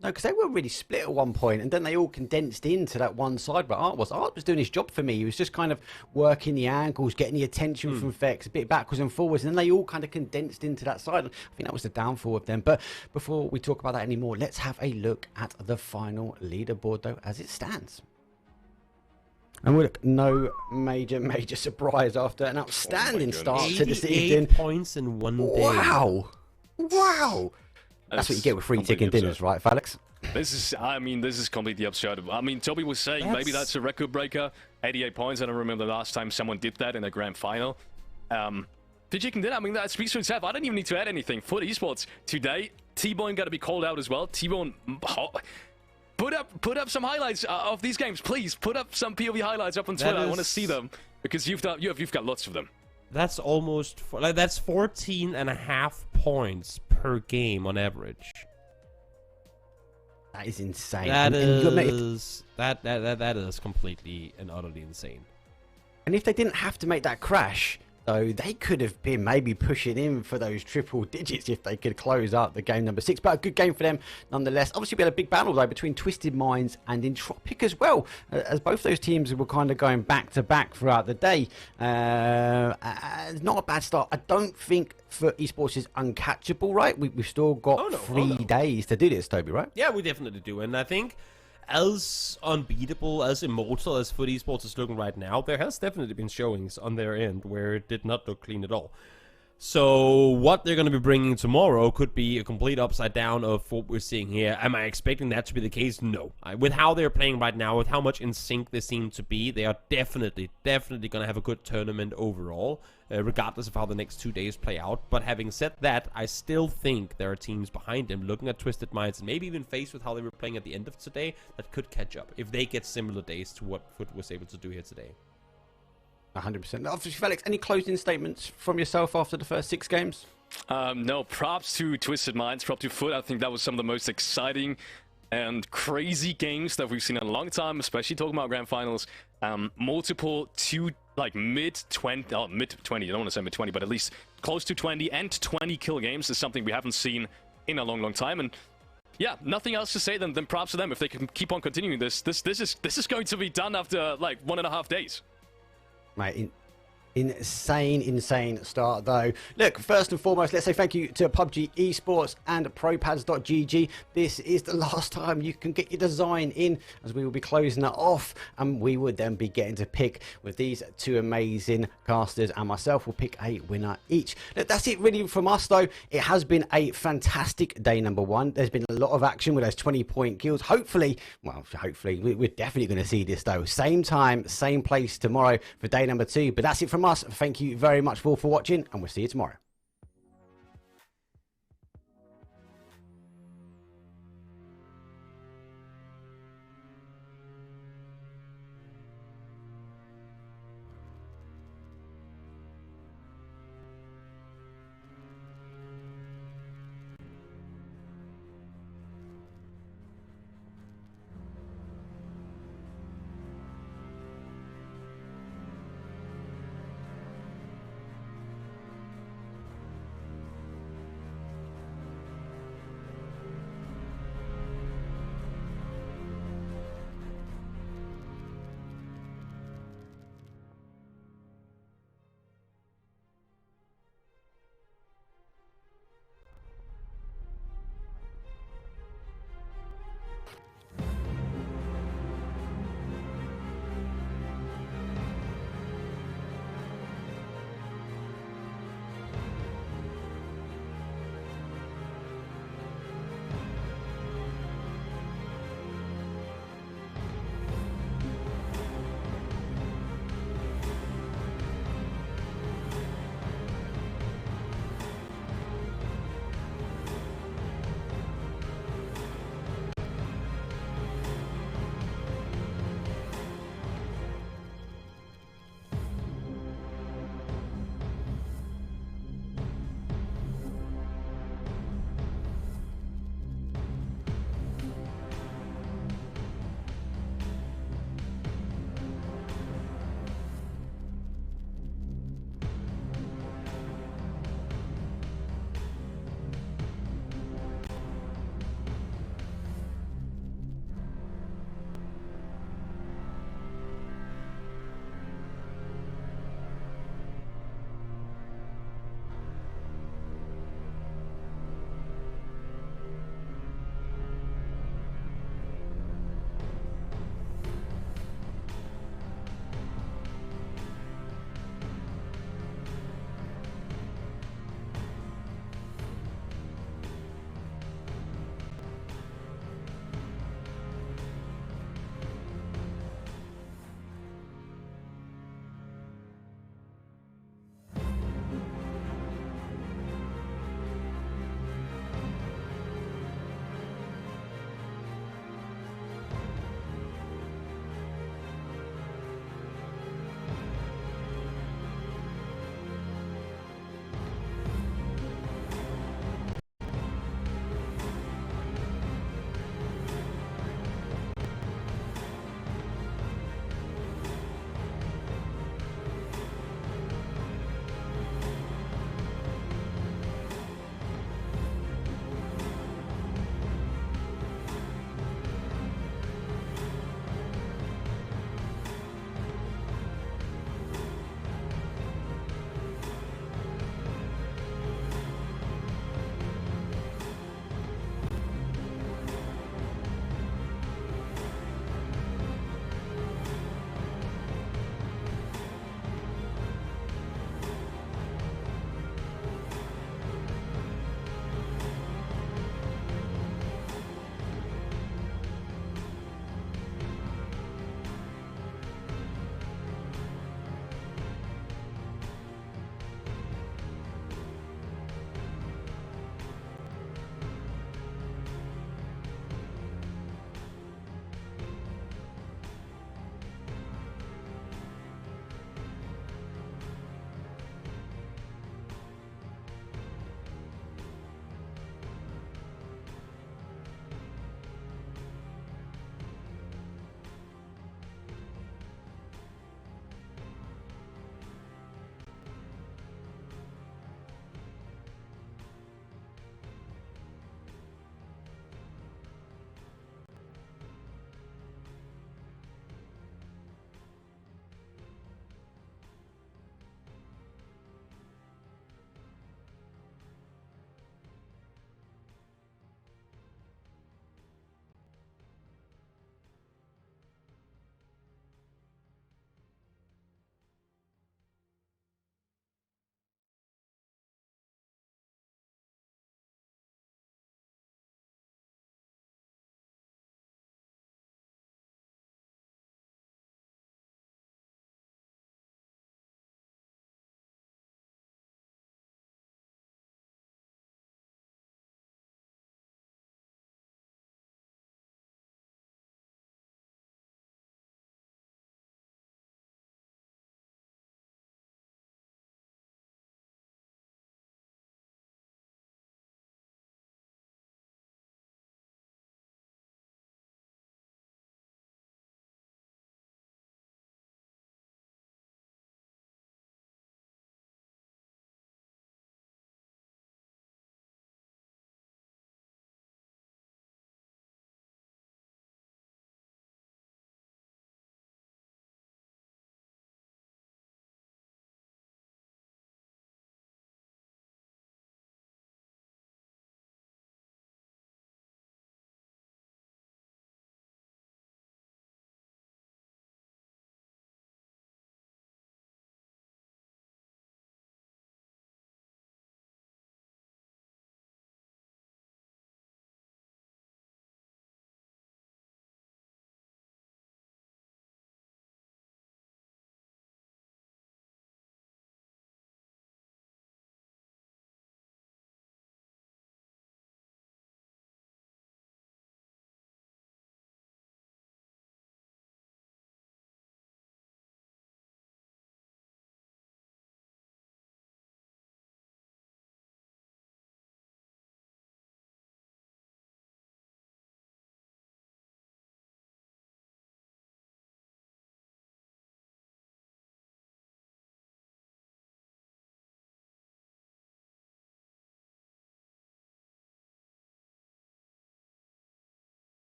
No, because they were really split at one point, and then they all condensed into that one side. But Art was doing his job for me. He was just kind of working the angles, getting the attention from Vex, a bit backwards and forwards, and then they all kind of condensed into that side. I think that was the downfall of them. But before we talk about that anymore, let's have a look at the final leaderboard, though, as it stands. And look, no major surprise after an outstanding start to this evening. 88 points in one day. Wow! That's what you get with free chicken dinners, right, Felix? This is completely absurd. I mean, Toby was saying maybe that's a record breaker. 88 points. I don't remember the last time someone did that in a grand final. The chicken dinner, I mean, that speaks for itself. I don't even need to add anything. For esports today, T-Bone got to be called out as well. T-Bone, put up some highlights of these games, please. Put up some POV highlights up on Twitter. I want to see them because you've got lots of them. That's almost that's 14.5 points per game on average. That is insane. That is completely and utterly insane. And if they didn't have to make that crash, though, they could have been maybe pushing in for those triple digits if they could close up the game number 6. But a good game for them nonetheless. Obviously, we had a big battle, though, between Twisted Minds and Entropic as well, as both those teams were kind of going back-to-back throughout the day. Not a bad start. I don't think for esports is uncatchable, right? We've still got 3 days to do this, Toby, right? Yeah, we definitely do. And I think as unbeatable, as immortal as FUT Esports is looking right now, there has definitely been showings on their end where it did not look clean at all. So what they're going to be bringing tomorrow could be a complete upside down of what we're seeing here. Am I expecting that to be the case? No. With how they're playing right now, with how much in sync they seem to be, they are definitely going to have a good tournament overall, regardless of how the next 2 days play out. But having said that, I still think there are teams behind them looking at Twisted Minds and maybe even faced with how they were playing at the end of today that could catch up if they get similar days to what FUT was able to do here today. 100%. Obviously, Felix, any closing statements from yourself after the first 6 games? No, props to Twisted Minds, props to FUT. I think that was some of the most exciting and crazy games that we've seen in a long time, especially talking about grand finals. Multiple mid-20, I don't want to say mid-20, but at least close to 20 and 20 kill games is something we haven't seen in a long time. And yeah, nothing else to say than props to them. If they can keep on continuing this is going to be done after like 1.5 days. Mate, insane start though. Look, first and foremost, let's say thank you to PUBG Esports and ProPads.gg. This is the last time you can get your design in, as we will be closing it off, and we would then be getting to pick with these 2 amazing casters, and myself will pick a winner each. Look, that's it really from us though. It has been a fantastic day number 1. There's been a lot of action with those 20-point kills. Hopefully we're definitely going to see this though. Same time, same place tomorrow for day number 2. But that's it from us. Thank you very much for watching, and we'll see you tomorrow.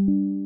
you.